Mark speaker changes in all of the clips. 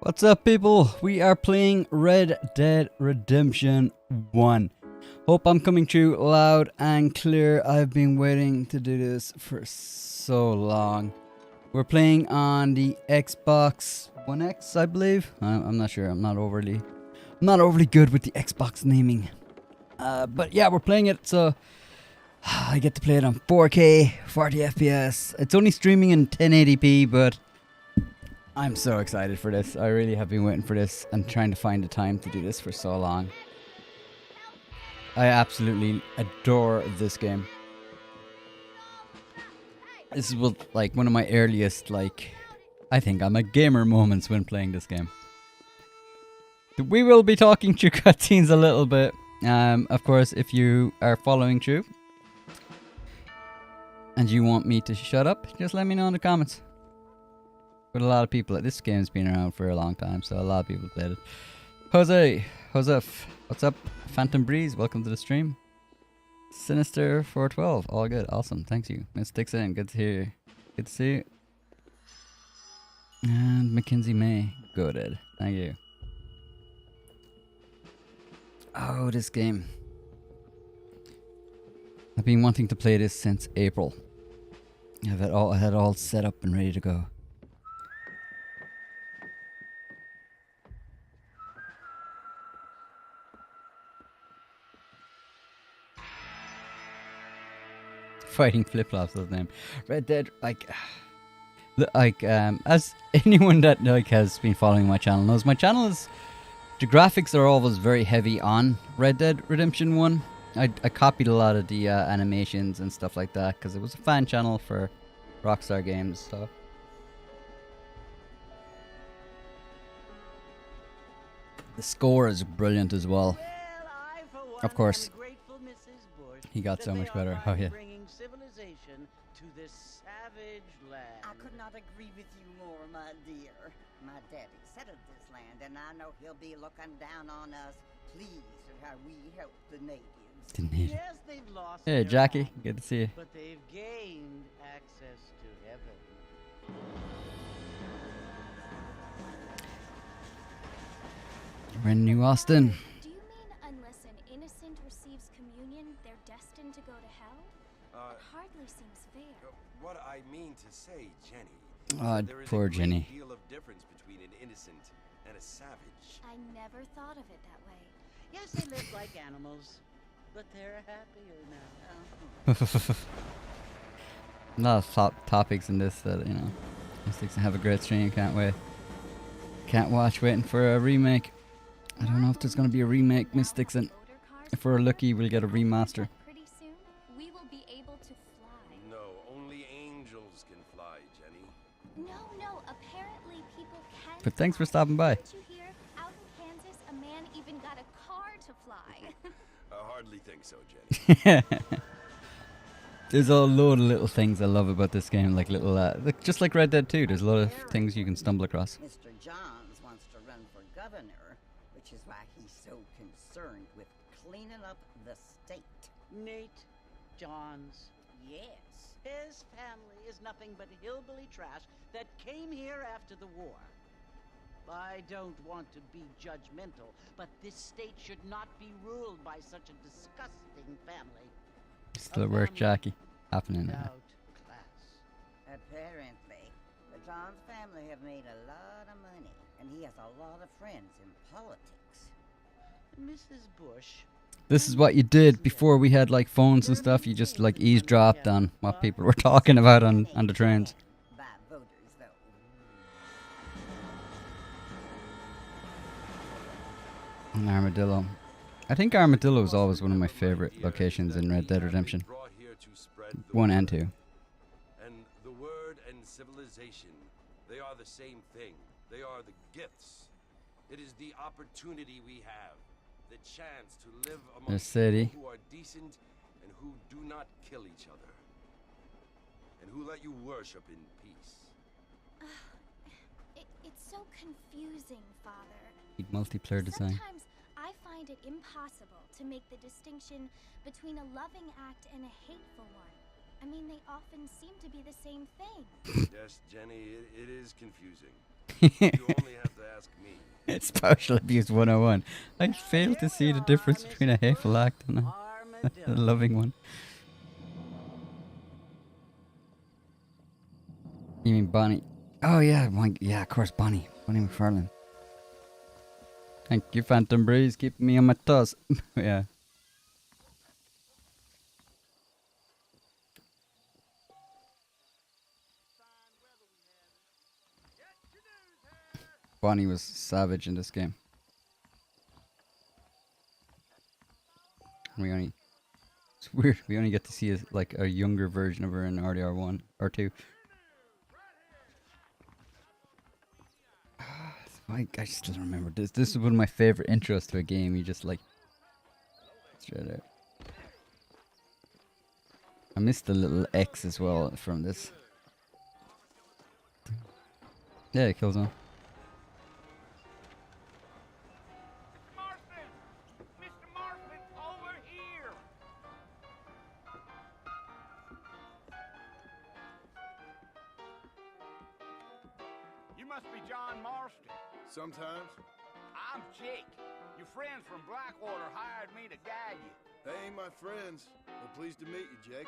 Speaker 1: What's up, people? We are playing Red Dead Redemption 1. Hope I'm coming through loud and clear. I've been waiting to do this for so long. We're playing on the Xbox One X, I believe. I'm not sure. I'm not overly good with the Xbox naming. But yeah, we're playing it, so I get to play it on 4K, 40 FPS. It's only streaming in 1080p, but I'm so excited for this. I really have been waiting for this and trying to find the time to do this for so long. I absolutely adore this game. This is like one of my earliest, I think I'm a gamer moments when playing this game. We will be talking through cutscenes a little bit. Of course, if you are following through and you want me to shut up, just let me know in the comments. But a lot of people, this game's been around for a long time, so a lot of people played it. Joseph, what's up? Phantom Breeze, welcome to the stream. Sinister 412, all good, awesome, thanks you. Miss Dixon, good to hear you. Good to see you. And Mackenzie May, goated, thank you. Oh, this game. I've been wanting to play this since April. I had it all set up and ready to go. Fighting flip-flops is the name. Red Dead, as anyone that has been following my channel knows, my channel is, the graphics are always very heavy on Red Dead Redemption 1. I copied a lot of the animations and stuff like that because it was a fan channel for Rockstar Games. So the score is brilliant as well. Of course, he got so much better. Oh yeah.
Speaker 2: Civilization to this savage land.
Speaker 3: I could not agree with you more, my dear. My daddy settled this land, and I know he'll be looking down on us, pleased at how we help the natives.
Speaker 2: Yes, they've lost.
Speaker 1: Hey,
Speaker 2: their
Speaker 1: Jackie,
Speaker 2: home,
Speaker 1: good to see you.
Speaker 2: but they've gained access to heaven.
Speaker 1: We're in New Austin.
Speaker 4: Do you mean unless an innocent receives communion, they're destined to go to hell? It hardly seems fair.
Speaker 5: What I mean to say, Jenny,
Speaker 1: Oh,
Speaker 5: there is
Speaker 1: poor
Speaker 5: a great
Speaker 1: Jenny.
Speaker 5: deal of difference between an innocent and a savage.
Speaker 4: I never thought of it that way.
Speaker 2: Yes, they live like animals, but they're happier now.
Speaker 1: A lot of top topics in this that, Mystics have a great stream, can't wait. Can't watch, waiting for a remake. I don't know if there's gonna be a remake, Miss Dixon. If we're lucky, we'll get a remaster.
Speaker 4: Pretty soon, we will be able to fly.
Speaker 5: No, only angels can fly, Jenny.
Speaker 4: No, apparently people can.
Speaker 1: But thanks for
Speaker 4: fly.
Speaker 1: stopping by.
Speaker 4: Didn't you hear? Out in Kansas, a man even got a car to fly.
Speaker 5: I hardly think so, Jenny.
Speaker 1: There's a load of little things I love about this game, like little, just like Red Dead 2, there's a lot of things you can stumble across.
Speaker 3: Mr. Johns wants to run for governor, which is why he's so concerned with cleaning up the state.
Speaker 2: Nate Johns.
Speaker 3: Yes.
Speaker 2: His family is nothing but hillbilly trash that came here after the war. I don't want to be judgmental, but this state should not be ruled by such a disgusting family.
Speaker 1: Still work, Jackie. Happening now.
Speaker 2: Without class.
Speaker 3: Apparently. The Johns family have made a lot of money, and he has a lot of friends in politics.
Speaker 2: Mrs. Bush.
Speaker 1: This is what you did before we had like phones and stuff. You just like eavesdropped on what people were talking about on the trains.
Speaker 3: By voters, though.
Speaker 1: An armadillo. I think Armadillo is always one of my favorite locations in Red Dead Redemption. 1 and 2.
Speaker 5: And the word and civilization, they are the same thing. They are the gifts. It is the opportunity we have, the chance to live
Speaker 1: The
Speaker 5: among
Speaker 1: city.
Speaker 5: people who are decent and who do not kill each other, and who let you worship in peace.
Speaker 4: It's so confusing, Father.
Speaker 1: Multiplayer design.
Speaker 4: Sometimes I find it impossible to make the distinction between a loving act and a hateful one. I mean, they often seem to be the same thing.
Speaker 5: Yes, Jenny, it is confusing. You only have to ask
Speaker 1: Spatial abuse 101. I failed to see the difference between a hateful act and a loving one. You mean Bonnie? Oh yeah, yeah, of course, Bonnie McFarlane. Thank you, Phantom Breeze, keeping me on my toes. Yeah. Bonnie was savage in this game. It's weird. We only get to see like a younger version of her in RDR 1 or 2. I still remember this. This is one of my favorite intros to a game. You just like straight out. I missed the little X as well from this. Yeah, it kills on.
Speaker 6: Mr. Marston, over here! You must be John Marston.
Speaker 7: Sometimes.
Speaker 6: I'm Jake. Your friends from Blackwater hired me to guide you.
Speaker 7: They ain't my friends, but pleased to meet you, Jake.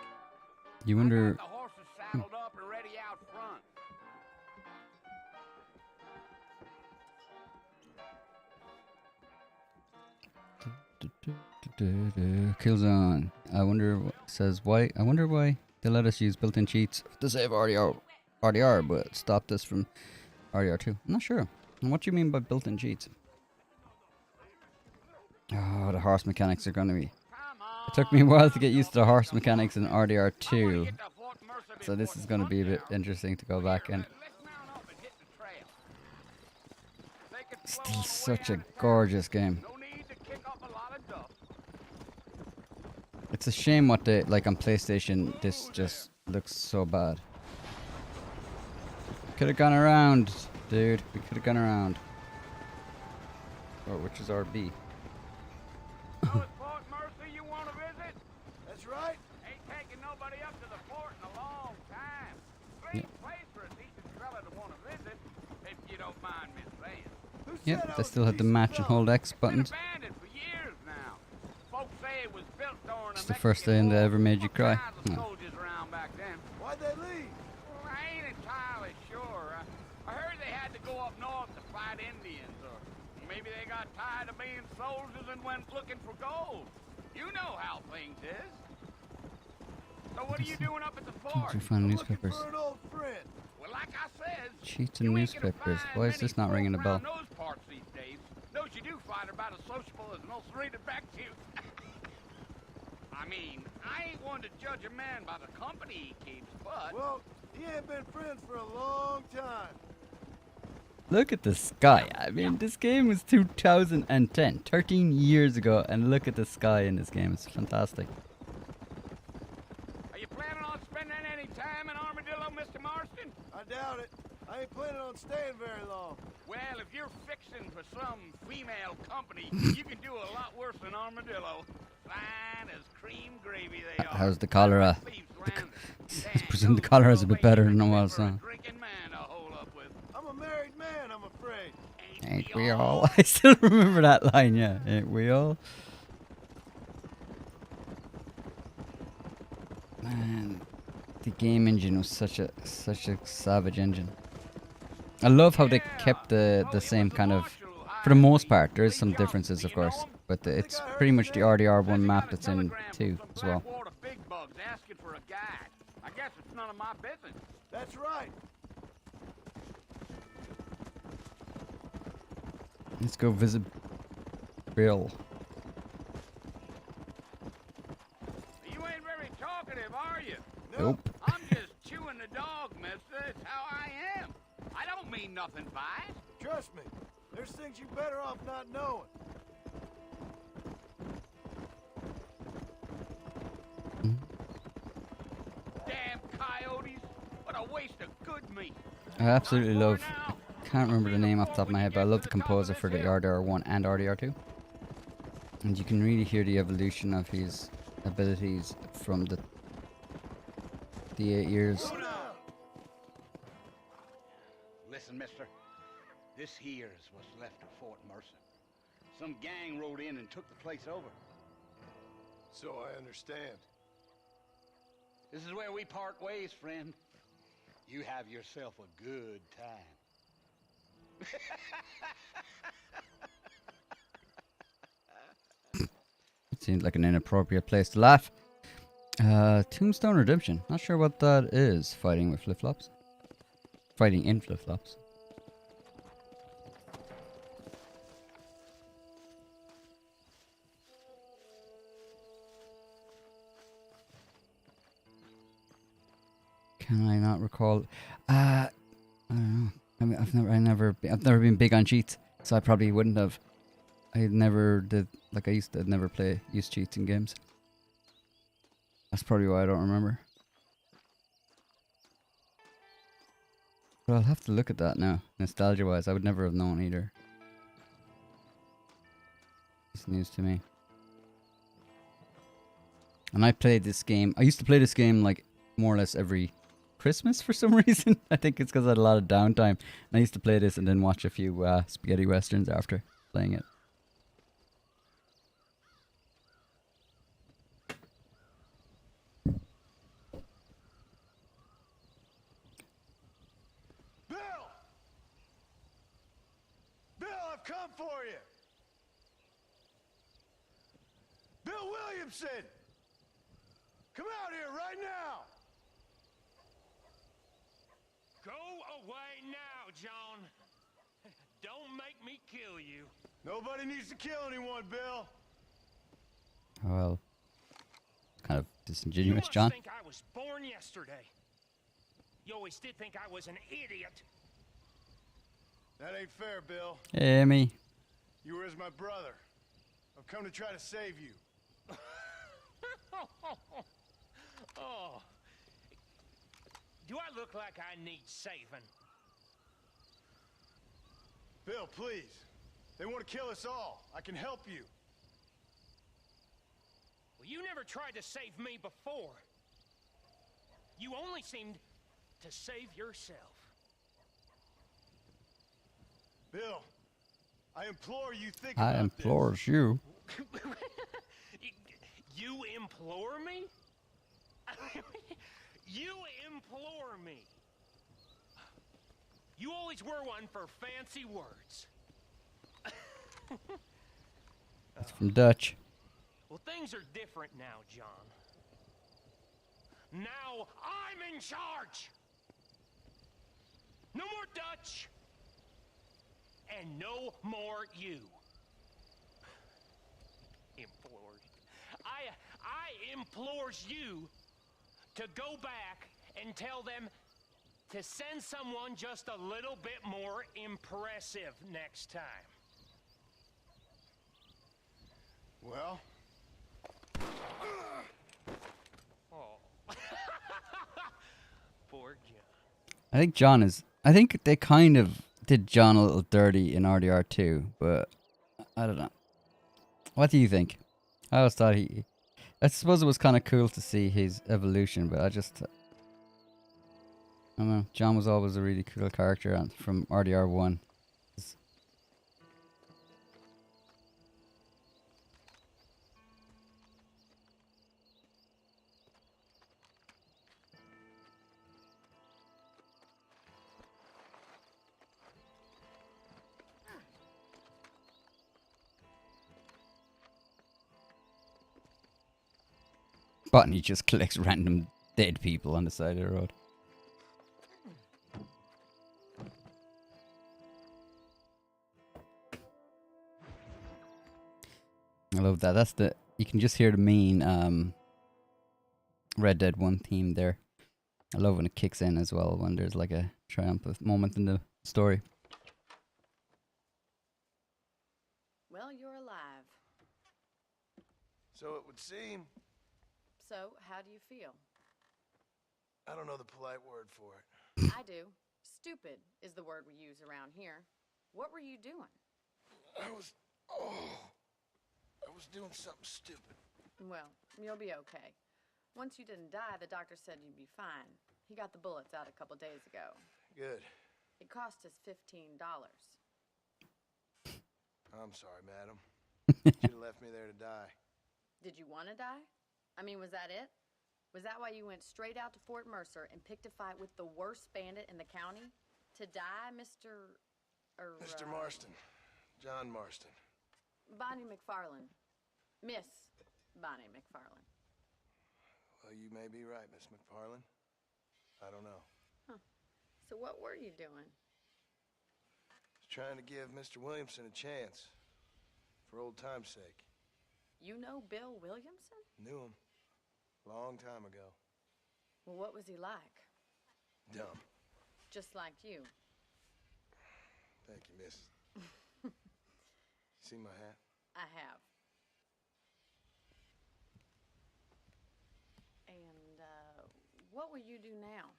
Speaker 1: You wonder.
Speaker 6: I got the horses saddled up and ready out front.
Speaker 1: Killzone. I wonder says why. I wonder why they let us use built-in cheats to save RDR, but stop this from RDR2. I'm not sure. What do you mean by built-in cheats? Oh, the horse mechanics are gonna be. It took me a while to get used to the horse mechanics in RDR2, so this is gonna be a bit interesting to go back and. Still such a gorgeous game. It's a shame what they like on PlayStation. This just looks so bad. Could have gone around, dude. We could have gone around. Oh, which is RB.
Speaker 6: Port Mercer, you want to visit?
Speaker 7: That's right.
Speaker 6: Ain't taking nobody up to the port in a long time. Great place for a decent fella to want to visit, if you don't mind me saying.
Speaker 7: Who said
Speaker 1: Yep,
Speaker 7: I
Speaker 1: they
Speaker 7: was
Speaker 1: still had the
Speaker 7: decent
Speaker 1: match and
Speaker 7: fella?
Speaker 1: hold X buttons.
Speaker 6: Been abandoned for years now. Folks say it was built during
Speaker 1: It's
Speaker 6: the
Speaker 1: the first day that ever made you cry.
Speaker 6: No.
Speaker 1: No.
Speaker 6: Soldiers around back then.
Speaker 7: Why'd they leave?
Speaker 6: Well, I ain't entirely sure. I heard they had to go up north to fight Indians, or maybe they got tired of being soldiers and went looking for gold. You know how things is. So what are you doing up at the fort?
Speaker 1: You find
Speaker 7: Looking
Speaker 1: newspapers.
Speaker 7: for an old friend.
Speaker 6: Well, like I said,
Speaker 1: Cheats
Speaker 6: you
Speaker 1: and
Speaker 6: ain't gonna
Speaker 1: newspapers.
Speaker 6: find
Speaker 1: Why is
Speaker 6: many
Speaker 1: this not
Speaker 6: folk
Speaker 1: ringing a bell?
Speaker 6: around those parts these days. Those you do find are about as sociable as most read it back to you. I mean, I ain't one to judge a man by the company he keeps, but
Speaker 7: Well, he ain't been friends for a long time.
Speaker 1: Look at the sky. I mean, this game was 2010, 13 years ago, and look at the sky in this game. It's fantastic.
Speaker 6: are you planning on spending any time in Armadillo, Mr. Marston?
Speaker 7: I doubt it. I ain't planning on staying very long.
Speaker 6: Well, if you're fixing for some female company, you can do a lot worse than Armadillo. Fine as cream gravy they are.
Speaker 1: How's the cholera?
Speaker 6: Thieves around it.
Speaker 1: I presume the cholera is a bit better than it was,
Speaker 6: For a
Speaker 1: huh?
Speaker 6: drinking man to hole up with.
Speaker 7: I'm a married man, I'm afraid.
Speaker 1: Ain't we all? I still remember that line, yeah. Ain't we all? Man, the game engine was such a savage engine. I love how they kept the same kind of, for the most part. There is some differences, of course, but it's pretty much the RDR1 map that's in 2 as well.
Speaker 6: Blackwater big bugs asking for a guide. I guess it's none of my business.
Speaker 7: That's right.
Speaker 1: Let's go visit Bill.
Speaker 6: You ain't very talkative, are you?
Speaker 1: Nope.
Speaker 6: I'm just chewing the dog, mister. It's how I am. I don't mean nothing by it.
Speaker 7: Trust me. There's things you better off not knowing.
Speaker 6: Damn coyotes. What a waste of good meat.
Speaker 1: I absolutely love, can't remember the name off the top of my head, but I love the composer for the RDR1 and RDR2. And you can really hear the evolution of his abilities from the 8 years.
Speaker 6: Listen, mister. This here is what's left of Fort Mercer. Some gang rode in and took the place over.
Speaker 7: So I understand.
Speaker 6: This is where we part ways, friend. You have yourself a good time.
Speaker 1: It seems like an inappropriate place to laugh. Tombstone Redemption. Not sure what that is. Fighting with flip-flops. Fighting in flip-flops. Can I not recall? I don't know. I mean, I've never been big on cheats, so I probably wouldn't have. I never did, like I used to never use cheats in games. That's probably why I don't remember. But I'll have to look at that now, nostalgia-wise. I would never have known either. It's news to me. And I played this game. I used to play this game like more or less every Christmas for some reason. I think it's because I had a lot of downtime. And I used to play this and then watch a few spaghetti westerns after playing it.
Speaker 7: Bill! Bill, I've come for you! Bill Williamson! Come out here right now!
Speaker 8: Go away now, John. Don't make me kill you.
Speaker 7: Nobody needs to kill anyone, Bill.
Speaker 1: Well, kind of
Speaker 8: You
Speaker 1: disingenuous,
Speaker 8: must
Speaker 1: John.
Speaker 8: think I was born yesterday. You always did think I was an idiot.
Speaker 7: That ain't fair, Bill.
Speaker 1: Hey, me.
Speaker 7: You were as my brother. I've come to try to save you.
Speaker 8: Oh. Do I look like I need saving?
Speaker 7: Bill, please. They want to kill us all. I can help you.
Speaker 8: Well, you never tried to save me before. You only seemed to save yourself.
Speaker 7: Bill, I implore you think
Speaker 1: I
Speaker 7: about
Speaker 1: implore you.
Speaker 8: You implore me? You implore me. You always were one for fancy words.
Speaker 1: It's from Dutch.
Speaker 8: Well, things are different now, John. Now I'm in charge. No more Dutch. And no more you. Implored. I implores you to go back and tell them to send someone just a little bit more impressive next time.
Speaker 7: Well,
Speaker 8: Oh. Poor John.
Speaker 1: I think John is... I think they kind of did John a little dirty in RDR 2, but I don't know. What do you think? I always thought he... I suppose it was kind of cool to see his evolution, but I just... I don't know. John was always a really cool character from RDR 1. Button, he just collects random dead people on the side of the road. I love that. That's the... You can just hear the main Red Dead 1 theme there. I love when it kicks in as well, when there's like a triumphant moment in the story.
Speaker 9: Well, you're alive.
Speaker 7: so it would seem.
Speaker 9: So, how do you feel?
Speaker 7: I don't know the polite word for it.
Speaker 9: I do. Stupid is the word we use around here. What were you doing?
Speaker 7: I was doing something stupid.
Speaker 9: Well, you'll be okay. Once you didn't die, the doctor said you'd be fine. He got the bullets out a couple days ago.
Speaker 7: Good.
Speaker 9: It cost us $15.
Speaker 7: I'm sorry, madam. You should have left me there to die.
Speaker 9: Did you want to die? I mean, was that it? Was that why you went straight out to Fort Mercer and picked a fight with the worst bandit in the county? To die, Mr.
Speaker 7: Mr. Marston. John Marston.
Speaker 9: Bonnie McFarlane. Miss Bonnie McFarlane.
Speaker 7: Well, you may be right, Miss McFarlane. I don't know.
Speaker 9: Huh. So what were you doing?
Speaker 7: Just trying to give Mr. Williamson a chance. For old time's sake.
Speaker 9: You know Bill Williamson?
Speaker 7: Knew him. Long time ago.
Speaker 9: Well, what was he like?
Speaker 7: Dumb.
Speaker 9: Just like you.
Speaker 7: Thank you, miss. See my hat?
Speaker 9: I have. And, what will you do now?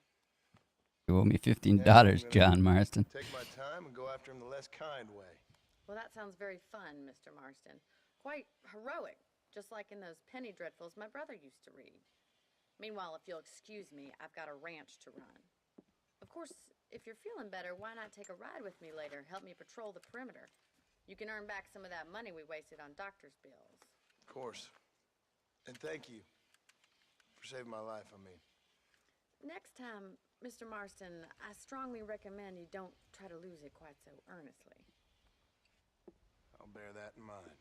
Speaker 1: You owe me $15,
Speaker 7: Next, I'm gonna
Speaker 1: John Marston.
Speaker 7: Take my time and go after him the less kind way.
Speaker 9: Well, that sounds very fun, Mr. Marston. Quite heroic, just like in those penny dreadfuls my brother used to read. Meanwhile, if you'll excuse me, I've got a ranch to run. Of course, if you're feeling better, why not take a ride with me later? Help me patrol the perimeter. You can earn back some of that money we wasted on doctor's bills.
Speaker 7: Of course. And thank you. For saving my life, I mean.
Speaker 9: Next time, Mr. Marston, I strongly recommend you don't try to lose it quite so earnestly.
Speaker 7: I'll bear that in mind.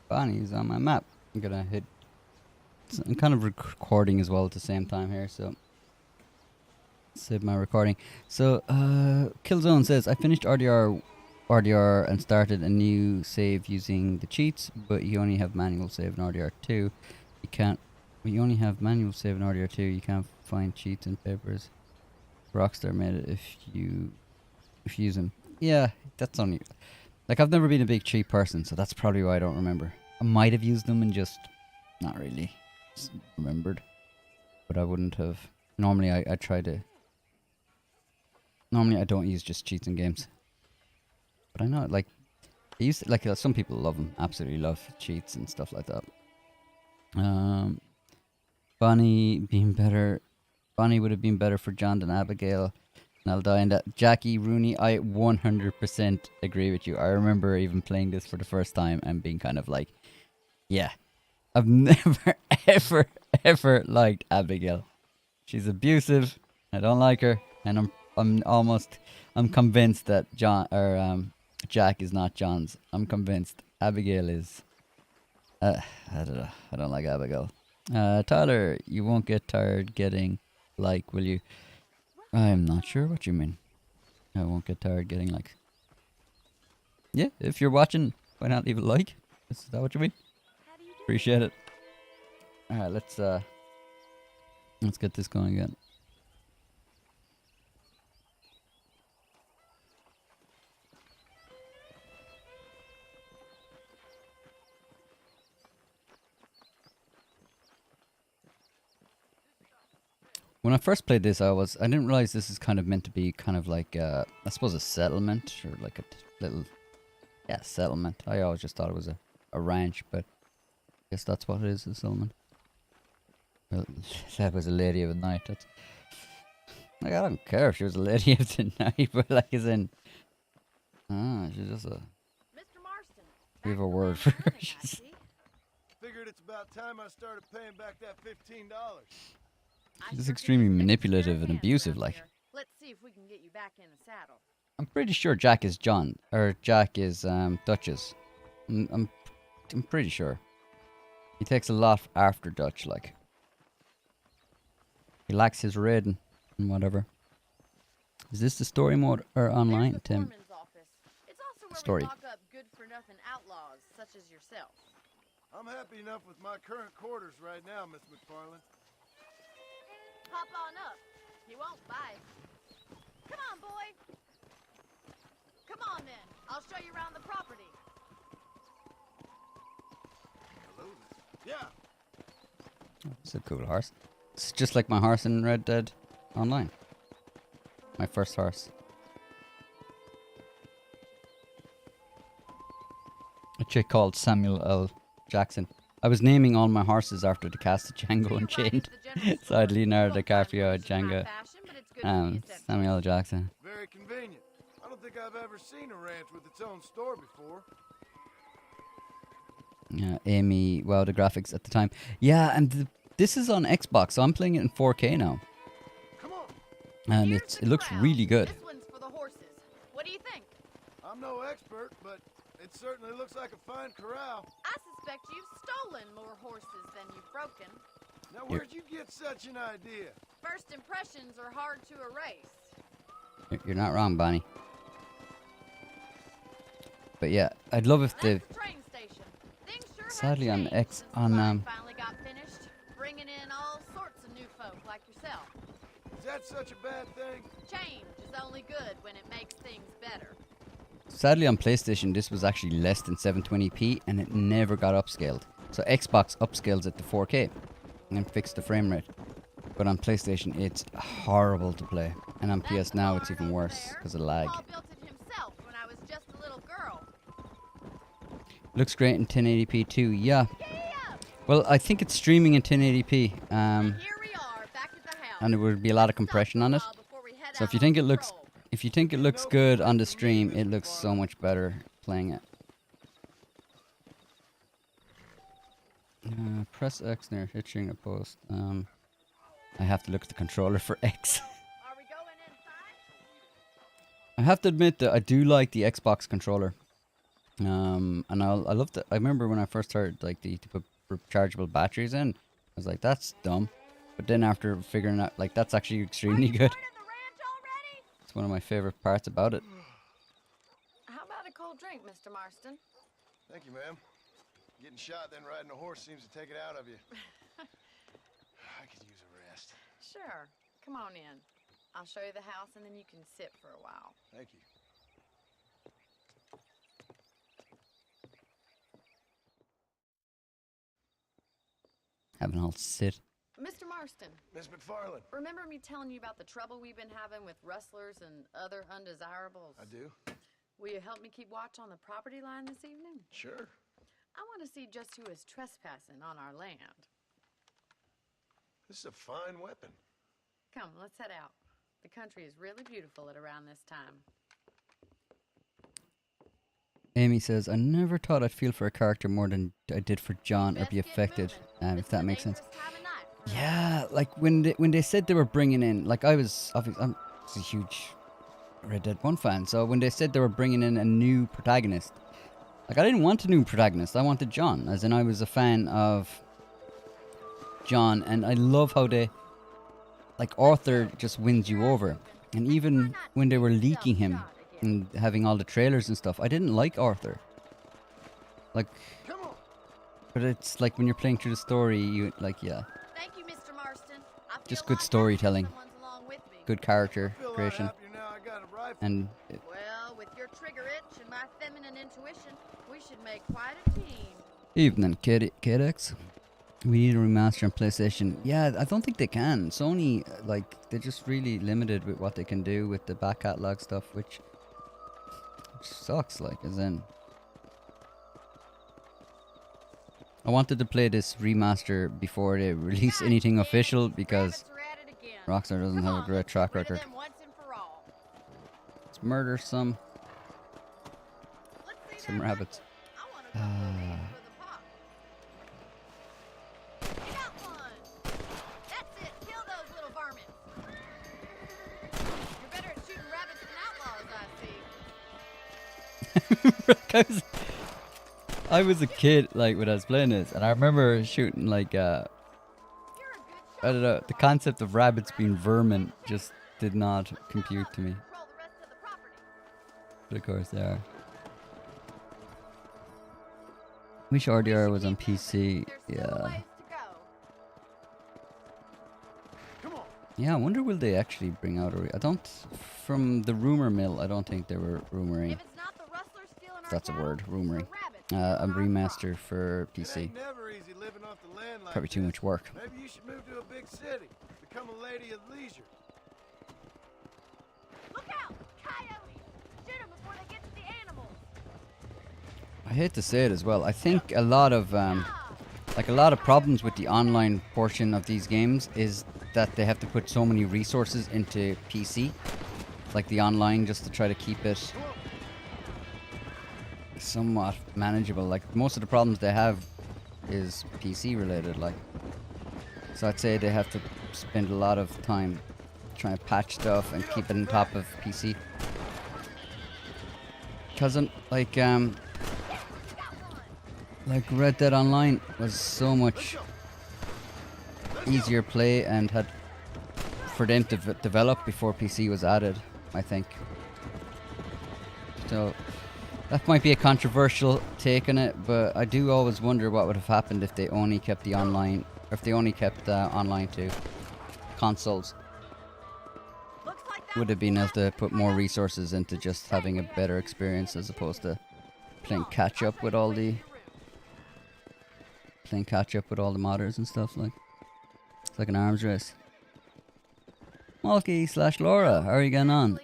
Speaker 1: Bonnie's on my map. I'm gonna hit. I'm kind of recording as well at the same time here, so save my recording. So, Killzone says I finished RDR and started a new save using the cheats, but you only have manual save in RDR2. You can't. When you only have manual save in RDR2, you can't find cheats and papers. Rockstar made it if you use them. Yeah, that's only. Like, I've never been a big cheat person, so that's probably why I don't remember. I might have used them and just not really remembered, but I wouldn't have. Normally, I try to. Normally, I don't use just cheats in games, but I know, like, I used to, like, some people love them, absolutely love cheats and stuff like that. Bonnie being better. Bonnie would have been better for John than Abigail. And I'll die in that. Jackie Rooney, I 100% agree with you. I remember even playing this for the first time and being kind of like, yeah, I've never, ever liked Abigail. She's abusive. I don't like her, and I'm convinced that Jack is not John's. I'm convinced Abigail is. I don't know. I don't like Abigail. Tyler, you won't get tired getting like, will you? I'm not sure what you mean. I won't get tired getting like. Yeah, if you're watching, why not leave a like? Is that what you mean? Appreciate it. Alright, let's get this going again. When I first played this, I didn't realize this is kind of meant to be kind of like, I suppose a settlement, or like a little, yeah, settlement. I always just thought it was a ranch, but I guess that's what it is, a settlement. Well, that was a lady of the night. That's, like, I don't care if she was a lady of the night, but like, as in, she's just a,
Speaker 9: Mr. Marston,
Speaker 1: we have a word for her.
Speaker 7: Figured it's about time I started paying back that $15.
Speaker 1: She's extremely manipulative and abusive, like.
Speaker 9: Let's see if we can get you back in the saddle.
Speaker 1: I'm pretty sure Jack is John, or Jack is Dutch's. I'm pretty sure. He takes a lot after Dutch, like. He lacks his red and whatever. Is this the story mode or online, Tim?
Speaker 9: It's also where
Speaker 1: Story.
Speaker 9: we lock up good-for-nothing outlaws such as yourself.
Speaker 7: I'm happy enough with my current quarters right now, Miss McFarlane.
Speaker 9: Hop on up. He won't bite. Come on, boy. Come on, then. I'll show you around the property.
Speaker 7: Hello. Yeah.
Speaker 1: It's a cool horse. It's just like my horse in Red Dead Online. My first horse. chick called Samuel L. Jackson. I was naming all my horses after the cast of Django Unchained. So I had Leonardo DiCaprio, Django, Samuel L. Jackson.
Speaker 7: Very convenient. I don't think I've ever seen a ranch with its own store before.
Speaker 1: Amy, wow, the graphics at the time. Yeah, and this is on Xbox, so I'm playing it in 4K now.
Speaker 7: Come on.
Speaker 1: And it looks really good.
Speaker 9: This one's for the horses. What do you think?
Speaker 7: I'm no expert, but it certainly looks like a fine corral.
Speaker 9: I suspect you've stolen more horses than you've broken.
Speaker 7: Now, where'd you get such an idea?
Speaker 9: First impressions are hard to erase.
Speaker 1: You're not wrong, Bonnie. But yeah, I'd love if the...
Speaker 9: That's the train station. Things sure have
Speaker 1: Sadly on
Speaker 9: changed
Speaker 1: X
Speaker 9: since
Speaker 1: on
Speaker 9: the line finally got finished, bringing in all sorts of new folk like yourself.
Speaker 7: Is that such a bad thing?
Speaker 9: Change is only good when it makes things better.
Speaker 1: Sadly on PlayStation this was actually less than 720p and it never got upscaled. So Xbox upscales it to 4K and fixed the frame rate. But on PlayStation it's horrible to play. And on PS Now it's even worse because of lag.
Speaker 9: Paul built it himself when I was just a little girl.
Speaker 1: Looks great in 1080p too, yeah. Well, I think it's streaming in 1080p.
Speaker 9: Here we are, back at the house.
Speaker 1: And there would be a lot of compression on it. So if you think it looks good on the stream, it looks so much better playing it. Press X near hitching a post. I have to look at the controller for X.
Speaker 9: Are we going inside?
Speaker 1: I have to admit that I do like the Xbox controller. And I love that. I remember when I first heard like to put rechargeable batteries in, I was like, that's dumb. But then after figuring out, like, that's actually extremely good. It's one of my favorite parts about it.
Speaker 9: How about a cold drink, Mr. Marston?
Speaker 7: Thank you, ma'am. Getting shot then riding a horse seems to take it out of you. I could use a rest.
Speaker 9: Sure. Come on in. I'll show you the house and then you can sit for a while.
Speaker 7: Thank you.
Speaker 1: Having all sit.
Speaker 9: Mr. Marston.
Speaker 7: Miss McFarland.
Speaker 9: Remember me telling you about the trouble we've been having with rustlers and other undesirables?
Speaker 7: I do.
Speaker 9: Will you help me keep watch on the property line this evening?
Speaker 7: Sure.
Speaker 9: I want to see just who is trespassing on our land.
Speaker 7: This is a fine weapon.
Speaker 9: Come, let's head out. The country is really beautiful at around this time.
Speaker 1: Amy says, I never thought I'd feel for a character more than I did for John or be affected, if that makes sense. Yeah, like when they said they were bringing in, like I'm a huge Red Dead 1 fan, so when they said they were bringing in a new protagonist, like I didn't want a new protagonist, I wanted John, as in I was a fan of John, and I love how they, like Arthur just wins you over, and even when they were leaking him and having all the trailers and stuff, I didn't like Arthur. Like, but it's like when you're playing through the story, you like, yeah.
Speaker 9: Thank you, Mr. Marston.
Speaker 1: Just good storytelling, good character creation, and
Speaker 9: well, with your trigger itch and my feminine intuition, we should make quite a team.
Speaker 1: Evening, KDX. We need a remaster on PlayStation. Yeah, I don't think they can. Sony, like, they're just really limited with what they can do with the back catalog stuff, which sucks. Like, as in, I wanted to play this remaster before they release anything official because Rockstar doesn't have a great track record. Let's murder some rabbits. I was a kid, like, when I was playing this, and I remember shooting, like, I don't know, the concept of rabbits being vermin just did not compute to me. But of course they are. Wish RDR was on PC, yeah. Yeah, I wonder will they actually bring out a from the rumor mill, I don't think they were rumoring. If that's a word, rumoring. A remaster for PC. Probably too much work.
Speaker 7: Maybe you should move to a big city. Become a lady of leisure.
Speaker 4: Look out! Coyotes! Shoot them before they get to the animals!
Speaker 1: I I hate to say it as well. I think a lot of problems with the online portion of these games is that they have to put so many resources into PC, like the online, just to try to keep it somewhat manageable. Like most of the problems they have is PC related, like, so I'd say they have to spend a lot of time trying to patch stuff and keep it on top of PC. Cause like Red Dead Online was so much easier play and had for them to develop before PC was added, I think. So that might be a controversial take on it, but I do always wonder what would have happened if they only kept the online, or if they only kept online to consoles. Would have been able to put more resources into just having a better experience as opposed to playing catch up with all the modders and stuff. Like, it's like an arms race. Malky/Laura, how are you getting on?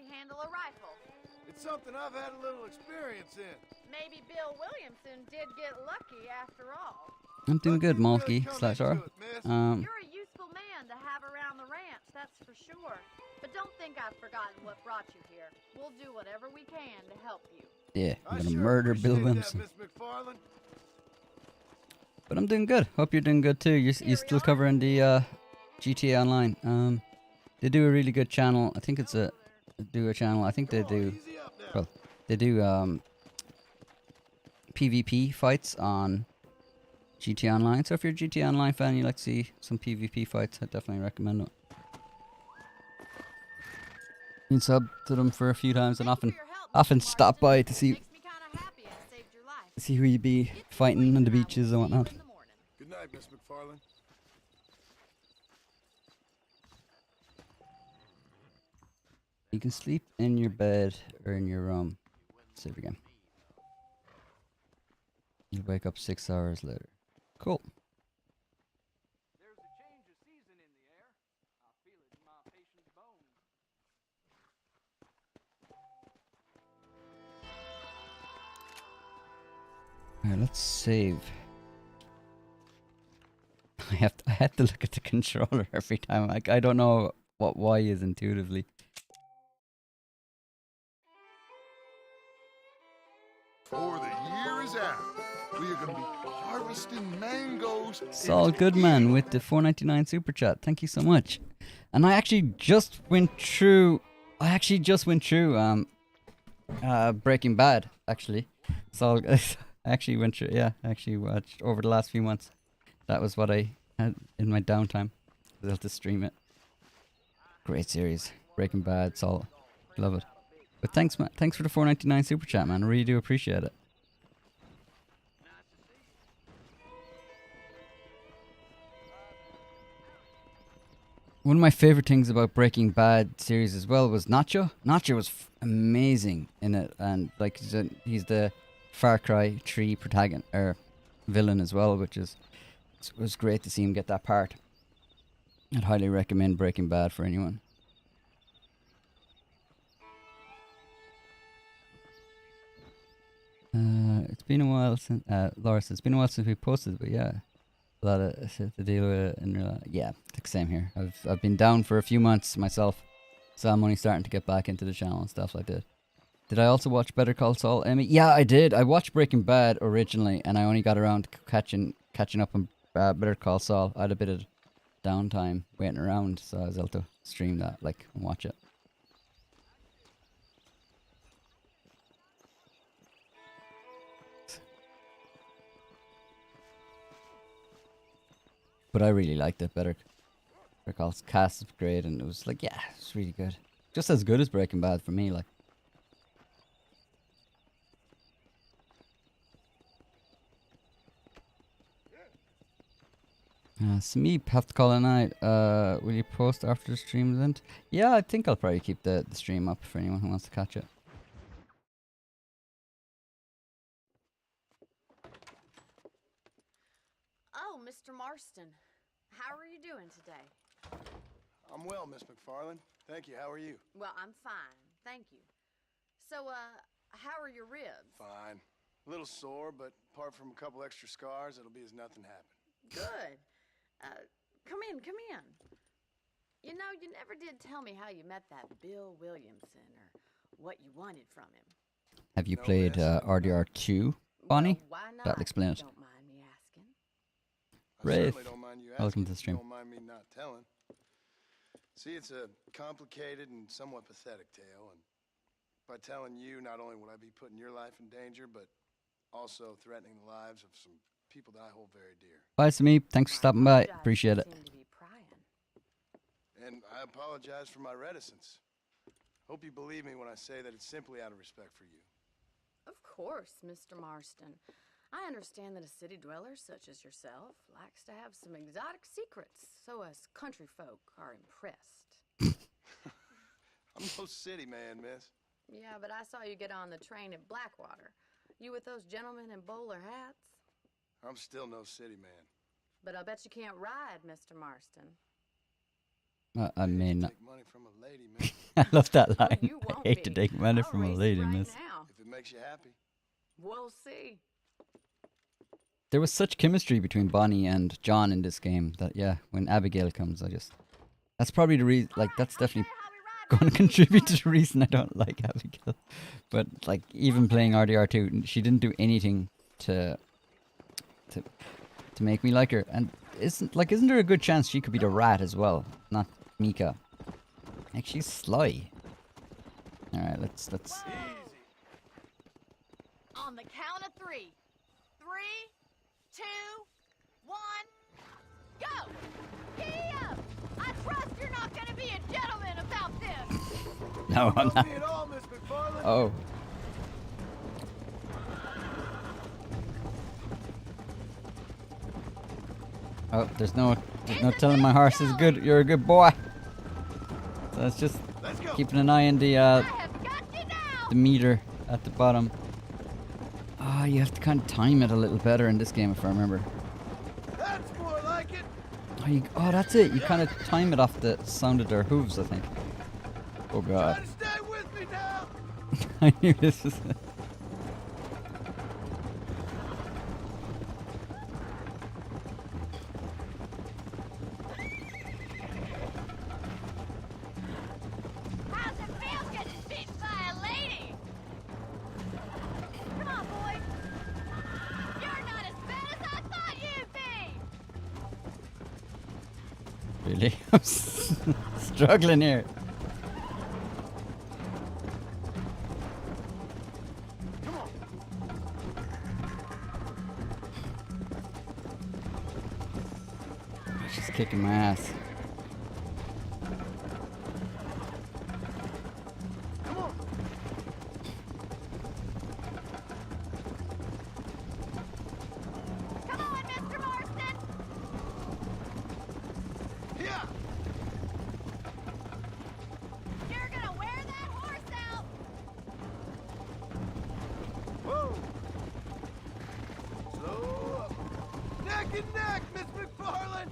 Speaker 7: It's something I've had a little experience in.
Speaker 9: Maybe Bill Williamson did get lucky after all.
Speaker 1: I'm doing good, Malky/Laura.
Speaker 9: You're a useful man to have around the ranch, that's for sure. But don't think I've forgotten what brought you here. We'll do whatever we can to help you.
Speaker 1: Yeah, I'm gonna murder Bill Williamson. But I'm doing good. Hope you're doing good too. You're still covering the GTA Online. They do a really good channel. I think it's a channel. I think they do. Well, they do PvP fights on GTA Online. So if you're a GTA Online fan, and you like to see some PvP fights, I definitely recommend it. Been sub to them for a few times and often stop by to see who you be fighting on the beaches and whatnot.
Speaker 7: Good night, Miss McFarlane.
Speaker 1: You can sleep in your bed or in your room. Save again. You wake up 6 hours later. Cool.
Speaker 6: There's a change of season in the air. I feel it in my patient's bones.
Speaker 1: Alright, let's save. I have to look at the controller every time. Like, I don't know what Y is intuitively.
Speaker 7: For the year is out. We are going to be harvesting mangoes.
Speaker 1: Saul Goodman with the $4.99 super chat. Thank you so much. And I actually just went through. Breaking Bad. Actually, so I actually went through. Yeah, I actually watched over the last few months. That was what I had in my downtime. I was able to stream it. Great series, Breaking Bad. Saul, love it. But thanks, man. Thanks for the $4.99 super chat, man. I really do appreciate it. One of my favorite things about Breaking Bad series as well was Nacho. Nacho was amazing in it, and like he's the Far Cry 3 protagonist or villain as well, which is it was great to see him get that part. I'd highly recommend Breaking Bad for anyone. It's been a while since Laura says it's been a while since we posted, but yeah. A lot of shit to deal with, and yeah, the same here. I've been down for a few months myself, so I'm only starting to get back into the channel and stuff like that. Did I also watch Better Call Saul, Emmy? Yeah, I did. I watched Breaking Bad originally, and I only got around to catching up on Better Call Saul. I had a bit of downtime waiting around, so I was able to stream that, like, and watch it. But I really liked it. Better Call Saul cast was great, and it was like, yeah, it's really good. Just as good as Breaking Bad for me, like. Smeep, have to call a night. Will you post after the stream is end? Yeah, I think I'll probably keep the stream up for anyone who wants to catch it.
Speaker 9: Oh, Mr. Marston. How are you doing today?
Speaker 7: I'm well, Miss McFarlane. Thank you. How are you?
Speaker 9: Well, I'm fine. Thank you. So, how are your ribs?
Speaker 7: Fine. A little sore, but apart from a couple extra scars, it'll be as nothing happened.
Speaker 9: Good. Come in, come in. You know, you never did tell me how you met that Bill Williamson or what you wanted from him.
Speaker 1: Have you
Speaker 7: No,
Speaker 1: played
Speaker 7: miss.
Speaker 1: RDR2, Bonnie?
Speaker 9: Well, why not?
Speaker 1: That'll explain it.
Speaker 9: Don't mind me asking.
Speaker 7: I
Speaker 1: Wraith,
Speaker 7: certainly don't mind you
Speaker 1: welcome
Speaker 7: asking
Speaker 1: to the
Speaker 7: if
Speaker 1: stream.
Speaker 7: you don't mind me not telling. See, it's a complicated and somewhat pathetic tale, and by telling you, not only would I be putting your life in danger, but also threatening the lives of some people that I hold very dear.
Speaker 1: Bye, Samee. Thanks for stopping by. Appreciate it.
Speaker 9: Seem to be prying.
Speaker 7: And I apologize for my reticence. Hope you believe me when I say that it's simply out of respect for you.
Speaker 9: Of course, Mr. Marston. I understand that a city dweller such as yourself likes to have some exotic secrets, so us country folk are impressed.
Speaker 7: I'm no city man, miss.
Speaker 9: Yeah, but I saw you get on the train at Blackwater. You with those gentlemen in bowler hats?
Speaker 7: I'm still no city man.
Speaker 9: But I bet you can't ride, Mr. Marston.
Speaker 1: I mean,
Speaker 7: Take money from a lady, man.
Speaker 1: I love that
Speaker 9: Oh,
Speaker 1: line.
Speaker 9: you
Speaker 1: I
Speaker 9: won't
Speaker 1: hate to
Speaker 9: be.
Speaker 1: take money
Speaker 9: I'll
Speaker 1: from a
Speaker 9: race
Speaker 1: lady,
Speaker 9: right
Speaker 1: miss.
Speaker 9: now.
Speaker 7: If it makes you happy.
Speaker 9: We'll see.
Speaker 1: There was such chemistry between Bonnie and John in this game that, yeah, when Abigail comes, that's probably the reason, like, that's definitely going to contribute to the reason I don't like Abigail. But, like, even playing RDR2, she didn't do anything to make me like her. And isn't there a good chance she could be the rat as well, not Mika? Like, she's sly. Alright, let's
Speaker 9: On the count of 3. 3, 2, 1, go! Giddy up! I trust you're not gonna be a gentleman about this!
Speaker 1: No, I'm not.
Speaker 7: me at all, Miss McFarland.
Speaker 1: Oh. Oh, there's no telling my horse is good. You're a good boy. So let's just
Speaker 7: Let's go.
Speaker 1: keeping an eye on the
Speaker 9: I have got you now!
Speaker 1: the meter at the bottom. Ah, you have to kind of time it a little better in this game, if I remember.
Speaker 7: That's more like it.
Speaker 1: Oh, that's it. You kind of time it off the sound of their hooves, I think. Oh god.
Speaker 7: Try to stay with me now.
Speaker 1: I knew this was.
Speaker 9: How's it feel getting beaten by a lady? Come on, boy! You're not as bad as I thought you'd be!
Speaker 1: Really? I'm struggling here. She's kicking my ass.
Speaker 9: Come on, Mr. Marston!
Speaker 7: Yeah.
Speaker 9: You're gonna wear that horse out!
Speaker 7: Woo. Slow up. Neck and neck, Miss McFarland.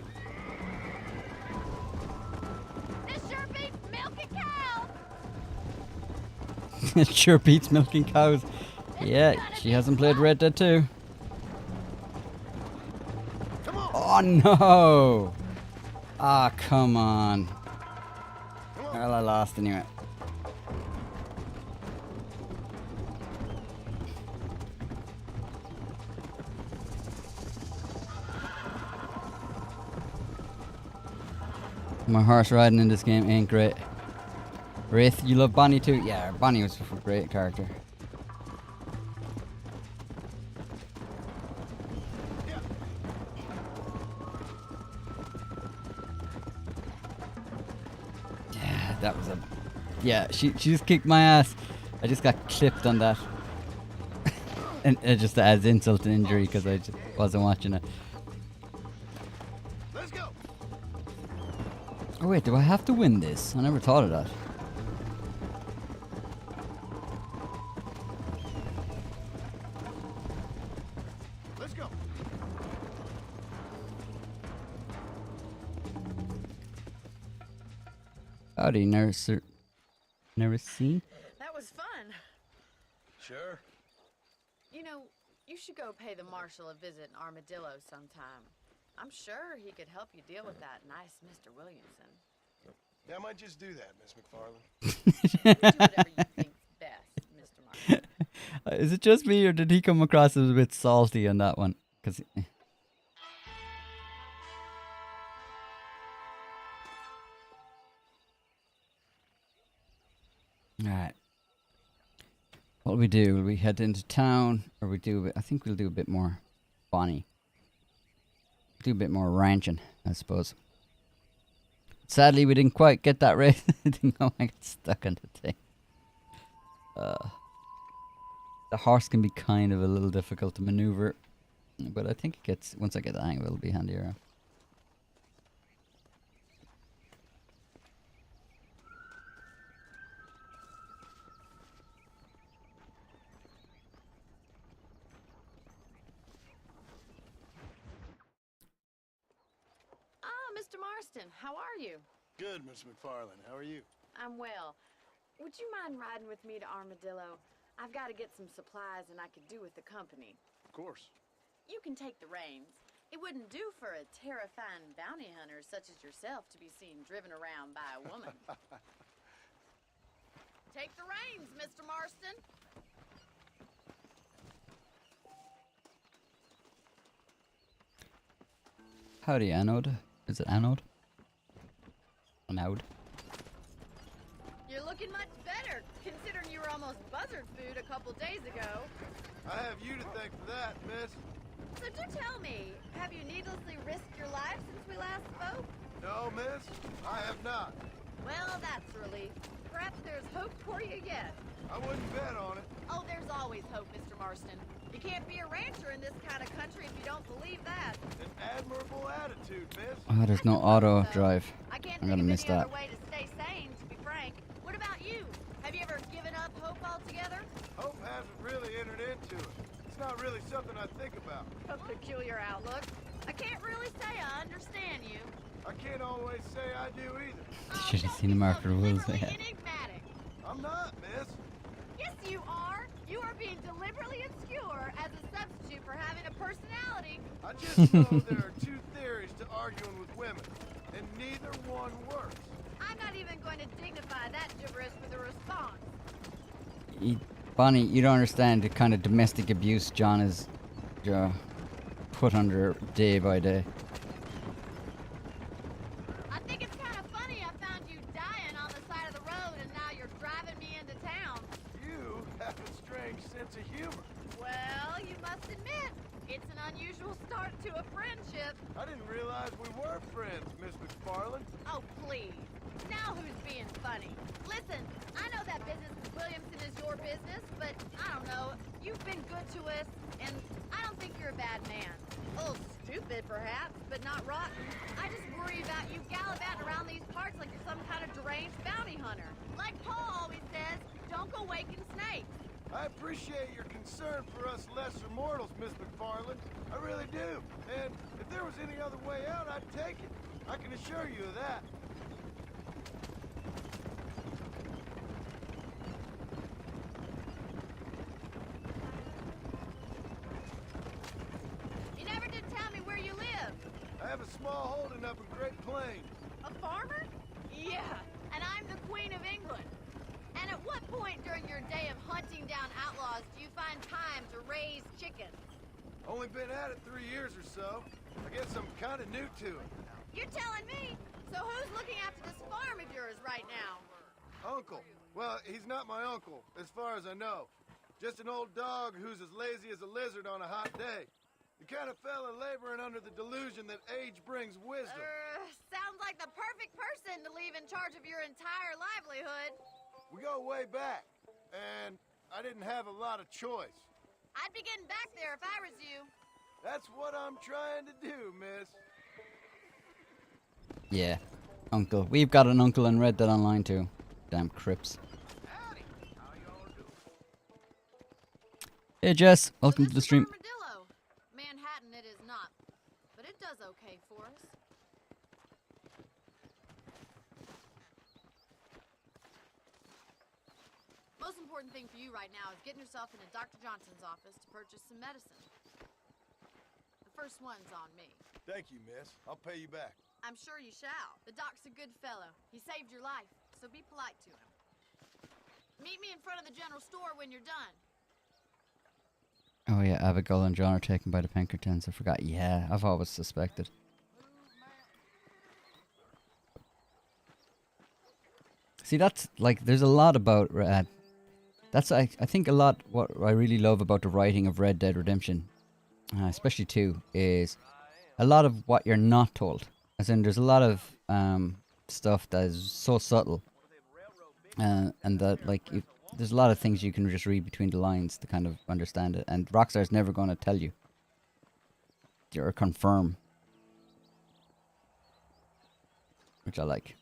Speaker 9: This sure beats milking cows!
Speaker 1: It sure beats milking cows. Yeah, she hasn't played Red Dead 2.
Speaker 7: Come on.
Speaker 1: Oh no! Ah, come on. Well, I lost anyway. My horse riding in this game ain't great. Wraith, you love Bonnie too? Yeah, Bonnie was a great character. Yeah, that was a... Yeah, she just kicked my ass. I just got clipped on that. And it just adds insult to injury because I just wasn't watching it.
Speaker 7: Let's go.
Speaker 1: Oh wait, do I have to win this? I never thought of that.
Speaker 7: Let's go.
Speaker 1: Howdy, never seen?
Speaker 9: That was fun.
Speaker 7: Sure.
Speaker 9: You know, You should go pay the marshal a visit in Armadillo sometime. I'm sure he could help you deal with that nice Mr. Williamson.
Speaker 7: Yeah, I might just do that, Miss McFarlane.
Speaker 9: Do whatever you think's best, Mr. Marston.
Speaker 1: Is it just me, or did he come across as a bit salty on that one? Because... Alright. What'll we do? Will we head into town? Or we do... I think we'll do a bit more Bonnie. Do a bit more ranching, I suppose. Sadly, we didn't quite get that race. I didn't know I got stuck on the thing. The horse can be kind of a little difficult to maneuver. But I think it gets... Once I get the hang of it, it'll be handier.
Speaker 9: Mr. Marston, how are you?
Speaker 7: Good, Miss McFarlane. How are you?
Speaker 9: I'm well. Would you mind riding with me to Armadillo? I've got to get some supplies and I could do with the company.
Speaker 7: Of course.
Speaker 9: You can take the reins. It wouldn't do for a terrifying bounty hunter such as yourself to be seen driven around by a woman. Take the reins, Mr. Marston.
Speaker 1: Howdy, Anode. Is it Anode? Anode.
Speaker 9: You're looking much better, considering you were almost buzzard food a couple days ago.
Speaker 7: I have you to thank for that, miss.
Speaker 9: So do tell me, have you needlessly risked your life since we last spoke?
Speaker 7: No, miss, I have not.
Speaker 9: Well, that's a relief. Perhaps there's hope for you yet.
Speaker 7: I wouldn't bet on it.
Speaker 9: Oh, there's always hope, Mr. Marston. You can't be a rancher in this kind of country if you don't believe that.
Speaker 7: An admirable attitude, miss.
Speaker 1: Oh, there's no auto drive.
Speaker 9: I can't
Speaker 1: I'm
Speaker 9: think
Speaker 1: gonna
Speaker 9: of
Speaker 1: miss
Speaker 9: any
Speaker 1: that.
Speaker 9: other way to stay sane, to be frank. What about you? Have you ever given up hope altogether?
Speaker 7: Hope hasn't really entered into it. It's not really something I think about.
Speaker 9: A peculiar outlook. I can't really say I understand you.
Speaker 7: I can't always say I do either.
Speaker 1: Should have seen him after the rules.
Speaker 9: Deliberately enigmatic.
Speaker 7: I'm not, miss.
Speaker 9: Yes, you are. You are being deliberately obscure as a substitute for having a personality.
Speaker 7: I just know there are two theories to arguing with women, and neither one works.
Speaker 9: I'm not even going to dignify that gibberish with a response.
Speaker 1: Bonnie, you don't understand the kind of domestic abuse John is put under day by day.
Speaker 9: I think it's kind of funny I found you dying on the side of the road and now you're driving me into town.
Speaker 7: You have a strange sense of humor.
Speaker 9: Well, you must admit, it's an unusual start to a friendship.
Speaker 7: I didn't realize we were friends, Miss McFarlane.
Speaker 9: Oh, please. Now who's being funny? Listen, I know that business with Williamson is your business, but I don't know. You've been good to us, and I don't think you're a bad man. A little stupid, perhaps, but not rotten. I just worry about you gallivanting around these parts like you're some kind of deranged bounty hunter. Like Paul always says, don't go waking snakes.
Speaker 7: I appreciate your concern for us lesser mortals, Miss McFarlane. I really do. And if there was any other way out, I'd take it. I can assure you of that.
Speaker 9: You never did tell me where you live.
Speaker 7: I have a small holding up in Great Plains.
Speaker 9: A farmer? Yeah, and I'm the Queen of England. And at what point during your day of hunting down outlaws do you find time to raise chickens?
Speaker 7: Only been at it 3 years or so. I guess I'm kind of new to it.
Speaker 9: You're telling me? So who's looking after this farm of yours right now?
Speaker 7: Uncle. Well, he's not my uncle, as far as I know. Just an old dog who's as lazy as a lizard on a hot day. The kind of fella laboring under the delusion that age brings wisdom.
Speaker 9: Sounds like the perfect person to leave in charge of your entire livelihood.
Speaker 7: We go way back, and I didn't have a lot of choice.
Speaker 9: I'd be getting back there if I was you.
Speaker 7: That's what I'm trying to do, miss.
Speaker 1: Yeah, uncle. We've got an uncle and read that online too. Damn crips. Hey Jess, welcome to the stream.
Speaker 9: Armadillo. Manhattan it is not, but it does okay for us. Most important thing for you right now is getting yourself into Dr. Johnson's office to purchase some medicine. The first one's on me.
Speaker 7: Thank you, miss. I'll pay you back.
Speaker 9: I'm sure you shall. The doc's a good fellow. He saved your life, so be polite to him. Meet me in front of the general store when you're done.
Speaker 1: Oh yeah, Abigail and John are taken by the Pinkertons. I forgot. Yeah, I've always suspected. See, that's like, there's a lot about that's I think a lot what I really love about the writing of Red Dead Redemption, especially 2, is a lot of what you're not told. As in, there's a lot of stuff that is so subtle, and that like there's a lot of things you can just read between the lines to kind of understand it. And Rockstar's never going to tell you or confirm, which I like.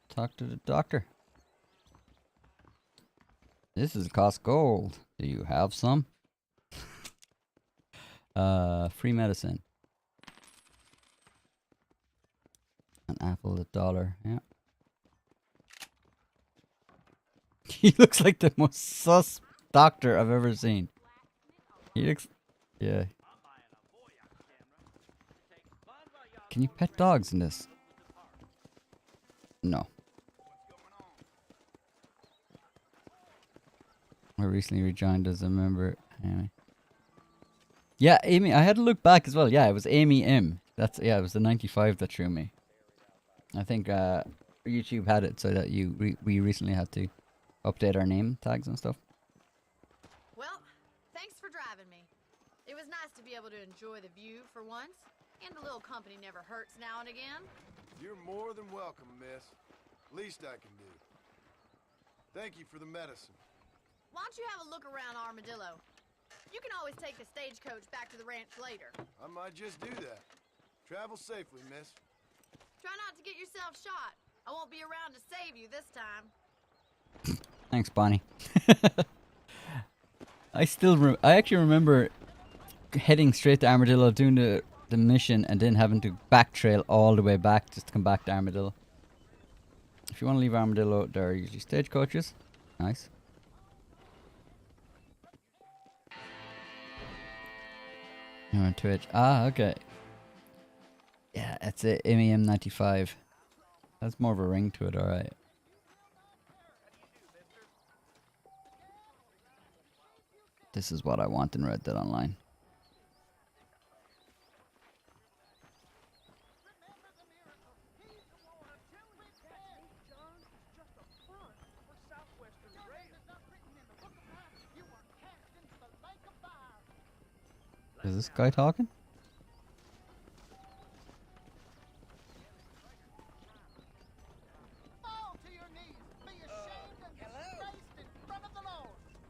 Speaker 1: Talk to the doctor. This is cost gold. Do you have some? Free medicine. An apple, $1. Yeah. He looks like the most sus doctor I've ever seen. He looks... Yeah. Can you pet dogs in this? No. I recently rejoined as a member. Anyway. Yeah, Amy. I had to look back as well. Yeah, it was Amy M. That's it was the 95 that threw me. I think YouTube had it so that we recently had to update our name tags and stuff.
Speaker 9: Well, thanks for driving me. It was nice to be able to enjoy the view for once, and a little company never hurts now and again.
Speaker 7: You're more than welcome, miss. Least I can do. Thank you for the medicine.
Speaker 9: Why don't you have a look around Armadillo? You can always take the stagecoach back to the ranch later.
Speaker 7: I might just do that. Travel safely, miss.
Speaker 9: Try not to get yourself shot. I won't be around to save you this time.
Speaker 1: Thanks, Bonnie. I actually remember heading straight to Armadillo, doing the mission, and then having to back trail all the way back just to come back to Armadillo. If you want to leave Armadillo, there are usually stagecoaches. Nice. You're on Twitch. Ah, okay. Yeah, that's it. MEM95. That's more of a ring to it, alright. This is what I want in Red Dead Online. Is this guy talking?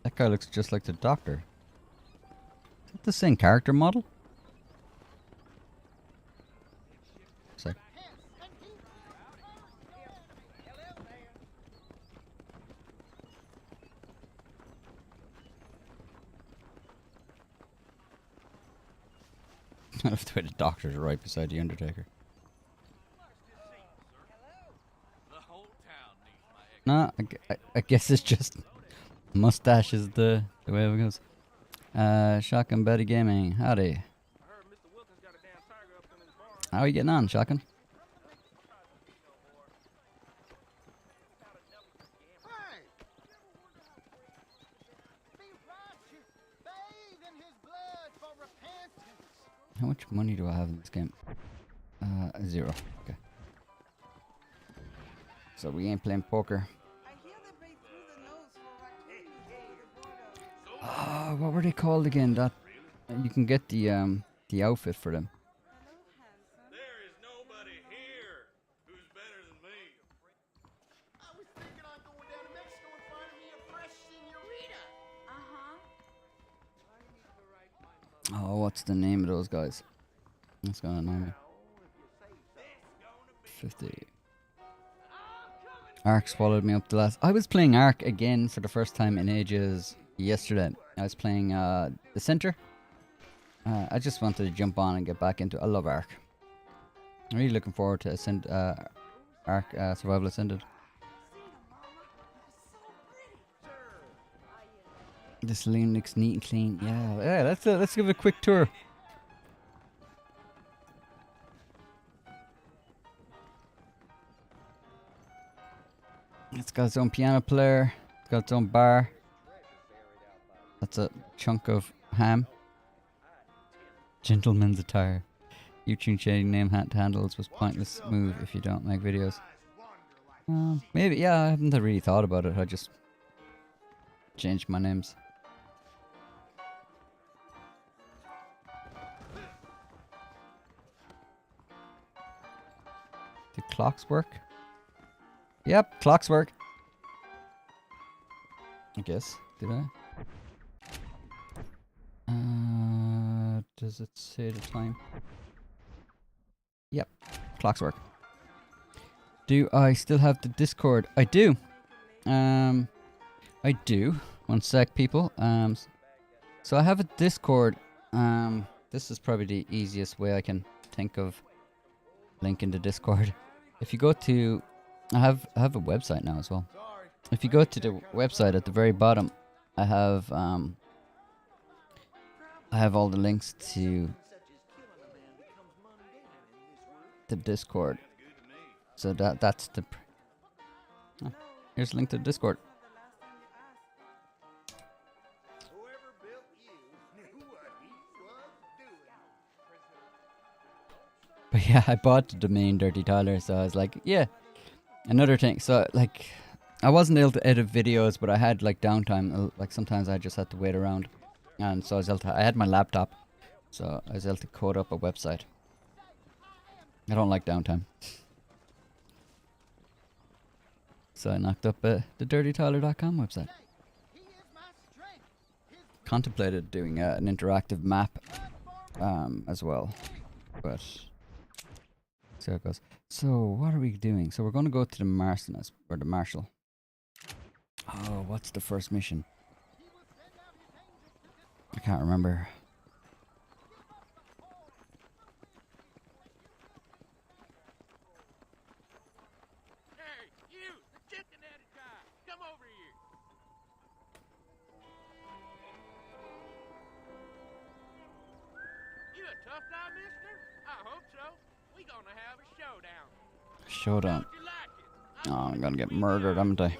Speaker 1: That guy looks just like the doctor. Is that the same character model? Sec. I love the way the doctors are right beside the Undertaker. Nah, I guess it's just mustache is the way it goes. Shotgun Betty Gaming, howdy. How are you getting on, Shotgun? How much money do I have in this game? 0. Okay. So we ain't playing poker. What were they called again? That you can get the outfit for them.
Speaker 10: There is nobody here who's better than me.
Speaker 3: I was thinking on going down to Mexico and finding me a fresh senorita.
Speaker 1: Oh, what's the name of those guys? That's gonna annoy me. 50. Ark swallowed me up the last. I was playing Ark again for the first time in ages yesterday. I was playing the Center. I just wanted to jump on and get back into. I love Ark. I'm really looking forward to Ark Survival Ascended. This lane looks neat and clean. Yeah, yeah. Let's give it a quick tour. It's got its own piano player. It's got its own bar. That's a chunk of ham. Gentleman's attire. YouTube changing name handles was pointless move if you don't make videos. Maybe, yeah, I haven't really thought about it. I just changed my names. Do clocks work? Yep, clocks work. I guess. Did I? Does it say the time? Yep, clocks work. Do I still have the Discord? I do. I do. One sec, people. So I have a Discord. This is probably the easiest way I can think of linking the Discord. If you go to, I have a website now as well. If you go to the website at the very bottom, I have all the links to the Discord. So that's the. Oh, here's a link to the Discord. But yeah, I bought the domain Dirty Tyler, so I was like, yeah. Another thing, so like, I wasn't able to edit videos, but I had like downtime. Like sometimes I just had to wait around, and so I was able to. I had my laptop, so I was able to code up a website. I don't like downtime. So I knocked up the dirtytyler.com website. Contemplated doing an interactive map as well, but see how it goes. So what are we doing? So we're going to go to the Marshal, or the Marshal. Oh, what's the first mission? I can't remember.
Speaker 6: Tough guy, mister? I hope so. We gonna have a showdown.
Speaker 1: Showdown. Oh, I'm gonna get murdered, haven't I?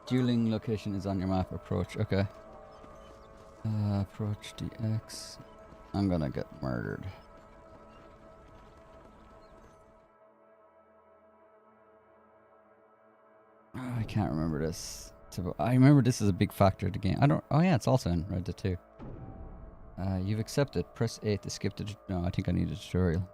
Speaker 1: Dueling location is on your map. Approach. Okay. Approach DX. I'm gonna get murdered. Oh, I can't remember this. I remember this is a big factor of the game. I don't. Oh yeah, it's also in Red Dead 2. You've accepted. Press 8 to skip the. No, I think I need a tutorial.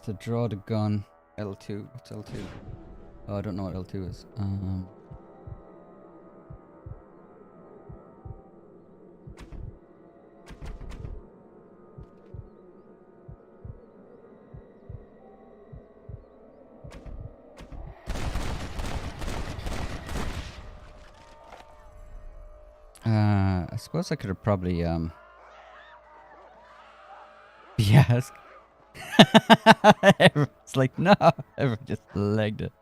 Speaker 1: To draw the gun. L2. What's L2? Oh, I don't know what L2 is. I suppose I could have probably yes. It's like no, everyone just legged it.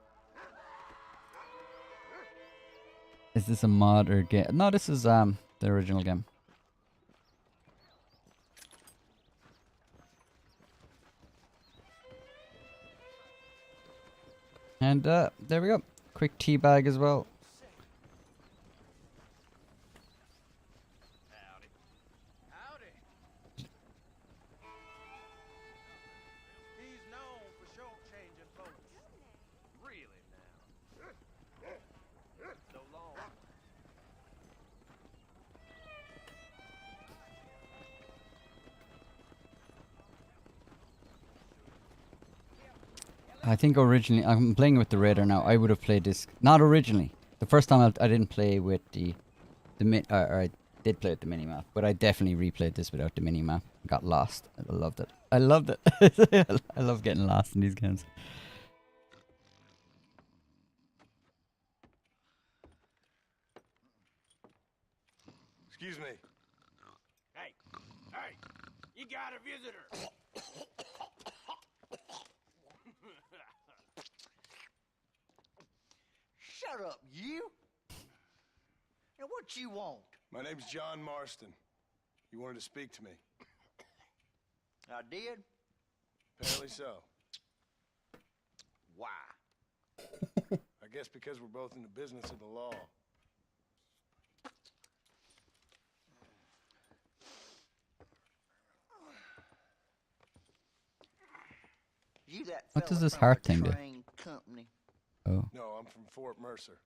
Speaker 1: Is this a mod or game? No, this is the original game. And there we go. Quick tea bag as well. I think originally, I'm playing with the Raider now. I would have played this, not originally. The first time I didn't play with or I did play with the mini map, but I definitely replayed this without the mini map. Got lost. I loved it. I loved it. I love getting lost in these games.
Speaker 10: Excuse me.
Speaker 6: Hey, you got a visitor.
Speaker 11: Shut up, you! Now, what you want?
Speaker 7: My name's John Marston. You wanted to speak to me.
Speaker 11: I did?
Speaker 7: Apparently so.
Speaker 11: Why?
Speaker 7: I guess because we're both in the business of the law.
Speaker 11: You that
Speaker 1: What does
Speaker 11: fella
Speaker 1: this
Speaker 11: from
Speaker 1: heart
Speaker 11: the
Speaker 1: thing do?
Speaker 11: train company?
Speaker 1: Oh.
Speaker 7: No, I'm from Fort Mercer.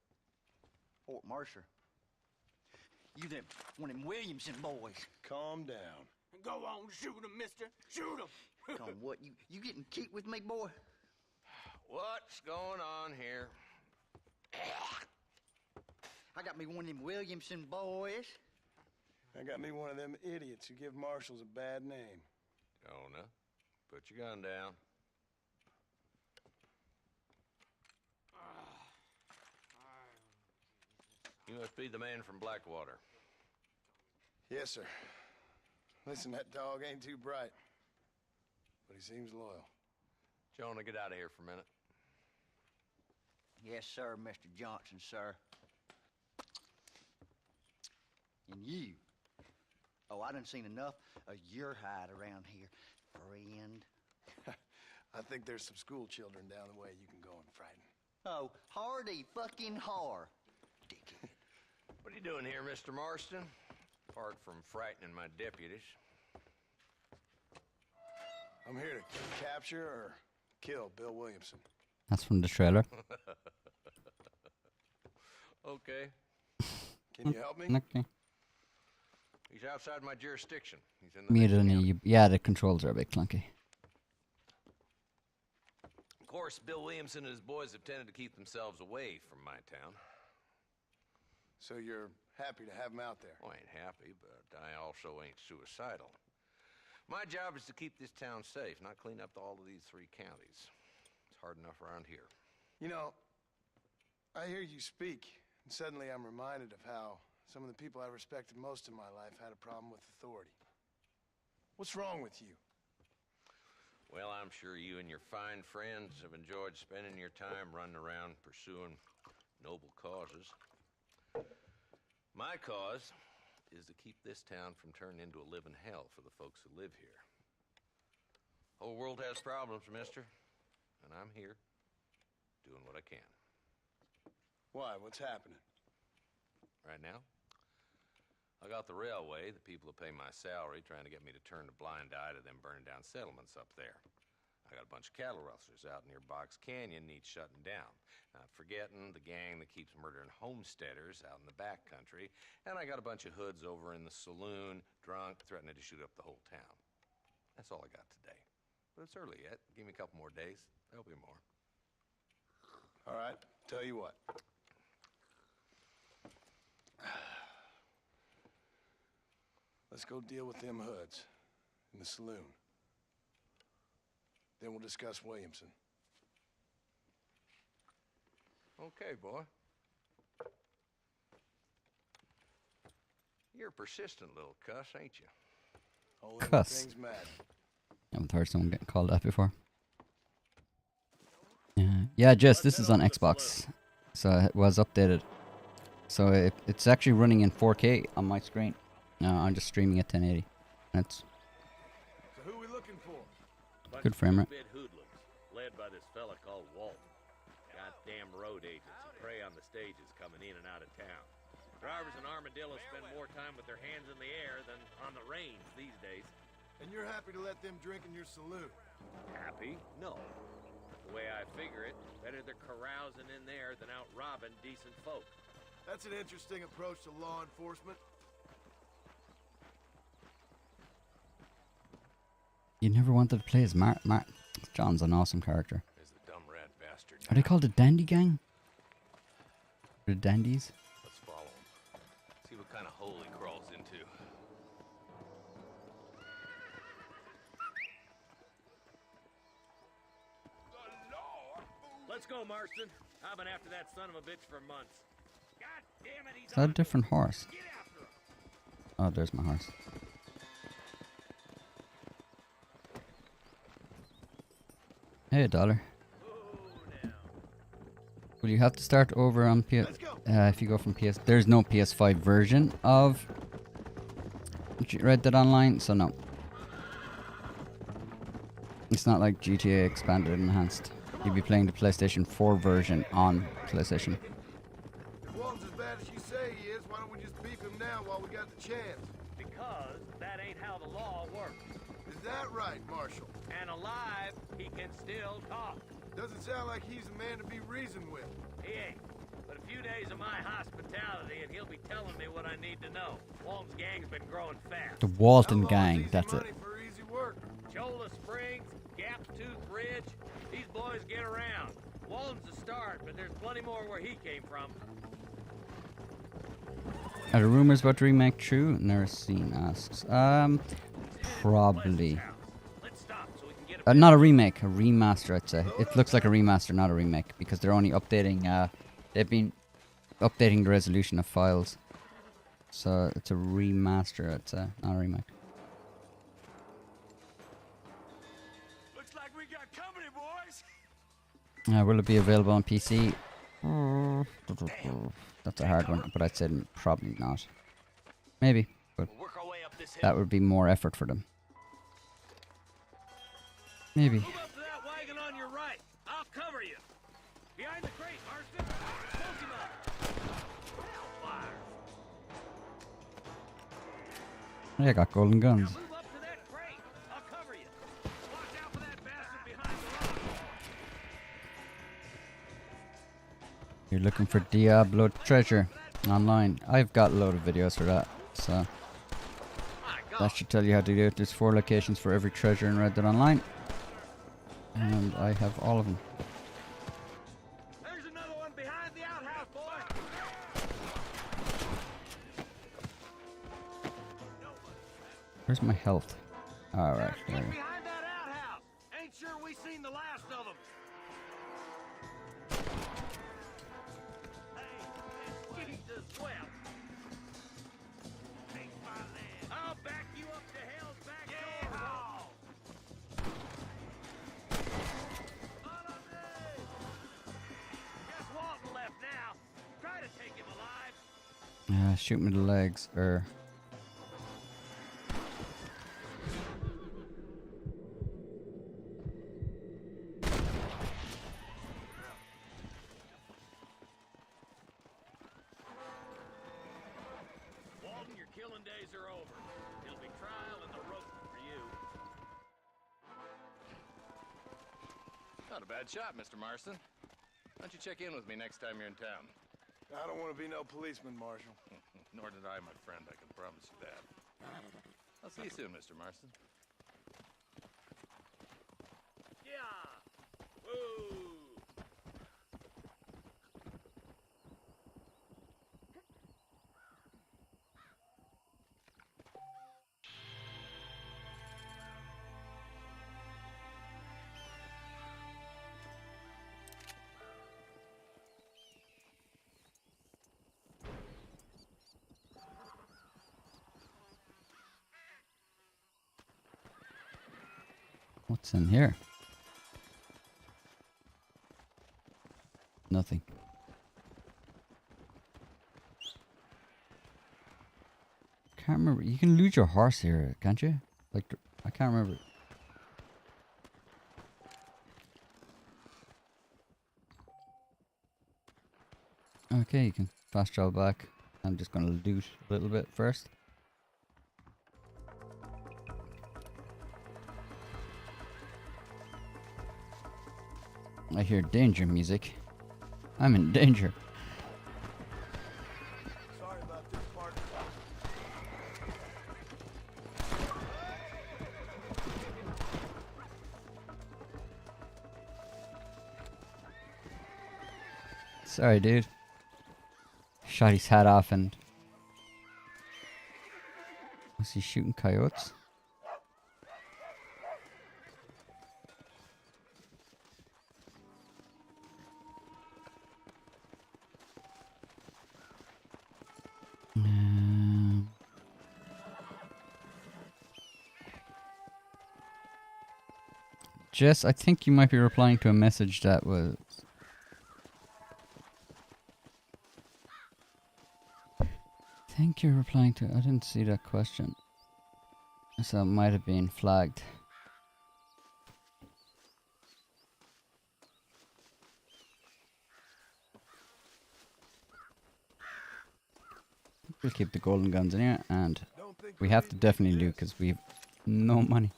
Speaker 11: Fort Mercer. You them one of them Williamson boys.
Speaker 7: Calm down.
Speaker 6: Go on, shoot him, mister. Shoot him.
Speaker 11: Come on, what? You getting cute with me, boy?
Speaker 6: What's going on here?
Speaker 11: I got me one of them Williamson boys.
Speaker 7: I got me one of them idiots who give marshals a bad name.
Speaker 6: Jonah, put your gun down. You must be the man from Blackwater.
Speaker 7: Yes, sir. Listen, that dog ain't too bright, but he seems loyal.
Speaker 6: Jonah, get out of here for a minute.
Speaker 11: Yes, sir, Mr. Johnson, sir. And you. Oh, I done seen enough of your hide around here, friend.
Speaker 7: I think there's some school children down the way you can go and frighten.
Speaker 11: Oh, hardy fucking har. Dickhead.
Speaker 6: What are you doing here, Mr. Marston? Apart from frightening my deputies.
Speaker 7: I'm here to capture or kill Bill Williamson.
Speaker 1: That's from the trailer.
Speaker 6: Okay.
Speaker 7: Can you help me?
Speaker 1: Okay.
Speaker 6: He's outside my jurisdiction. He's in the
Speaker 1: Me
Speaker 6: next
Speaker 1: and
Speaker 6: county.
Speaker 1: you. Yeah, the controls are a bit clunky.
Speaker 6: Of course, Bill Williamson and his boys have tended to keep themselves away from my town.
Speaker 7: So you're happy to have him out there?
Speaker 6: Well, I ain't happy, but I also ain't suicidal. My job is to keep this town safe, not clean up all of these 3 counties. It's hard enough around here.
Speaker 7: You know, I hear you speak, and suddenly I'm reminded of how some of the people I respected most in my life had a problem with authority. What's wrong with you?
Speaker 6: Well, I'm sure you and your fine friends have enjoyed spending your time running around pursuing noble causes. My cause is to keep this town from turning into a living hell for the folks who live here. Whole world has problems, mister, and I'm here doing what I can.
Speaker 7: Why? What's happening?
Speaker 6: Right now, I got the railway, the people who pay my salary, trying to get me to turn a blind eye to them burning down settlements up there. I got a bunch of cattle rustlers out near Box Canyon needs shutting down. Not forgetting the gang that keeps murdering homesteaders out in the back country. And I got a bunch of hoods over in the saloon, drunk, threatening to shoot up the whole town. That's all I got today. But it's early yet. Give me a couple more days. There'll be more.
Speaker 7: All right, tell you what. Let's go deal with them hoods in the saloon. Then we'll discuss Williamson.
Speaker 6: Okay, boy. You're a persistent little cuss, ain't you?
Speaker 7: Whole end of
Speaker 1: Cuss.
Speaker 7: things mad.
Speaker 1: I haven't heard someone getting called that before. Yeah, Jess, this is on Xbox, so it was updated. So it's actually running in 4K on my screen. I'm just streaming at 1080. That's
Speaker 7: So who we looking for?
Speaker 1: good frame rate.
Speaker 12: Bit hoodlums, led by this fella called Walton. Goddamn road agents who prey on the stages coming in and out of town. Drivers in Armadillo spend more time with their hands in the air than on the reins these days.
Speaker 7: And you're happy to let them drink in your saloon?
Speaker 12: Happy? No. The way I figure it, better they're carousing in there than out robbing decent folk.
Speaker 7: That's an interesting approach to law enforcement.
Speaker 1: You never wanted to play as John's an awesome character.
Speaker 6: There's the dumb rat bastard.
Speaker 1: Are they called the Dandy Gang? The Dandies?
Speaker 6: Let's follow him. See what kind of hole he crawls into.
Speaker 12: Let's go, Marston. I've been after that son of a bitch for months. God damn it, he's
Speaker 1: Is that a
Speaker 12: on.
Speaker 1: different horse?
Speaker 12: Get after him.
Speaker 1: Oh, there's my horse. Hey, $1.
Speaker 12: Oh, now.
Speaker 1: Will Well, you have to start over on PS. If you go from PS, there's no PS5 version of Red Dead Online, so no. It's not like GTA Expanded and Enhanced. You'll be playing the PlayStation 4 version on PlayStation.
Speaker 7: If Walton's as bad as you say he is, why don't we just beef him now while we got the chance?
Speaker 12: Because that ain't how the law works.
Speaker 7: Is that right, Marshal?
Speaker 12: And alive, he can still talk.
Speaker 7: Doesn't sound like he's a man to be reasoned with.
Speaker 12: He ain't. But a few days of my hospitality and he'll be telling me what I need to know. Walton's gang's been growing fast.
Speaker 1: The Walton Gang, that's it.
Speaker 7: For easy work.
Speaker 12: Chola Springs, Gap Tooth Bridge, these boys get around. Walton's a start, but there's plenty more where he came from.
Speaker 1: Are the rumors about the remake true? Nercine asks. Probably. Not a remake, a remaster, I'd say. It looks like a remaster, not a remake, because they're only updating, they've been updating the resolution of files. So it's a remaster, I'd say, not a remake.
Speaker 6: Looks like we got company, boys.
Speaker 1: Will it be available on PC? That's a hard one, but I'd say probably not. Maybe, but that would be more effort for them. Maybe.
Speaker 12: Move up to that wagon on your right. I'll cover you. Behind the crate, Marston. Smoke him up. Fire.
Speaker 1: Yeah, I got golden guns.
Speaker 12: Move up to that crate. I'll cover you. Watch out for that bastard behind the rock.
Speaker 1: You're looking for Diablo treasure online. I've got a load of videos for that, so that should tell you how to do it. There's 4 locations for every treasure in Red Dead Online. And I have all of them.
Speaker 12: There's another one behind the outhouse, boy.
Speaker 1: Where's my health? Alright, there we go.
Speaker 12: Behind that outhouse. Ain't sure we seen the last of them. Hey, Jesus wept. Take my land. I'll back you up to hell's back door.
Speaker 1: Shoot me in the legs,
Speaker 12: Walton, your killing days are over. It'll be trial and the rope for you.
Speaker 10: Not a bad shot, Mr. Marston. Why don't you check in with me next time you're in town?
Speaker 7: I don't want to be no policeman, Marshal.
Speaker 10: Nor did I, my friend. I can promise you that. I'll see you soon, Mr. Marston.
Speaker 12: Yeah. Woo.
Speaker 1: What's in here? Nothing. Can't remember. You can lose your horse here, can't you? Like, I can't remember. Okay, you can fast travel back. I'm just gonna loot a little bit first. I hear danger music. I'm in danger.
Speaker 7: Sorry about this, partner.
Speaker 1: Sorry, dude. Shot his hat off and... Was he shooting coyotes? Jess, I think you might be replying to a message that was... think you're replying to... I didn't see that question. So it might have been flagged. We'll keep the golden guns in here, and we have to definitely loot because we have no money.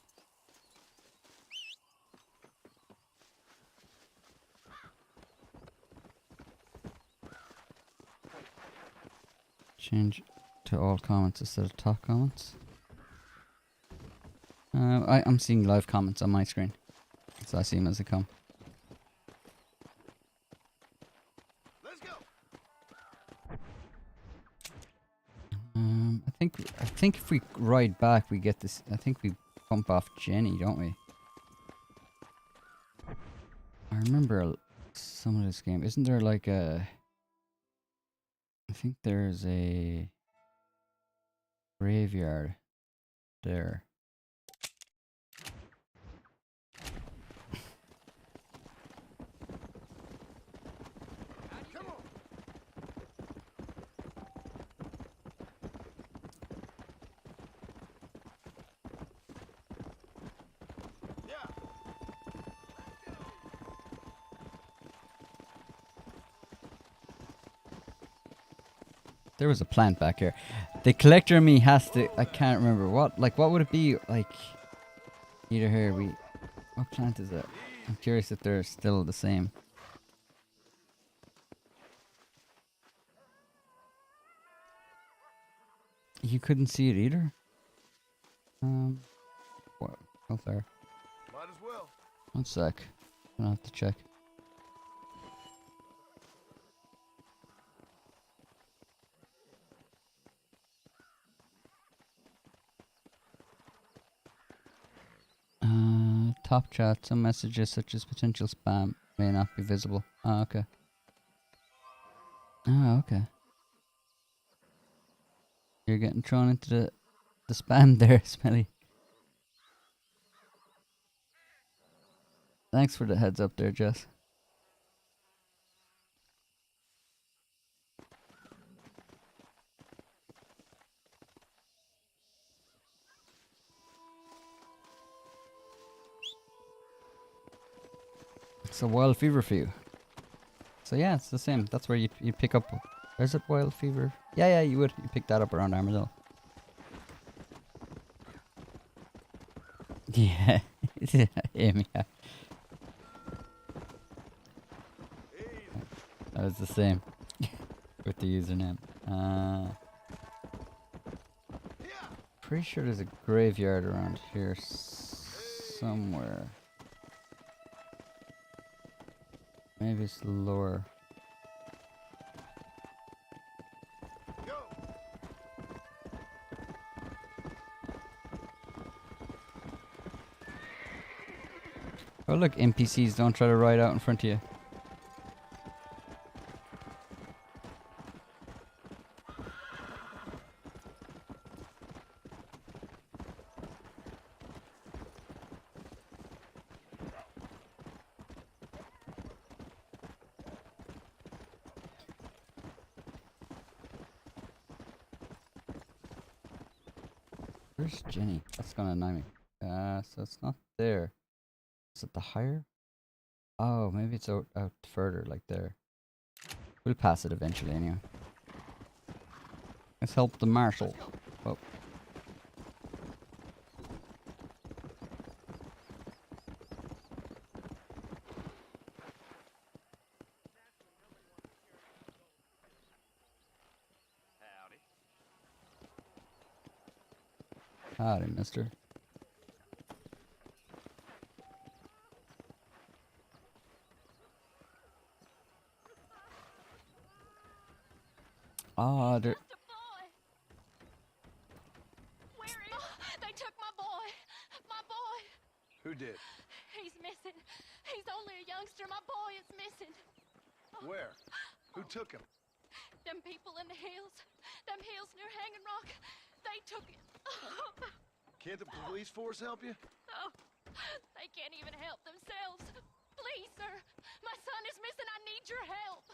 Speaker 1: Change to all comments instead of top comments. I'm seeing live comments on my screen, so I see them as they come. I think if we ride back, we get this. I think we bump off Jenny, don't we? I remember some of this game. Isn't there like a? I think there's a graveyard there. There was a plant back here. The collector in me has to... I can't remember. What would it be? Like... Either here, what plant is it? I'm curious if they're still the same. You couldn't see it either? What? How far?
Speaker 7: Might as well.
Speaker 1: One sec. I'm gonna have to check. Top chat, some messages such as potential spam may not be visible. Oh, okay. Oh, okay. You're getting thrown into the spam there, Smelly. Thanks for the heads up there, Jess. It's a wild fever for you. So yeah, it's the same. That's where you pick up. Is it wild fever? Yeah, you would. You pick that up around Armadillo. Yeah, Amy. That was the same with the username. Pretty sure there's a graveyard around here somewhere. Maybe it's lower. Oh look, NPCs don't try to ride out in front of you. Where's Jenny? That's gonna annoy me. So it's not there. Is it the higher? Oh, maybe it's out further, like there. We'll pass it eventually anyway. Let's help the marshal. Oh. Howdy, mister. Ah, there.
Speaker 13: Where is? They took my boy. My boy.
Speaker 7: Who did?
Speaker 13: He's missing. He's only a youngster. My boy is missing.
Speaker 7: Where? Who took him?
Speaker 13: Them people in the hills. Them hills near Hanging Rock. They took him.
Speaker 7: Can't the police force help you?
Speaker 13: Oh, they can't even help themselves. Please, sir. My son is missing. I need your help.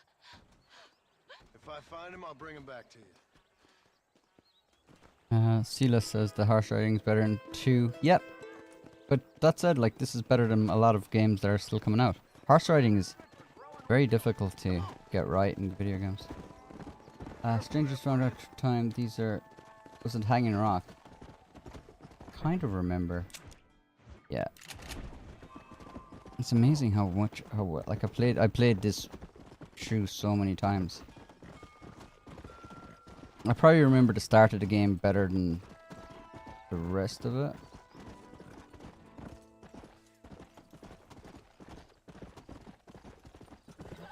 Speaker 7: If I find him, I'll bring him back to you.
Speaker 1: Sela says the horse riding is better in 2. Yep. But that said, like, this is better than a lot of games that are still coming out. Horse riding is very difficult to get right in video games. Strangers found out time. These are... Was it Hanging Rock? Kind of remember. Yeah. It's amazing how much... like, I played this through so many times. I probably remember the start of the game better than the rest of it.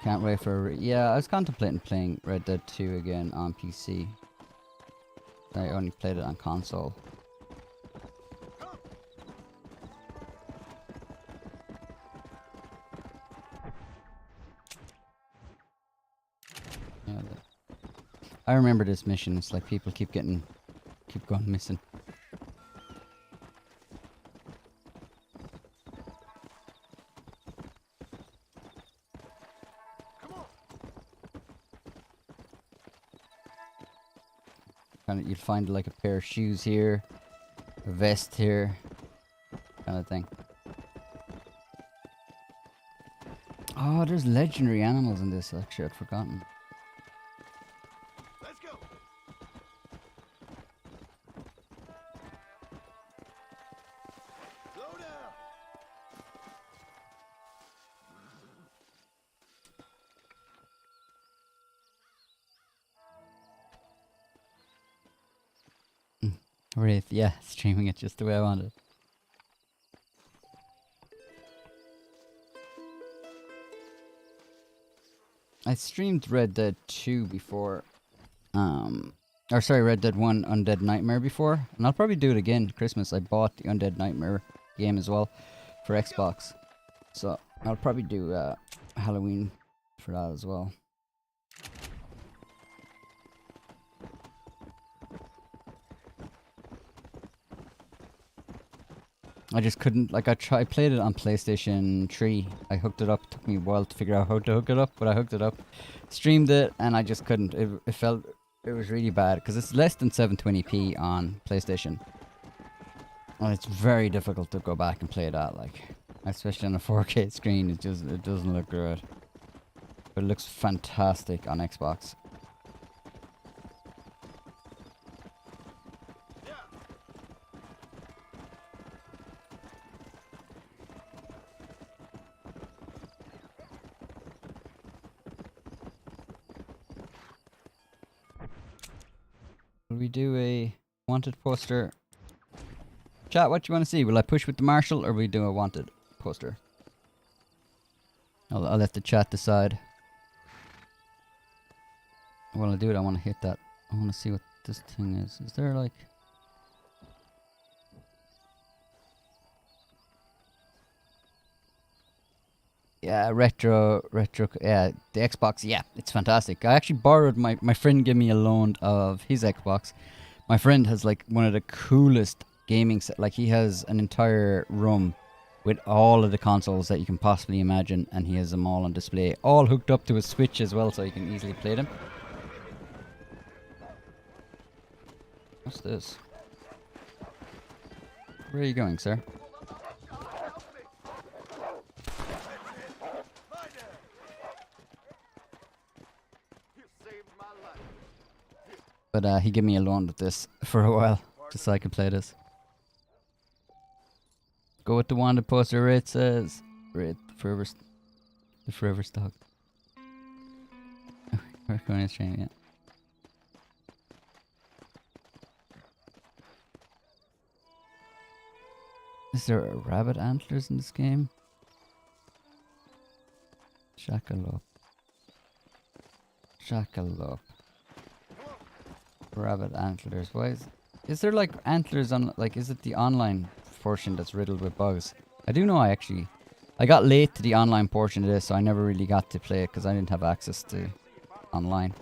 Speaker 1: Can't wait for... Yeah, I was contemplating playing Red Dead 2 again on PC. I only played it on console. Yeah, I remember this mission. It's like people keep going missing. You'd find like a pair of shoes here, a vest here, kind of thing. Oh, there's legendary animals in this. Actually, I'd forgotten.
Speaker 7: Let's go. Slow down.
Speaker 1: Wraith, yeah, streaming it just the way I wanted. I streamed Red Dead 2 before, or sorry, Red Dead 1 Undead Nightmare before, and I'll probably do it again Christmas. I bought the Undead Nightmare game as well for Xbox, so I'll probably do Halloween for that as well. I just couldn't, like, I played it on PlayStation 3. I hooked it up. It took me a while to figure out how to hook it up, but I hooked it up, streamed it, and I just couldn't. It was really bad, because it's less than 720p on PlayStation. And it's very difficult to go back and play that, like, especially on a 4K screen. It doesn't look good. But it looks fantastic on Xbox. Will we do a wanted poster? Chat, what do you want to see? Will I push with the marshal or will we do a wanted poster? I'll let the chat decide. While I do it, I want to hit that. I want to see what this thing is. Is there like... Yeah, retro, yeah, the Xbox, yeah, it's fantastic. I actually borrowed my friend gave me a loan of his Xbox. My friend has like one of the coolest gaming set, like he has an entire room with all of the consoles that you can possibly imagine, and he has them all on display, all hooked up to his Switch as well, so you can easily play them. What's this? Where are you going, sir? But he gave me a loan with this for a while, just so I could play this. Go with the wanted poster, Wraith says. Wraith, the forever stock. We're going to stream, yeah. Is there a rabbit antlers in this game? Shackalope. Shackalope. Rabbit antlers. Why is there like antlers on, like, is it the online portion that's riddled with bugs? I do know I got late to the online portion of this, so I never really got to play it because I didn't have access to online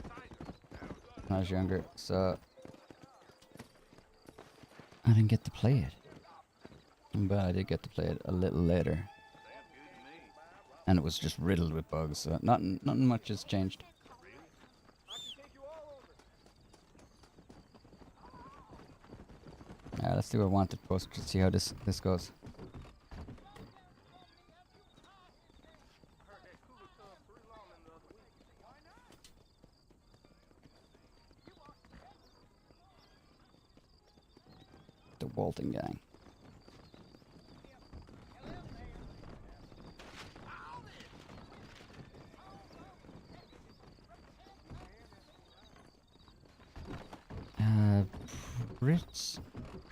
Speaker 1: when I was younger, so I didn't get to play it. But I did get to play it a little later, and it was just riddled with bugs, so nothing much has changed. let's do a wanted post to see how this goes. The Walton gang.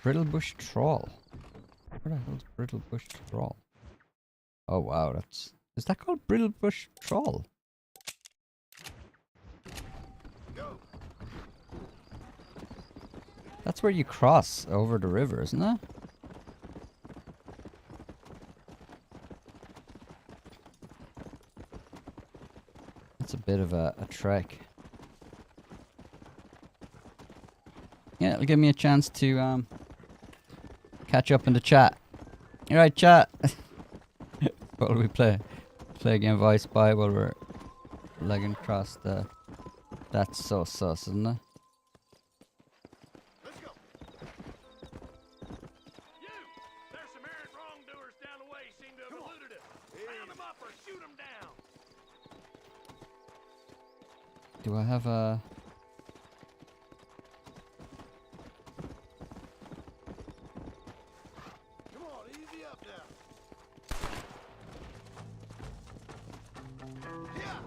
Speaker 1: Brittlebush Trawl. Where the hell's Brittlebush Trawl? Oh wow, is that called Brittlebush Trawl? That's where you cross over the river, isn't it? It's a bit of a trek. Yeah, it'll give me a chance to catch up in the chat. Alright, chat. What will we play? Play again Vice by while we're legging across the... That's so sus, isn't it?
Speaker 6: Let's go. You! There's some errant wrongdoers down the way seem to have eluded us. Round them up or shoot them down.
Speaker 1: Do I have a...
Speaker 7: Come on, easy up now. Yeah.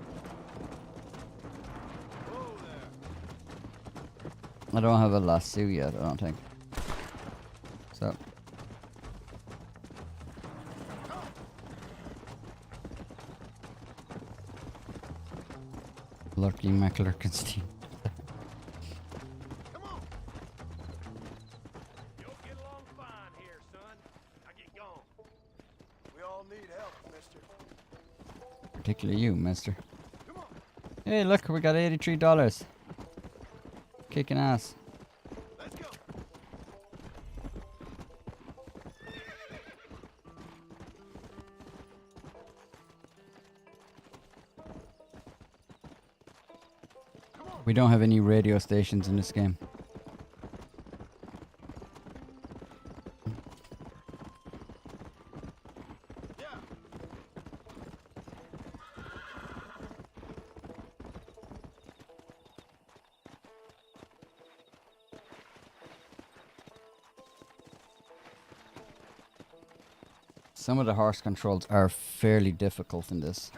Speaker 7: Whoa there.
Speaker 1: I don't have a lasso yet, I don't think. So... Lurky McLurkenstein.
Speaker 6: Come on. You'll get along fine here, son. Now get going.
Speaker 7: We all need help, mister.
Speaker 1: Particularly you, mister. Hey, look, we got $83. Kicking ass.
Speaker 7: Let's go.
Speaker 1: We don't have any radio stations in this game. Some of the horse controls are fairly difficult in this.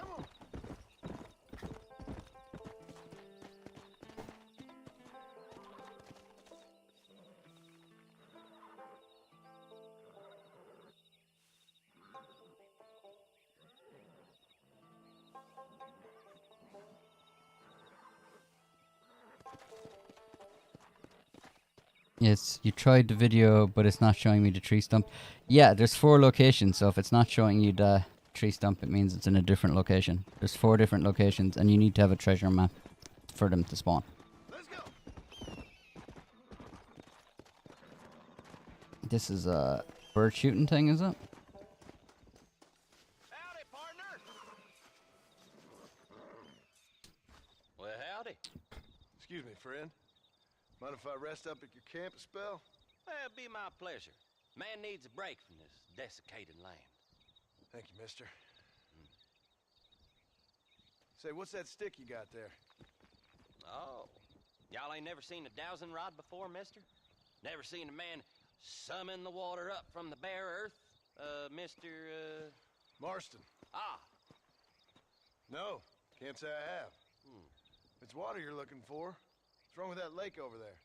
Speaker 1: Yes, you tried the video, but it's not showing me the tree stump. Yeah, there's 4 locations, so if it's not showing you the tree stump, it means it's in a different location. There's 4 different locations, and you need to have a treasure map for them to spawn.
Speaker 7: Let's go.
Speaker 1: This is a bird shooting thing, is it?
Speaker 6: Howdy, partner.
Speaker 12: Well, howdy.
Speaker 7: Excuse me, friend. Mind if I rest up at your camp a spell?
Speaker 12: Well, it'd be my pleasure. Man needs a break from this desiccated land.
Speaker 7: Thank you, mister. Say, what's that stick you got there?
Speaker 12: Oh. Y'all ain't never seen a dowsing rod before, mister? Never seen a man summon the water up from the bare earth? Mr.
Speaker 7: Marston.
Speaker 12: Ah.
Speaker 7: No, can't say I have. If it's water you're looking for, what's wrong with that lake over there?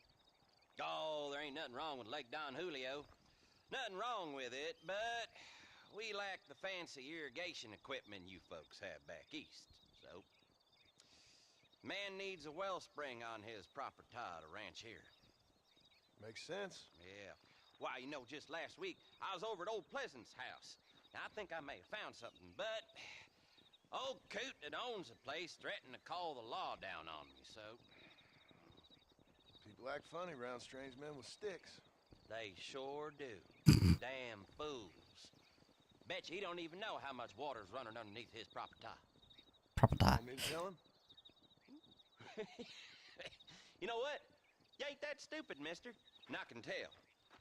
Speaker 12: Oh, there ain't nothing wrong with Lake Don Julio. Nothing wrong with it, but we lack the fancy irrigation equipment you folks have back east, so... Man needs a wellspring on his property to ranch here.
Speaker 7: Makes sense.
Speaker 12: Yeah. Why, you know, just last week, I was over at Old Pleasant's house. Now, I think I may have found something, but... Old coot that owns the place threatened to call the law down on me, so...
Speaker 7: People act funny around strange men with sticks.
Speaker 12: They sure do. Damn fools. Bet you he don't even know how much water's running underneath his property.
Speaker 1: Property.
Speaker 7: Want me to tell him?
Speaker 12: You know what? You ain't that stupid, mister. And I can tell.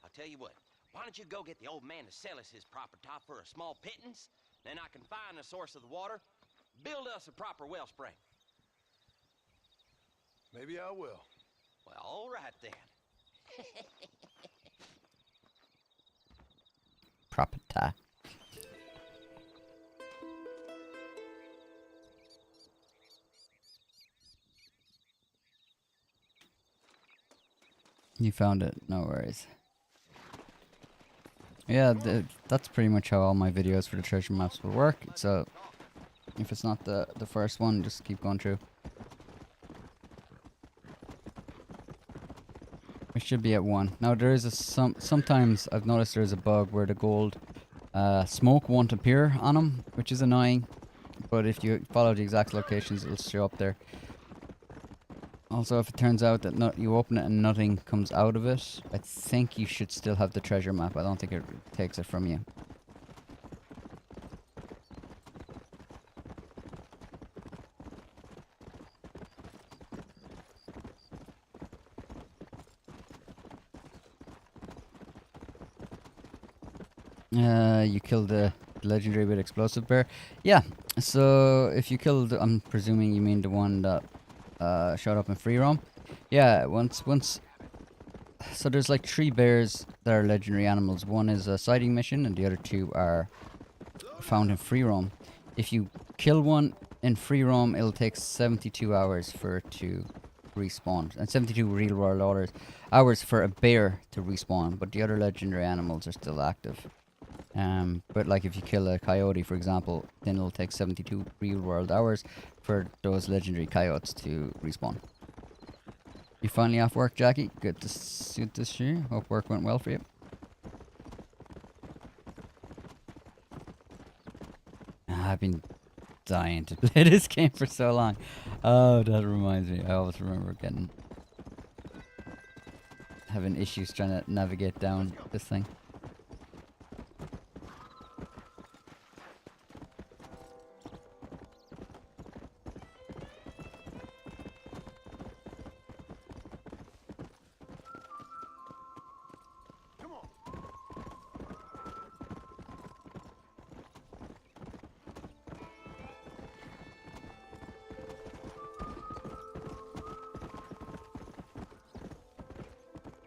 Speaker 14: I'll tell you what. Why don't you go get the old man to sell us his proper top for a small pittance? Then I can find the source of the water, build us a proper wellspring.
Speaker 7: Maybe I will.
Speaker 14: Well, all right then.
Speaker 1: Proper tie. You found it, no worries. Yeah, that's pretty much how all my videos for the treasure maps will work. So, if it's not the first one, just keep going through. We should be at 1. Now there is sometimes I've noticed there's a bug where the gold smoke won't appear on them, which is annoying. But if you follow the exact locations, it'll show up there. Also, if it turns out that you open it and nothing comes out of it, I think you should still have the treasure map. I don't think it takes it from you. You killed the legendary with explosive bear. Yeah, so if you killed, I'm presuming you mean the one that showed up in free roam. Yeah, once. So there's like 3 bears that are legendary animals. One is a sighting mission, and the other 2 are found in free roam. If you kill one in free roam, it'll take 72 hours for it to respawn, and 72 real world hours for a bear to respawn. But the other legendary animals are still active. But like if you kill a coyote, for example, then it'll take 72 real world hours for those legendary coyotes to respawn. You finally off work, Jackie? Good to see this year. Hope work went well for you. I've been dying to play this game for so long. Oh, that reminds me. I always remember having issues trying to navigate down this thing.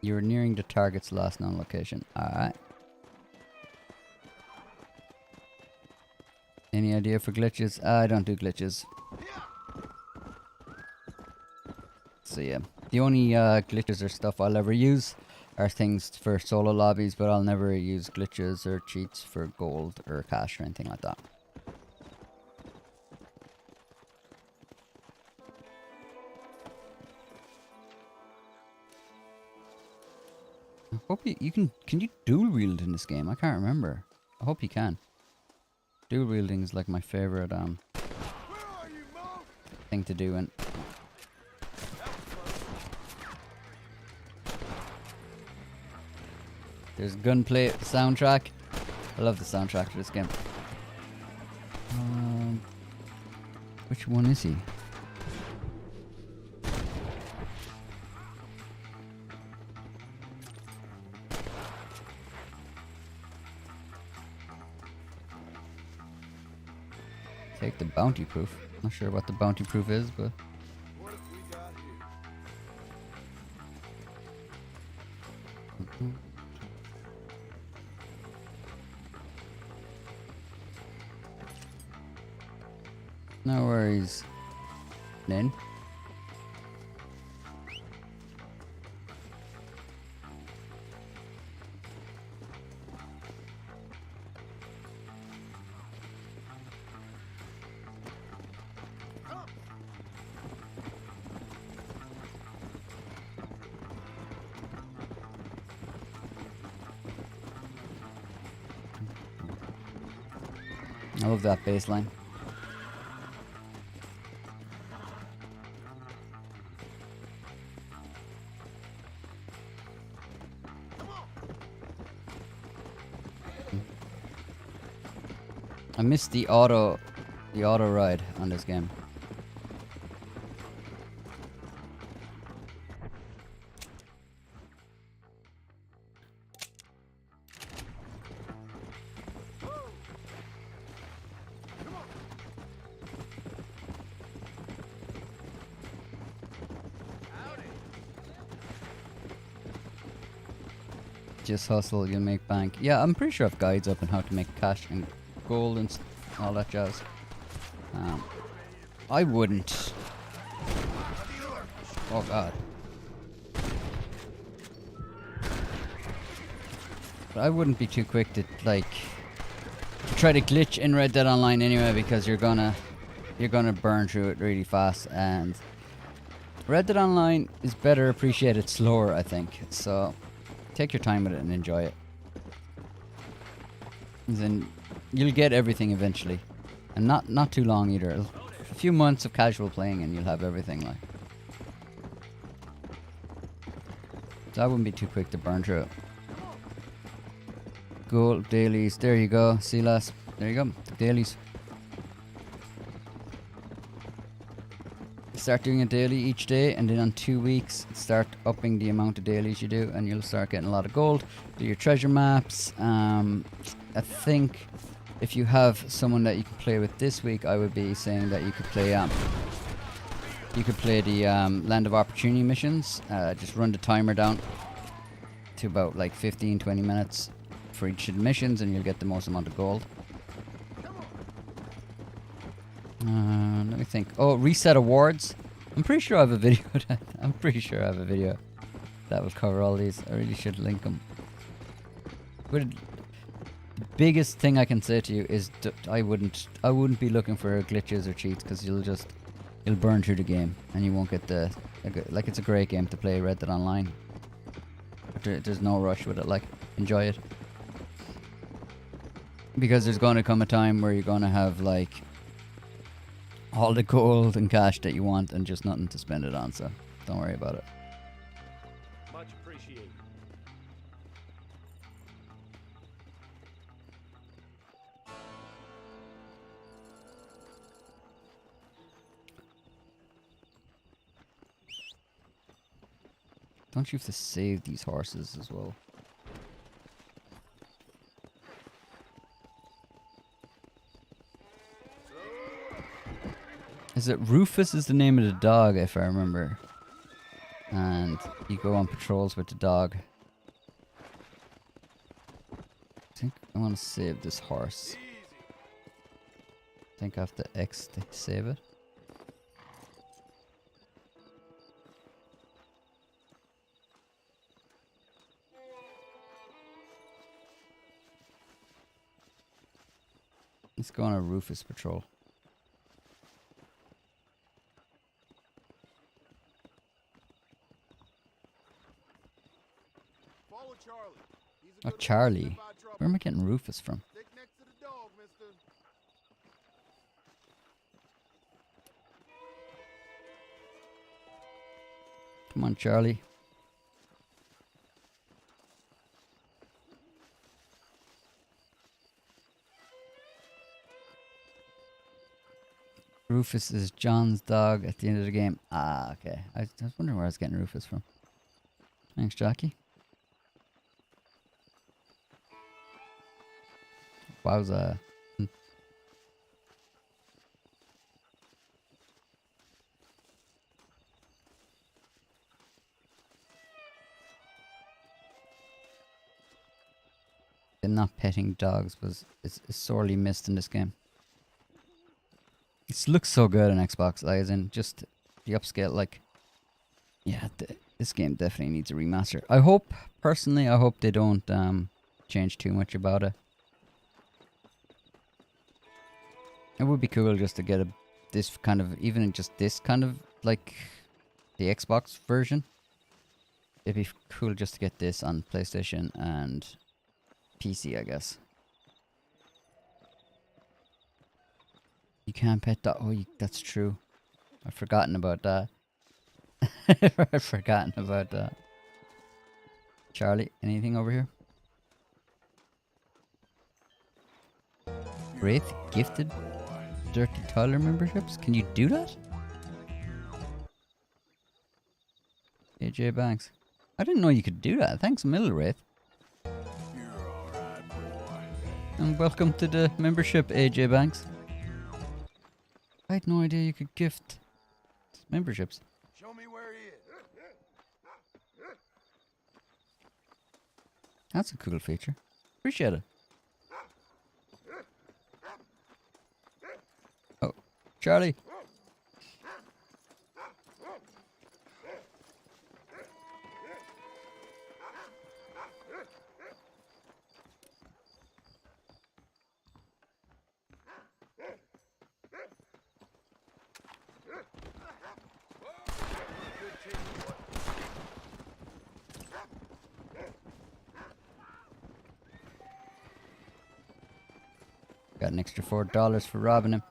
Speaker 1: You're nearing the target's last known location. Alright. Any idea for glitches? I don't do glitches. So yeah. The only glitches or stuff I'll ever use are things for solo lobbies, but I'll never use glitches or cheats for gold or cash or anything like that. I hope you can you dual wield in this game? I can't remember. I hope you can. Dual wielding is like my favorite thing to do, and there's gunplay soundtrack. I love the soundtrack for this game. Which one is he? Take the bounty proof. Not sure what the bounty proof is, but
Speaker 7: What have we got here?
Speaker 1: no worries. Nin. I love that bass line. I missed the auto ride on this game. Just hustle, you'll make bank. Yeah, I'm pretty sure I've guides up on how to make cash and gold and all that jazz. I wouldn't. Oh god. But I wouldn't be too quick to like try to glitch in Red Dead Online anyway, because you're gonna burn through it really fast, and Red Dead Online is better appreciated slower, I think. So take your time with it and enjoy it. Then you'll get everything eventually, and not too long either. A few months of casual playing and you'll have everything. Like, so I wouldn't be too quick to burn through it. Gold dailies, there you go. See, lass, there you go. The dailies. Start doing a daily each day, and then on 2 weeks start upping the amount of dailies you do, and you'll start getting a lot of gold. Do your treasure maps. I think if you have someone that you can play with this week, I would be saying that you could play the Land of Opportunity missions. Just run the timer down to about like 15-20 minutes for each of the missions, and you'll get the most amount of gold. Let me think. Oh, reset awards. I'm pretty sure I have a video. I'm pretty sure I have a video that will cover all these. I really should link them. But the biggest thing I can say to you is I wouldn't be looking for glitches or cheats, because you'll burn through the game and you won't get the like. It's a great game to play, Red Dead Online. But there's no rush with it. Like, enjoy it, because there's going to come a time where you're going to have like all the gold and cash that you want and just nothing to spend it on, so don't worry about it.
Speaker 8: Much appreciated.
Speaker 1: Don't you have to save these horses as well? Is it Rufus is the name of the dog, if I remember. And you go on patrols with the dog. I think I want to save this horse. I think I have to X to save it. Let's go on a Rufus patrol. Oh, Charlie. Where am I getting Rufus from? Come on, Charlie. Rufus is John's dog at the end of the game. Ah, okay. I was wondering where I was getting Rufus from. Thanks, Jackie. Wowza. Not petting dogs is sorely missed in this game. It looks so good on Xbox, like, as in just the upscale. Like, yeah, this game definitely needs a remaster. I hope, personally, I hope they don't change too much about it. It would be cool just to get this kind of, even just this kind of, like, the Xbox version. It'd be cool just to get this on PlayStation and PC, I guess. You can't pet dog. Oh, that's true. I've forgotten about that. I've forgotten about that. Charlie, anything over here? Wraith gifted Dirty Tyler memberships? Can you do that? AJ Banks. I didn't know you could do that. Thanks a million, Wraith. And welcome to the membership, AJ Banks. I had no idea you could gift memberships.
Speaker 7: Show me where he is.
Speaker 1: That's a cool feature. Appreciate it. Oh, Charlie. Got an extra $4 for robbing him.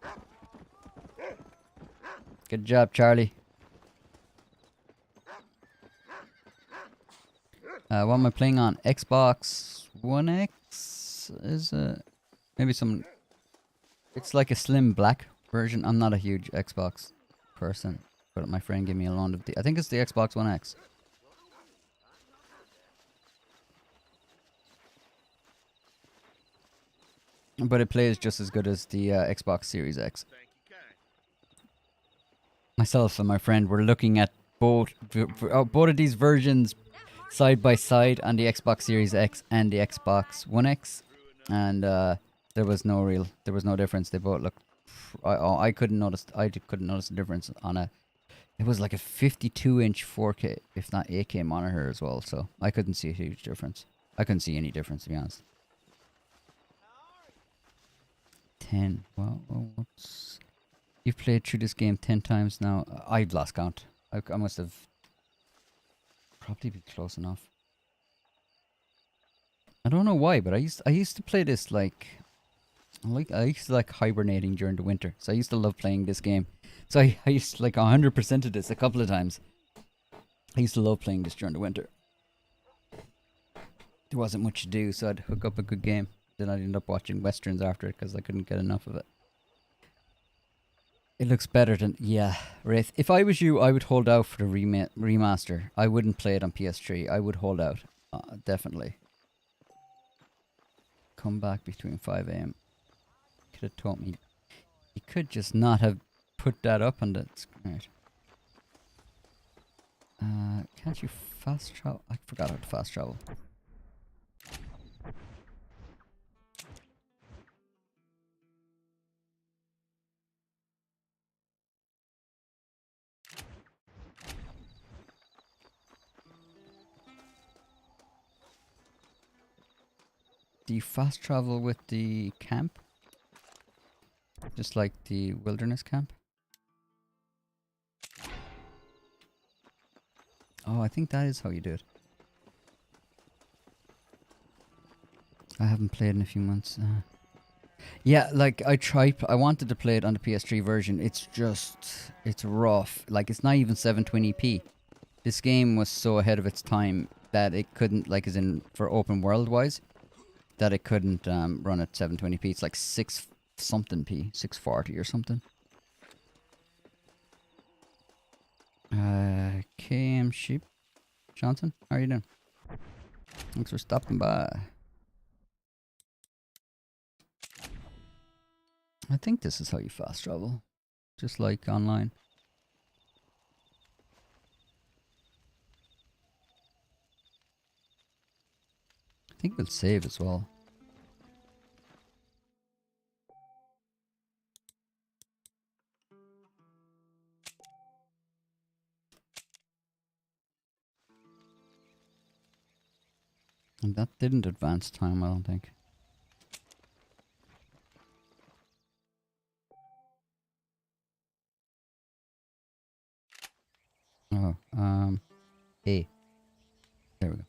Speaker 1: Good job, Charlie. What am I playing on? Xbox One X? Is maybe some... It's like a slim black version. I'm not a huge Xbox person, but my friend gave me a loan of the... I think it's the Xbox One X. But it plays just as good as the Xbox Series X. Myself and my friend were looking at both of these versions side by side on the Xbox Series X and the Xbox One X, and there was no difference. They both looked. I couldn't notice. I couldn't notice the difference on a. It was like a 52-inch 4K, if not 8K monitor as well. So I couldn't see a huge difference. I couldn't see any difference, to be honest. 10. Well, what's... You've played through this game 10 times now. I've lost count. I must have probably been close enough. I don't know why, but I used to play this like I used to like hibernating during the winter. So I used to love playing this game. So I used to like 100% of this a couple of times. I used to love playing this during the winter. There wasn't much to do, so I'd hook up a good game. Then I'd end up watching westerns after it because I couldn't get enough of it. It looks better than... Yeah, Wraith. If I was you, I would hold out for the remaster. I wouldn't play it on PS3. I would hold out. Definitely. Come back between 5 AM. Could have told me. You could just not have put that up on the screen. Can't you fast travel? I forgot how to fast travel. Do you fast travel with the camp? Just like the wilderness camp? Oh, I think that is how you do it. I haven't played in a few months. Yeah, like I wanted to play it on the PS3 version. It's rough. Like it's not even 720p. This game was so ahead of its time that it couldn't, like as in for open world wise, that it couldn't run at 720p. It's like 6 something p, 640 or something. KM Sheep Johnson, how are you doing? Thanks for stopping by. I think this is how you fast travel, just like online. I think we'll save as well. And that didn't advance time, I don't think. Oh, A. There we go.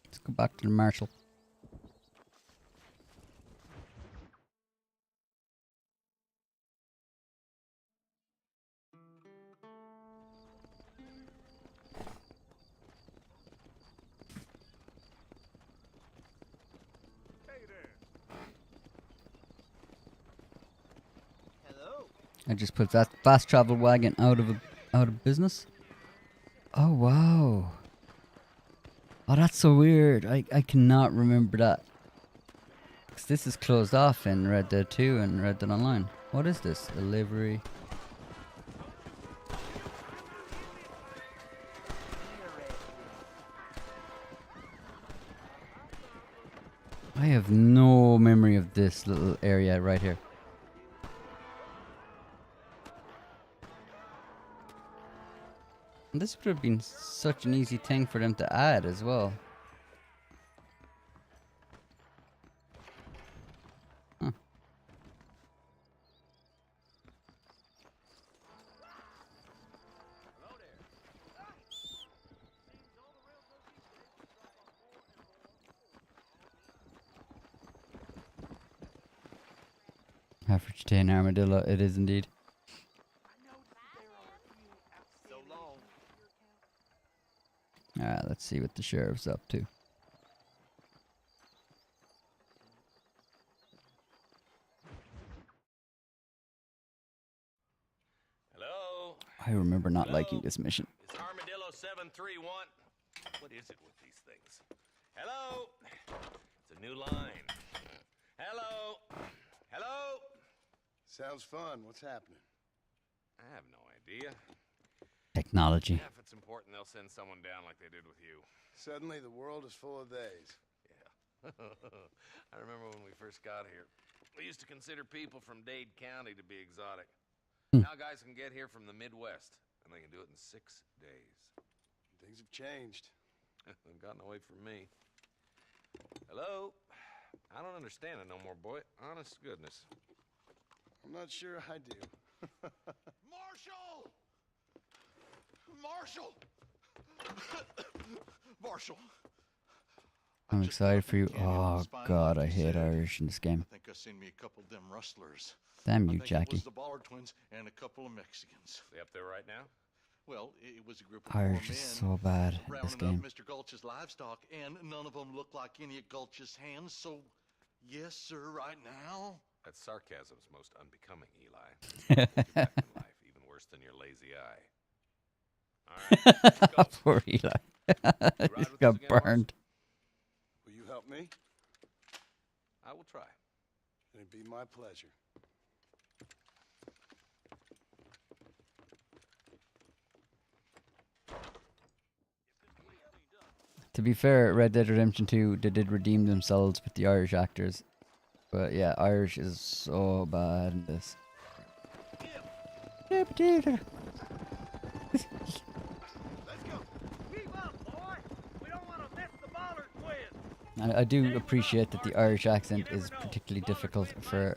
Speaker 1: Let's go back to the Marshal. I just put that fast travel wagon out of business. Oh wow. Oh, that's so weird. I cannot remember that. Because this is closed off in Red Dead 2 and Red Dead Online. What is this? A livery? I have no memory of this little area right here. And this would have been such an easy thing for them to add as well. Huh. Average day in Armadillo, it is indeed. Alright, let's see what the sheriff's up to.
Speaker 12: Hello?
Speaker 1: I remember not liking this mission.
Speaker 12: It's Armadillo 731. What is it with these things? Hello? It's a new line. Hello? Hello?
Speaker 7: Sounds fun. What's happening?
Speaker 12: I have no idea.
Speaker 1: Technology.
Speaker 12: Yeah, if it's important, they'll send someone down like they did with you.
Speaker 7: Suddenly the world is full of theys.
Speaker 12: Yeah. I remember when we first got here. We used to consider people from Dade County to be exotic. Now guys can get here from the Midwest, and they can do it in 6 days.
Speaker 7: Things have changed.
Speaker 12: They've gotten away from me. Hello? I don't understand it no more, boy. Honest to goodness.
Speaker 7: I'm not sure I do.
Speaker 15: Marshall! Marshall! Marshall!
Speaker 1: I'm excited for you. Oh god, I hate Irish in this game.
Speaker 15: I think I seen me a couple of them rustlers.
Speaker 1: Damn you,
Speaker 15: I think
Speaker 1: Jackie.
Speaker 15: It was the Ballard twins and a couple of Mexicans.
Speaker 12: They up there right now?
Speaker 15: Well, it was a group of
Speaker 1: Irish
Speaker 15: four
Speaker 1: is
Speaker 15: men
Speaker 1: so bad at this
Speaker 15: rounding
Speaker 1: game.
Speaker 15: up Mr. Gulch's livestock, and none of them looked like any of Gulch's hands. So, yes, sir, right now.
Speaker 12: That sarcasm's most unbecoming, Eli. It's back in life, even worse than your lazy eye. All right, let's go.
Speaker 1: Poor Eli. He got burned.
Speaker 7: Will you help me?
Speaker 12: I will try.
Speaker 7: It'd be my pleasure.
Speaker 1: To be fair, Red Dead Redemption 2, they did redeem themselves with the Irish actors. But yeah, Irish is so bad in this.
Speaker 15: Let's go. Keep up, boy. We don't want to miss the Ballard twins.
Speaker 1: I do appreciate that the Irish accent is particularly difficult for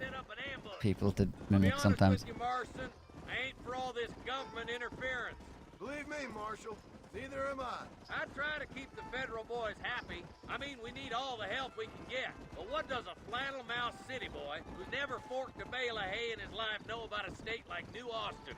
Speaker 1: people to mimic sometimes.
Speaker 6: With you, Marston. I ain't for all this government interference.
Speaker 7: Believe me, Marshal, neither am I.
Speaker 6: I try to keep the federal boys happy. I mean, we need all the help we can get. But what does a flannel-mouthed city boy who's never forked a bale of hay in his life know about a state like New Austin?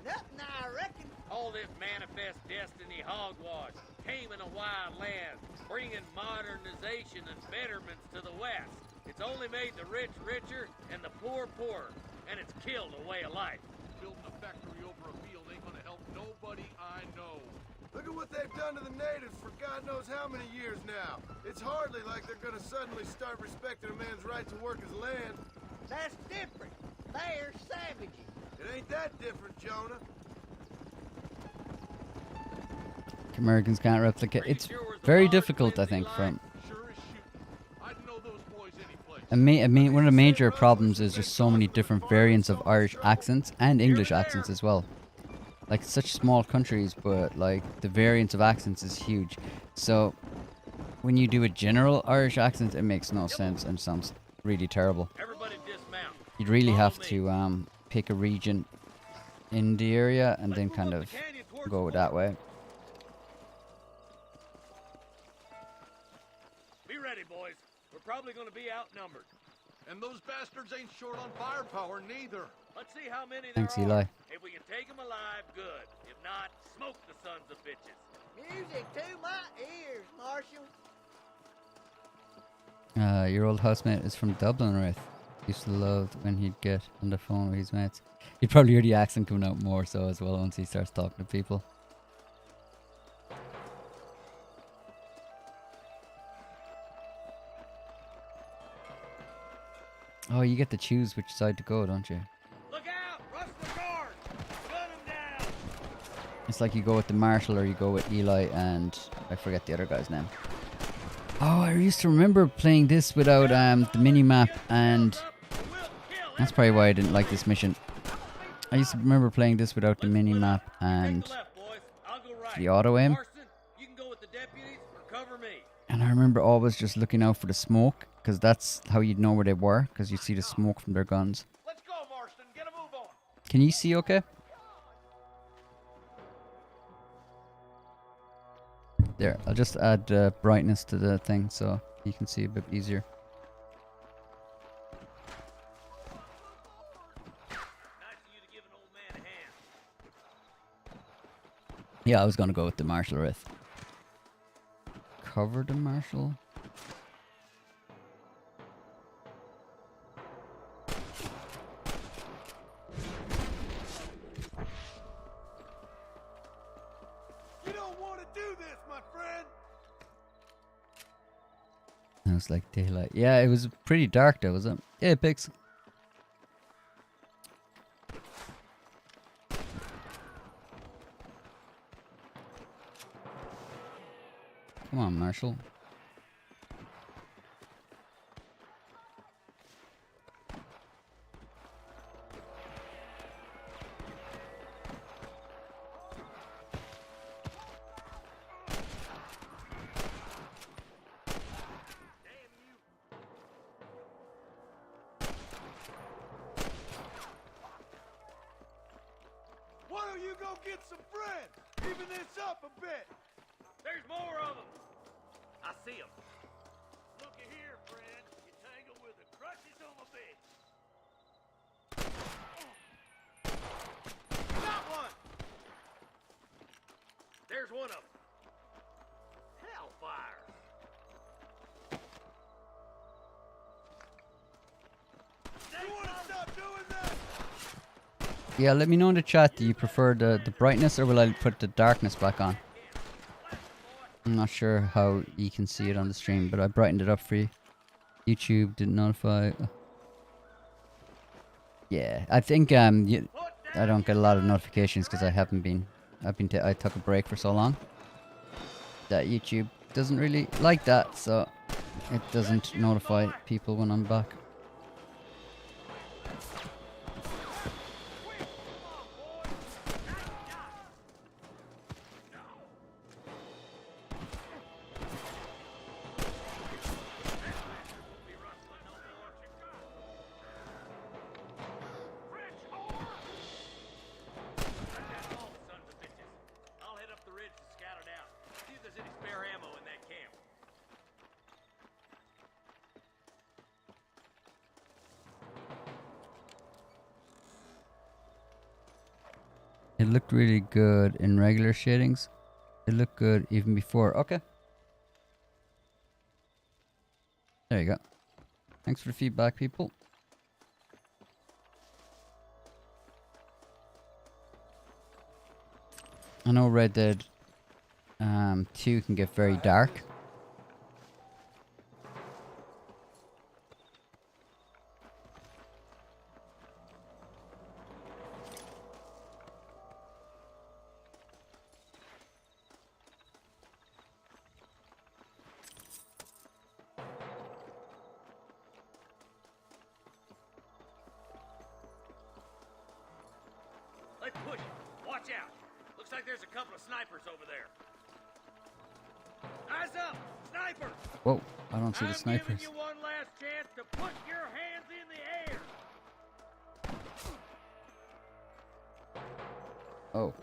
Speaker 3: Nothing, I reckon.
Speaker 6: All this manifest destiny hogwash, taming a wild land, bringing modernization and betterments to the West. It's only made the rich richer and the poor poorer, and it's killed a way of life.
Speaker 15: Building a factory over a field ain't gonna help nobody I know.
Speaker 7: Look at what they've done to the natives for God knows how many years now. It's hardly like they're gonna suddenly start respecting a man's right to work his land.
Speaker 3: That's different. They're savages.
Speaker 7: It ain't that different, Jonah.
Speaker 1: Americans can't replicate. It's very difficult, I think, from... I mean, one of the major problems is just so many different variants of Irish accents and English accents as well. Like, such small countries, but, like, the variance of accents is huge. So, when you do a general Irish accent, it makes no sense and sounds really terrible.
Speaker 6: Everybody dismount.
Speaker 1: You'd really have to pick a region in the area and then kind of go that way.
Speaker 6: Be ready, boys. We're probably going to be outnumbered.
Speaker 15: And those bastards ain't short on firepower, neither.
Speaker 6: Let's see how many
Speaker 1: Thanks,
Speaker 6: there
Speaker 1: Eli.
Speaker 6: are. If we can take them alive, good. If not, smoke the sons of bitches.
Speaker 3: Music to my ears, Marshal.
Speaker 1: Your old housemate is from Dublin, right? Used to love when he'd get on the phone with his mates. You'd probably hear the accent coming out more so as well once he starts talking to people. Oh, you get to choose which side to go, don't you? It's like you go with the Marshal or you go with Eli and I forget the other guy's name. Oh, I used to remember playing this without the mini-map, and that's probably why I didn't like this mission. I used to remember playing this without the mini-map and the auto-aim. And I remember always just looking out for the smoke, because that's how you'd know where they were, because you'd see the smoke from their guns.
Speaker 6: Let's go, Marston. Get a move on.
Speaker 1: Can you see okay? There, I'll just add brightness to the thing so you can see a bit easier. Yeah, I was gonna go with the Marshal Wraith. Cover the Marshal.
Speaker 6: You don't want to do this, my friend.
Speaker 1: It was like daylight. Yeah, it was pretty dark though, was it? Yeah, pigs. Come on, Marshal.
Speaker 6: Why don't you go get some friends? Even this up a bit. There's more of them. I see them. Looky here, friend. You tangle with the crutches on my bed. Got one. There's one of them. Hellfire. You want to stop doing that?
Speaker 1: Yeah, let me know in the chat, do you prefer the brightness or will I put the darkness back on? I'm not sure how you can see it on the stream, but I brightened it up for you. YouTube didn't notify. Yeah, I think I don't get a lot of notifications because I took a break for so long that YouTube doesn't really like that, so it doesn't notify people when I'm back. It looked really good in regular shadings. It looked good even before. Okay. There you go. Thanks for the feedback, people. I know Red Dead 2 can get very dark.
Speaker 6: Let's push it. Watch out. Looks like there's a couple of snipers over there. Eyes up! Sniper!
Speaker 1: Whoa, I don't see the snipers.
Speaker 6: I'm giving you one last chance to put your hands in the air.
Speaker 1: Oh.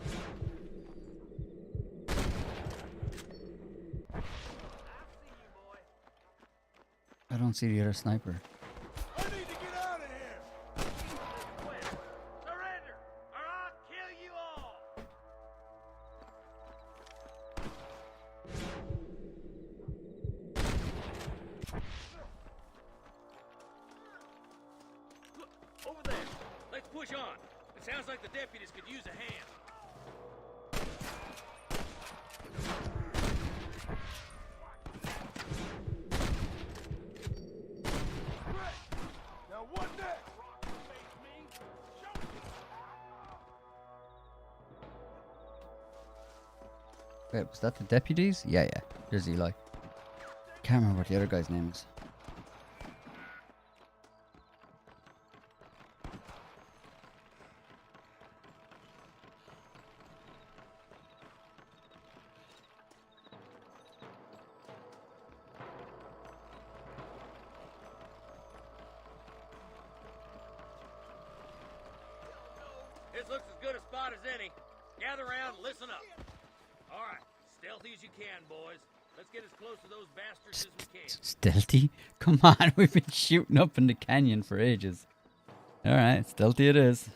Speaker 1: I don't see the other sniper.
Speaker 6: I need to get out of here. Surrender, or I'll kill you all. Look, over there. Let's push on. It sounds like the deputies could use a hand. Now what next?
Speaker 1: Wait, was that the deputies? Yeah, yeah. There's Eli. Can't remember what the other guy's name is.
Speaker 12: This looks as good a spot as any. Gather around and listen up. All right, stealthy as you can, boys. Let's get as close to those bastards as we can.
Speaker 1: Stealthy? Come on, we've been shooting up in the canyon for ages. Alright, stealthy it is.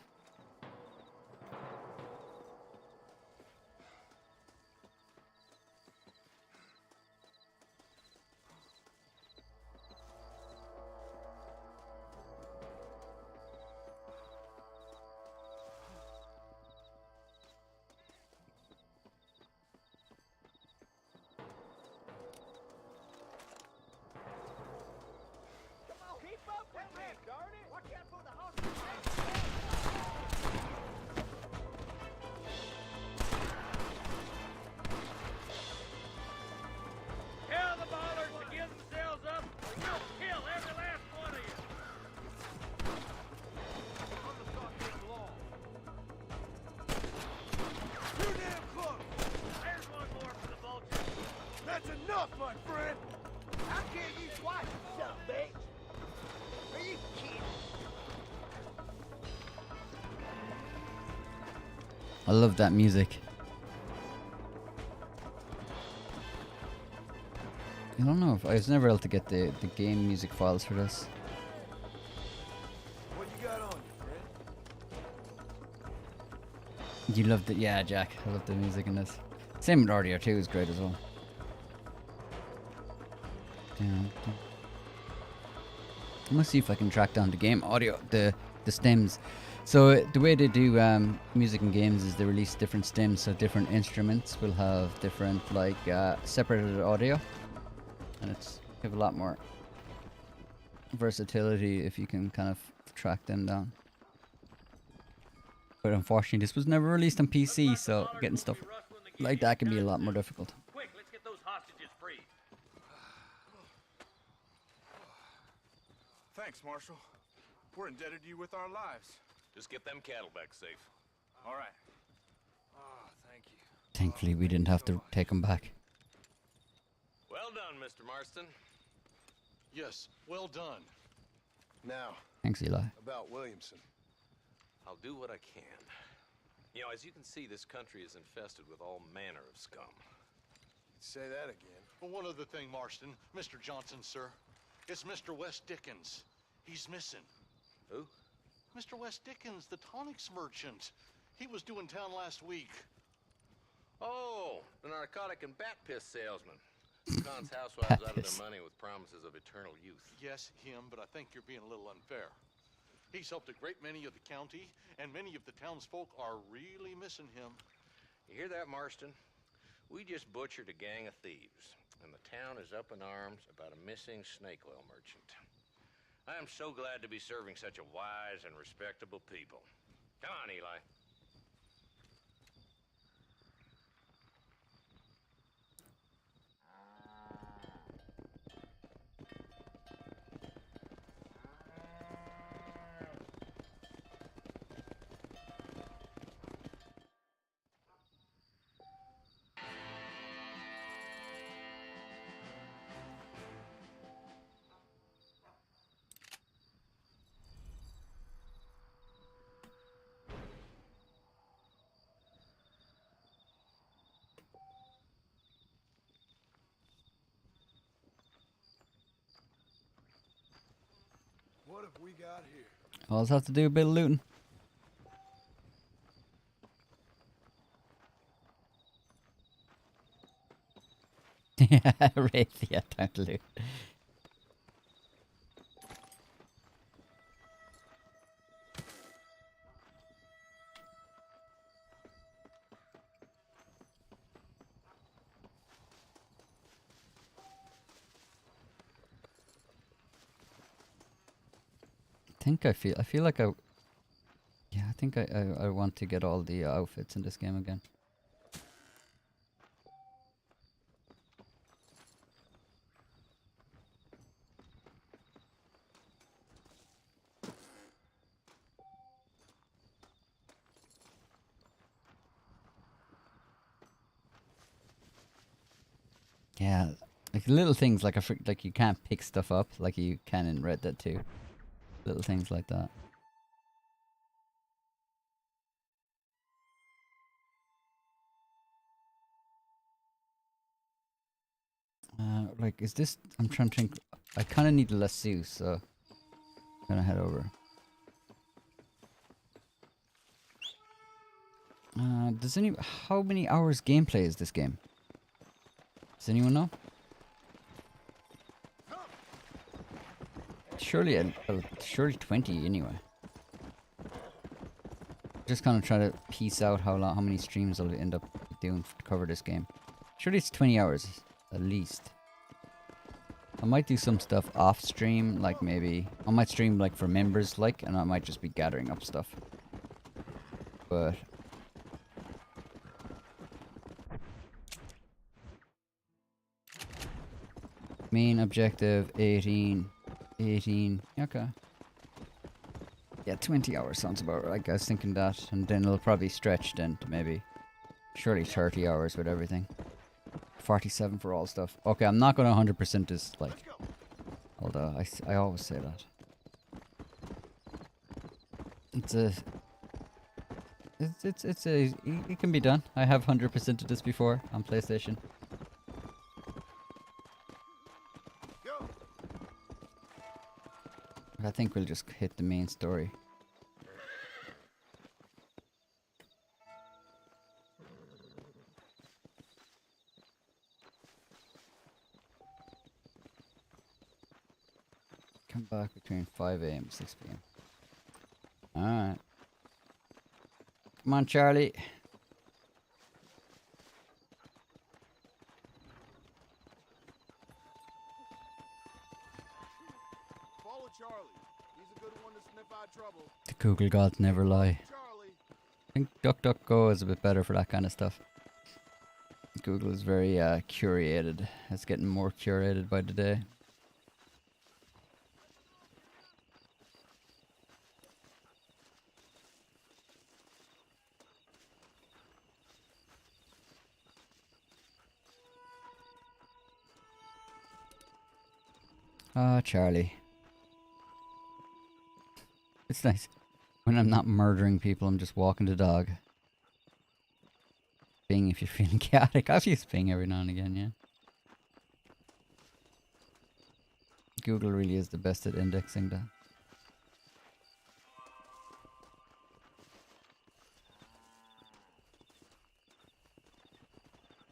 Speaker 12: Tell the ballers to give themselves up, or we'll kill every last one of you.
Speaker 7: Too damn close!
Speaker 12: There's one more for the vultures.
Speaker 7: That's enough, my friend!
Speaker 3: How can you twice, you son of a bitch? Are you kidding?
Speaker 1: I love that music. I don't know if I was never able to get the game music files for this.
Speaker 7: What you got on you, friend?
Speaker 1: You loved it, yeah, Jack. I love the music in this. Same with RDR2 is great as well. I'm gonna see if I can track down the game audio, the stems. So the way they do music in games is they release different stems, so different instruments will have different like separated audio, and it's have a lot more versatility if you can kind of track them down. But unfortunately, this was never released on PC, so getting stuff like that can be a lot more difficult.
Speaker 12: Quick, let's get those hostages free.
Speaker 16: Thanks, Marshal. We're indebted to you with our lives.
Speaker 10: Just get them cattle back safe.
Speaker 16: All right.
Speaker 7: Oh, thank you.
Speaker 1: Thankfully, we didn't have to take them back.
Speaker 10: Well done, Mr. Marston.
Speaker 15: Yes, well done.
Speaker 7: Now,
Speaker 1: Thanks, Eli.
Speaker 7: about Williamson.
Speaker 10: I'll do what I can. You know, as you can see, this country is infested with all manner of scum.
Speaker 7: Say that again.
Speaker 15: Well, one other thing, Marston. Mr. Johnson, sir. It's Mr. West Dickens. He's missing.
Speaker 10: Who?
Speaker 15: Mr. West Dickens, the tonics merchant. He was due in town last week.
Speaker 10: Oh, the narcotic and bat piss salesman. Con's housewives out of their money with promises of eternal youth.
Speaker 15: Yes, him, but I think you're being a little unfair. He's helped a great many of the county, and many of the townsfolk are really missing him.
Speaker 10: You hear that, Marston? We just butchered a gang of thieves, and the town is up in arms about a missing snake oil merchant. I am so glad to be serving such a wise and respectable people. Come on, Eli.
Speaker 7: What have we got here?
Speaker 1: I'll just have to do a bit of looting. Yeah, Wraith, yeah, time to loot. I feel like I think I want to get all the outfits in this game again. Yeah, like little things like like you can't pick stuff up like you can in Red Dead 2. Little things like that. Like, is this? I'm trying to think. I kind of need a lasso, so I'm gonna head over. Does any? How many hours gameplay is this game? Does anyone know? Surely, surely 20 anyway. Just kind of try to piece out how many streams I'll end up doing to cover this game. Surely it's 20 hours at least. I might do some stuff off stream, like maybe I might stream like for members, like, and I might just be gathering up stuff. But main objective 18, okay. Yeah, 20 hours sounds about right. I was thinking that, and then it'll probably stretch then to maybe, surely 30 hours with everything. 47 for all stuff. Okay, I'm not gonna 100% this, like, although I always say that. It can be done. I have 100%ed this before on PlayStation. I think we'll just hit the main story. Come back between 5 AM and 6 PM. Alright. Come on, Charlie.
Speaker 16: Follow Charlie. He's a good one to sniff out trouble.
Speaker 1: The Google gods never lie. I think DuckDuckGo is a bit better for that kind of stuff. Google is very curated. It's getting more curated by the day. Ah, Charlie. It's nice. When I'm not murdering people, I'm just walking the dog. Bing if you're feeling chaotic. I've used Bing every now and again, yeah. Google really is the best at indexing that.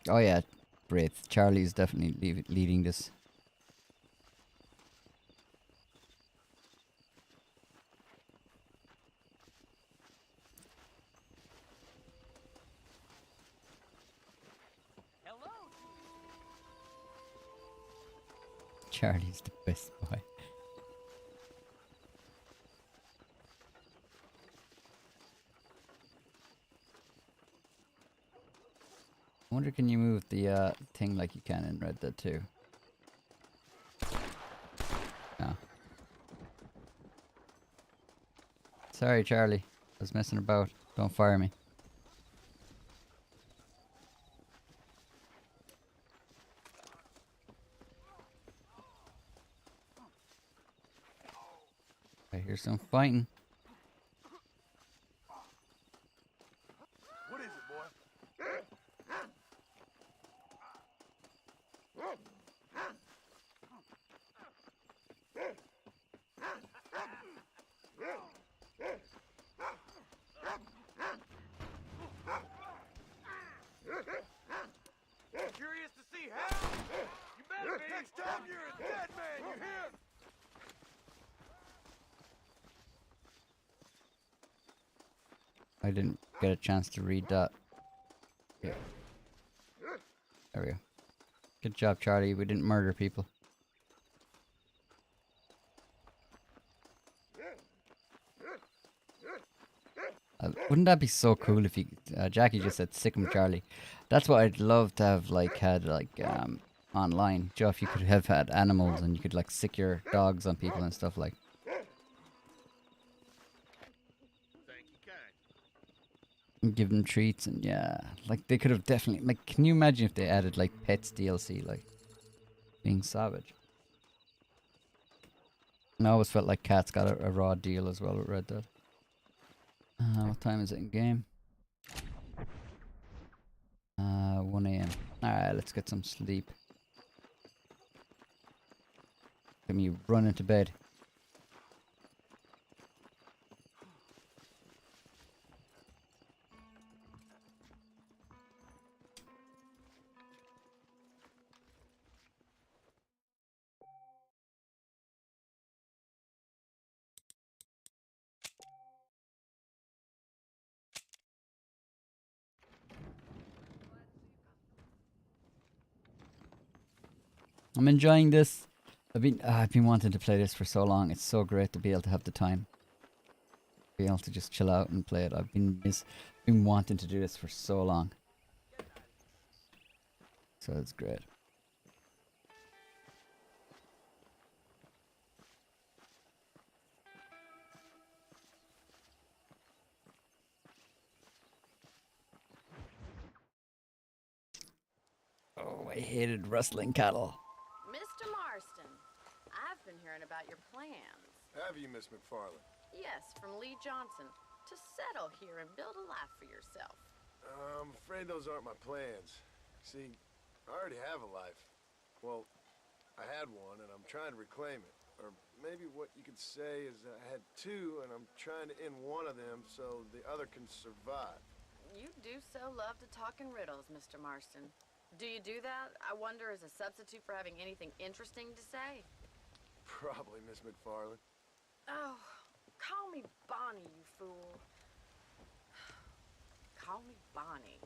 Speaker 1: Oh yeah, Wraith. Charlie's definitely leading this. Charlie's the best boy. I wonder, can you move the thing like you can in Red Dead 2? No. Sorry, Charlie. I was messing about. Don't fire me. I hear some fighting.
Speaker 16: What is it, boy? Curious to see how? You better be. Next time you're a dead man, you hear?
Speaker 1: I didn't get a chance to read that. Yeah. There we go. Good job, Charlie. We didn't murder people. Wouldn't that be so cool if you... Jackie just said, sick 'em, Charlie. That's what I'd love to have, like, had, like, online. Joe, if you could have had animals and you could, like, sick your dogs on people and stuff like.
Speaker 16: Thank you, kind.
Speaker 1: And give them treats, and yeah, like they could have definitely, like, can you imagine if they added like pets DLC, like being savage? And I always felt like cats got a raw deal as well with Red Dead. What time is it in game? 1 AM. Alright, let's get some sleep. Let me run into bed. I'm enjoying this. I've been wanting to play this for so long. It's so great to be able to have the time. Be able to just chill out and play it. I've been wanting to do this for so long. So it's great. Oh, I hated rustling cattle.
Speaker 9: Mr. Marston, I've been hearing about your plans.
Speaker 7: Have you, Miss McFarland?
Speaker 9: Yes, from Lee Johnson. To settle here and build a life for yourself.
Speaker 7: I'm afraid those aren't my plans. See, I already have a life. Well, I had one, and I'm trying to reclaim it. Or maybe what you could say is I had two, and I'm trying to end one of them so the other can survive.
Speaker 9: You do so love to talk in riddles, Mr. Marston. Do you do that, I wonder, as a substitute for having anything interesting to say?
Speaker 7: Probably, Miss McFarland.
Speaker 9: Oh, call me Bonnie, you fool. Call me Bonnie.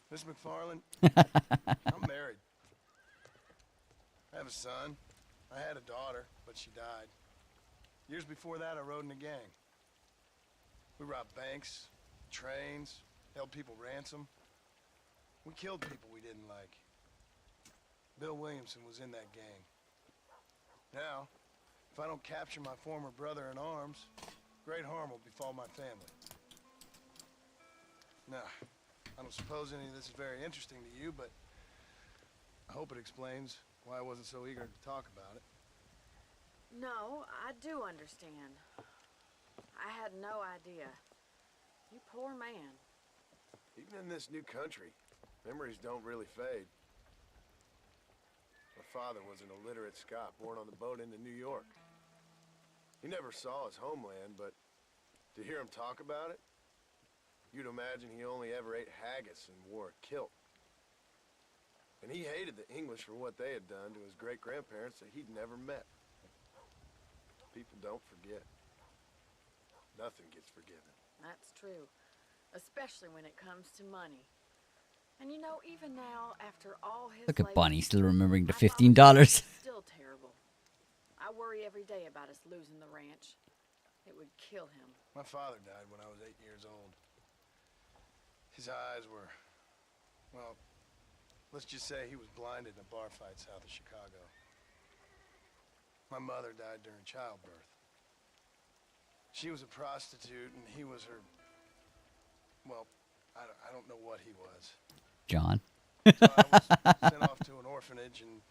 Speaker 7: Miss McFarland, I'm married. I have a son. I had a daughter, but she died. Years before that, I rode in a gang. We robbed banks, trains, held people ransom. We killed people we didn't like. Bill Williamson was in that gang. Now, if I don't capture my former brother in arms, great harm will befall my family. Now, I don't suppose any of this is very interesting to you, but I hope it explains why I wasn't so eager to talk about it.
Speaker 9: No, I do understand. I had no idea. You poor man.
Speaker 7: Even in this new country, memories don't really fade. My father was an illiterate Scot born on the boat into New York. He never saw his homeland, but to hear him talk about it, you'd imagine he only ever ate haggis and wore a kilt. And he hated the English for what they had done to his great-grandparents that he'd never met. People don't forget. Nothing gets forgiven.
Speaker 9: That's true. Especially when it comes to money. And you know, even now, after all his
Speaker 1: Look at
Speaker 9: labor,
Speaker 1: Bonnie still remembering the $15.
Speaker 9: still terrible. I worry every day about us losing the ranch. It would kill him.
Speaker 7: My father died when I was 8 years old. His eyes were, well, let's just say he was blinded in a bar fight south of Chicago. My mother died during childbirth. She was a prostitute, and he was her, well, I don't know what he was.
Speaker 1: John.
Speaker 7: So I was sent off to an orphanage and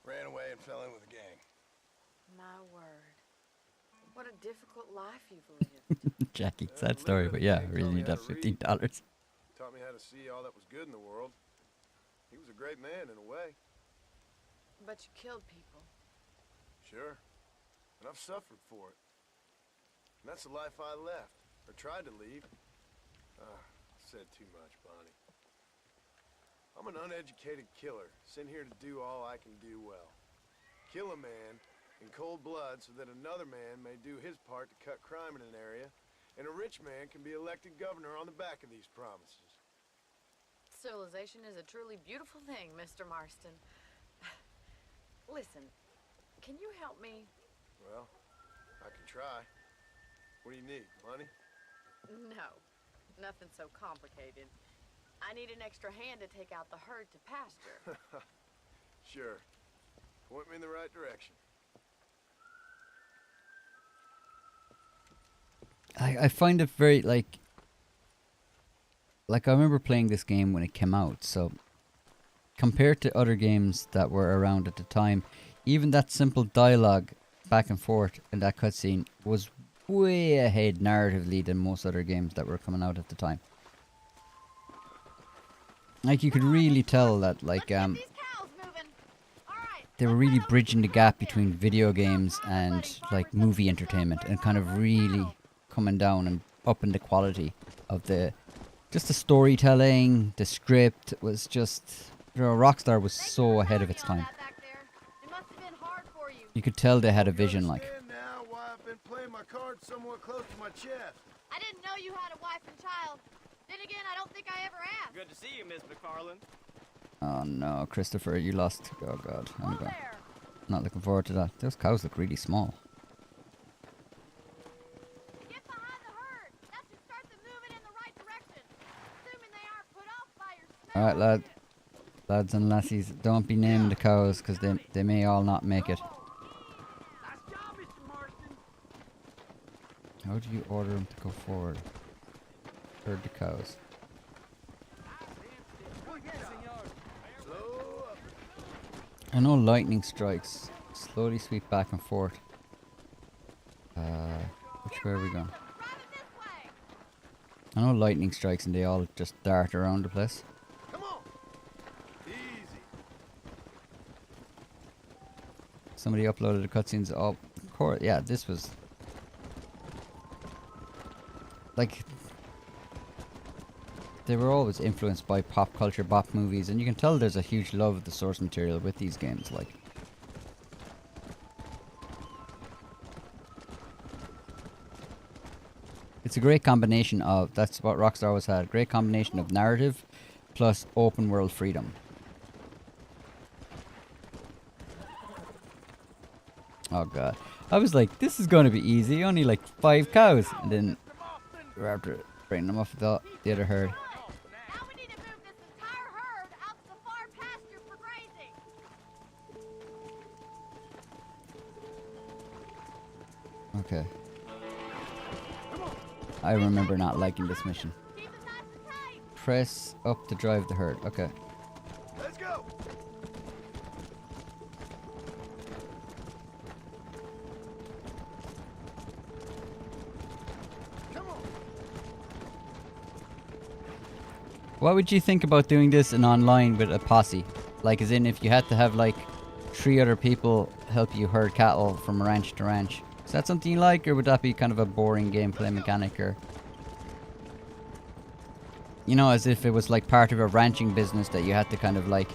Speaker 7: ran away and fell in with a gang.
Speaker 9: My word. What a difficult life you've lived.
Speaker 1: Jackie, sad story, but yeah, I really need that $15.
Speaker 7: Taught me how to see all that was good in the world. He was a great man in a way.
Speaker 9: But you killed people.
Speaker 7: Sure. And I've suffered for it. And that's the life I left, or tried to leave. Said too much, Bonnie. I'm an uneducated killer, sent here to do all I can do well. Kill a man in cold blood so that another man may do his part to cut crime in an area, and a rich man can be elected governor on the back of these promises.
Speaker 9: Civilization is a truly beautiful thing, Mr. Marston. Listen, can you help me?
Speaker 7: Well, I can try. What do you need, money?
Speaker 9: No, nothing so complicated. I need an extra hand to take out the herd to pasture.
Speaker 7: Sure. Point me in the right direction.
Speaker 1: I find it very like I remember playing this game when it came out, so compared to other games that were around at the time, even that simple dialogue back and forth in that cutscene was way ahead narratively than most other games that were coming out at the time. Like you could really tell that they were really bridging the gap between video games and like movie entertainment, and kind of really coming down and upping the quality of the storytelling. The script was just, you know, Rockstar was so ahead of its time. You could tell they had a vision. Like,
Speaker 16: Now why I've been playing my cards somewhat close to my chest.
Speaker 17: I didn't know you had a wife and child. Then again, I don't think I ever asked.
Speaker 18: Good to see you, Miss McFarland.
Speaker 1: oh no, Christopher, you lost. Oh god, not looking forward to that. Those cows look really small.
Speaker 17: Get behind the herd. That should start them moving in the right direction. Assuming they aren't put off by your
Speaker 1: Alright, lads and lassies, don't be naming the cows, because they may all not make it. How do you order them to go forward? Herd the cows. I know lightning strikes slowly sweep back and forth. Which way are we going? I know lightning strikes and they all just dart around the place.
Speaker 16: Come on. Easy.
Speaker 1: Somebody uploaded the cutscenes. Oh, of course. Yeah, this was like they were always influenced by pop culture, bop movies, and you can tell there's a huge love of the source material with these games. Like, it's a great combination of, that's what Rockstar always had, great combination of narrative plus open world freedom. Oh god. I was like, this is going to be easy, only like 5 cows, and then we're after bringing them off the other herd.
Speaker 17: Now we need to move this entire herd out to the far pasture for grazing.
Speaker 1: Okay. I remember not liking this mission. Press up to drive the herd. Okay.
Speaker 16: Let's go.
Speaker 1: What would you think about doing this in online with a posse? Like, as in, if you had to have like 3 other people help you herd cattle from ranch to ranch. Is that something you like, or would that be kind of a boring gameplay mechanic, or, you know, as if it was like part of a ranching business that you had to kind of like,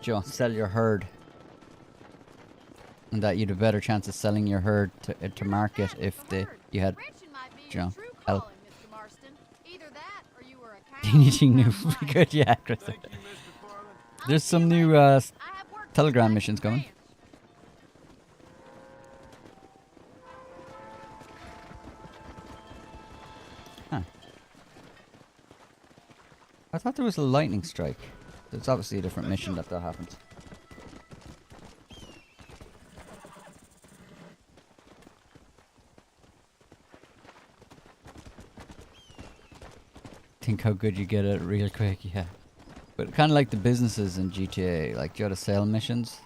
Speaker 1: you know, sell your herd, and that you'd have a better chance of selling your herd to market if you had, you know, help. Anything new would be good, yeah, Chris. There's some new Telegram missions coming. Huh. I thought there was a lightning strike. There's obviously a different mission that happens. Think how good you get it real quick, yeah. But kind of like the businesses in GTA, like you got to sell missions.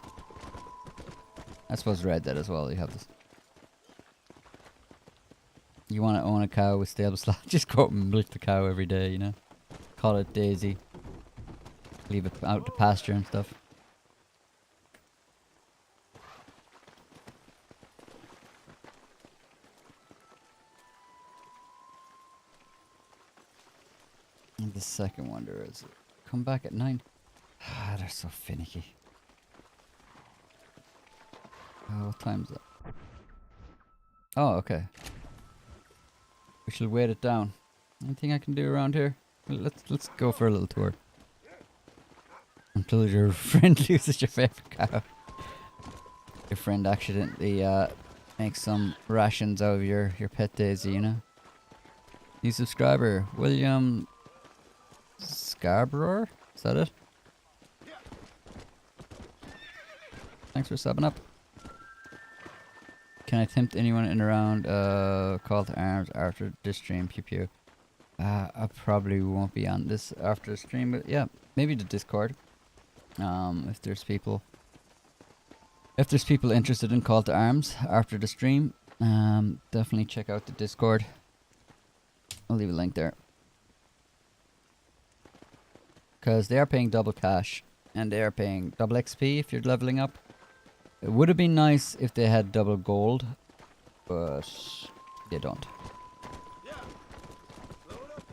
Speaker 1: I suppose Red Dead as well, you have this. You want to own a cow with stable slot, just go out and milk the cow every day, you know. Call it Daisy. Leave it out to pasture and stuff. And the second wonder is, come back at 9. Ah, they're so finicky. Oh, what time's that? Oh, okay. We shall wait it down. Anything I can do around here? Let's go for a little tour. Until your friend loses your favorite cow. Your friend accidentally makes some rations out of your pet Daisy, you know? New subscriber, William Scarborough? Is that it? Thanks for subbing up. Can I tempt anyone in around call to arms after this stream? Pew pew. I probably won't be on this after the stream, but yeah, maybe the Discord. If there's people interested in call to arms after the stream, definitely check out the Discord. I'll leave a link there. Because they are paying double cash and they are paying double XP if you're leveling up. It would have been nice if they had double gold, but they don't.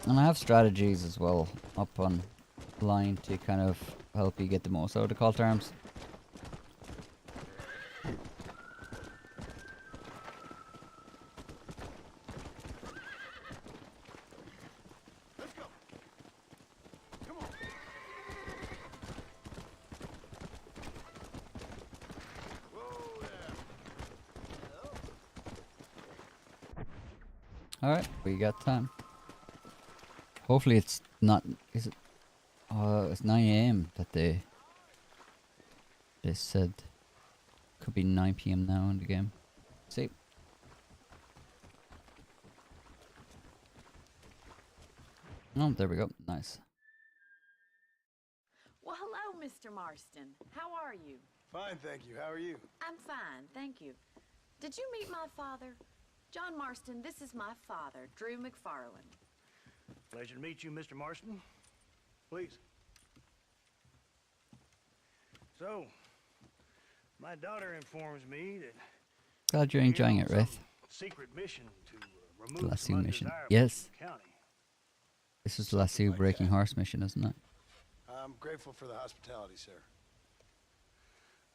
Speaker 1: And I have strategies as well up online to kind of help you get the most out of the call to arms. Alright, we got time. Hopefully it's not, is it, it's 9 AM that they said. Could be 9 PM now in the game. See? Oh, there we go. Nice.
Speaker 9: Well, hello, Mr. Marston. How are you?
Speaker 7: Fine, thank you. How are you?
Speaker 9: I'm fine, thank you. Did you meet my father? John Marston, this is my father, Drew McFarland.
Speaker 18: Pleasure to meet you, Mr. Marston. Please. So, my daughter informs me that
Speaker 1: Glad you're enjoying it, Wraith.
Speaker 18: secret mission to
Speaker 1: The
Speaker 18: remove
Speaker 1: lasso
Speaker 18: some
Speaker 1: mission.
Speaker 18: undesirables
Speaker 1: Yes.
Speaker 18: from the county.
Speaker 1: This is the lasso breaking horse mission, isn't it?
Speaker 7: I'm grateful for the hospitality, sir.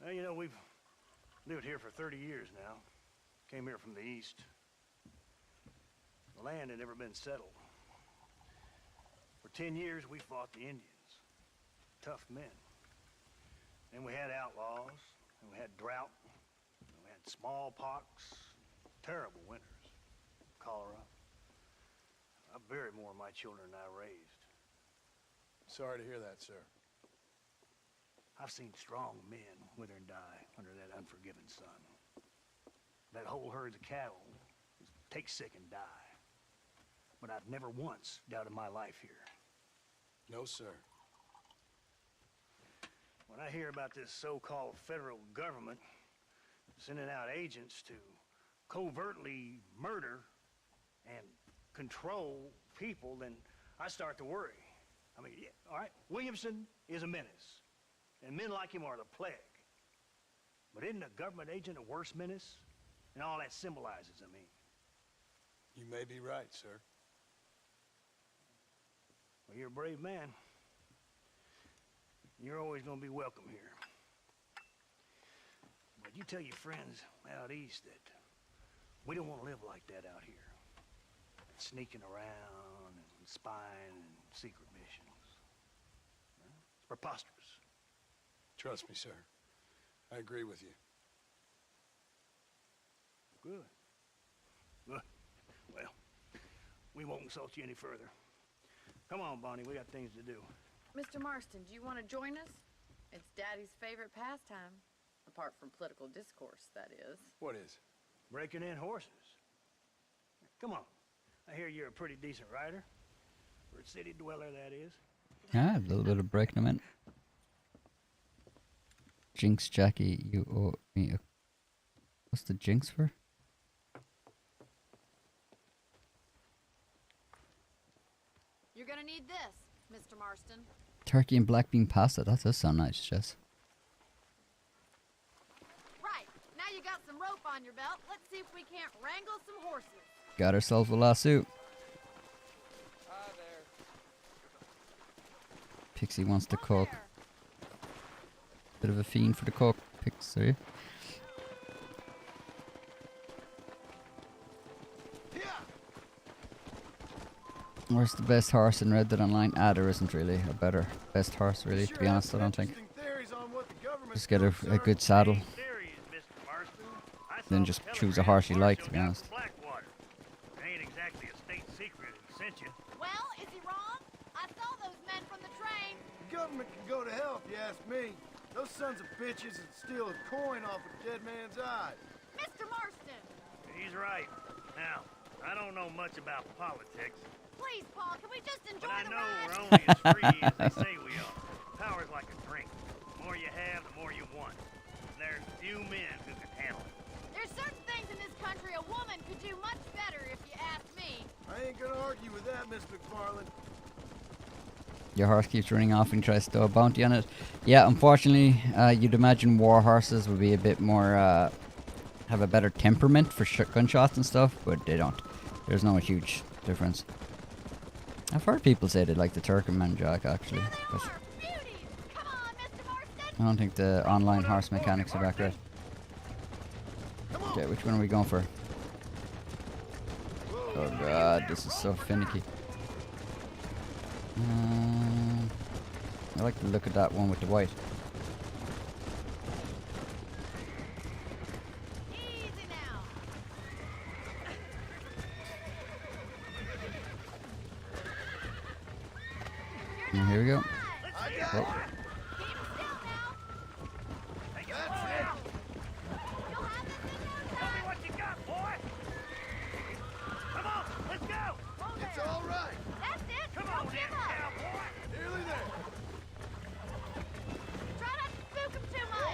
Speaker 18: Well, you know, we've lived here for 30 years now. Came here from the east. The land had never been settled. For 10 years, we fought the Indians. Tough men. Then we had outlaws, and we had drought, and we had smallpox, terrible winters, cholera. I buried more of my children than I raised.
Speaker 7: Sorry to hear that, sir.
Speaker 18: I've seen strong men wither and die under that unforgiving sun. That whole herds of cattle take sick and die. But I've never once doubted my life here.
Speaker 7: No, sir.
Speaker 18: When I hear about this so-called federal government sending out agents to covertly murder and control people, then I start to worry. I mean, yeah, all right, Williamson is a menace, and men like him are the plague. But isn't a government agent a worse menace? And all that symbolizes, I mean.
Speaker 7: You may be right, sir.
Speaker 18: Well, you're a brave man. You're always going to be welcome here. But you tell your friends out east that we don't want to live like that out here. Sneaking around and spying and secret missions. It's preposterous.
Speaker 7: Trust me, sir. I agree with you.
Speaker 18: Good. Good. Well, we won't insult you any further. Come on, Bonnie, we got things to do.
Speaker 9: Mr. Marston, do you want to join us? It's Daddy's favorite pastime. Apart from political discourse, that is.
Speaker 7: What is?
Speaker 18: Breaking in horses. Come on. I hear you're a pretty decent rider. For a city dweller, that is.
Speaker 1: Ah, a little bit of breaking them in. Jinx, Jackie, you owe me a... What's the jinx for?
Speaker 17: You're gonna need this, Mr. Marston.
Speaker 1: Turkey and black bean pasta. That does sound nice, Jess.
Speaker 17: Right. Now you got some rope on your belt. Let's see if we can't wrangle some horses.
Speaker 1: Got ourselves a lasso.
Speaker 14: Hi there.
Speaker 1: Pixie wants to cook. Bit of a fiend for the cook, Pixie. Where's the best horse in Red Dead Online? Ah, there isn't really a better best horse, really, to be honest, I don't think. Just get a good saddle. Then just choose a horse you like, to be honest.
Speaker 18: Ain't exactly a state secret it sent you.
Speaker 17: Well, is he wrong? I saw those men from the train.
Speaker 16: The government can go to hell if you ask me. Those sons of bitches would steal a coin off a dead man's eye.
Speaker 17: Mr. Marston!
Speaker 18: She's right. Now, I don't know much about politics,
Speaker 17: Please, Paul, can we just enjoy
Speaker 18: but I
Speaker 17: the
Speaker 18: know
Speaker 17: ride?
Speaker 18: we're only as free as they say we are. Power's like a drink. The more you have, the more you want. And there's few men who can handle it.
Speaker 17: There's certain things in this country a woman could do much better, if you ask me.
Speaker 16: I ain't gonna argue with that, Miss McFarland.
Speaker 1: Your horse keeps running off and tries to throw a bounty on it. Yeah, unfortunately, you'd imagine war horses would be a bit more, have a better temperament for gunshots and stuff, but they don't. There's no huge difference. I've heard people say they like the Turkmen Jack, actually. But I don't think the online horse mechanics are that great. Okay, which one are we going for? Oh god, this is so finicky. I like the look of that one with the white. And here we go. Oh.
Speaker 16: It's all right.
Speaker 17: That's it.
Speaker 16: Come
Speaker 17: Don't
Speaker 16: on,
Speaker 17: give
Speaker 16: then,
Speaker 17: up.
Speaker 16: cowboy. Nearly there.
Speaker 17: Try not to spook him too much.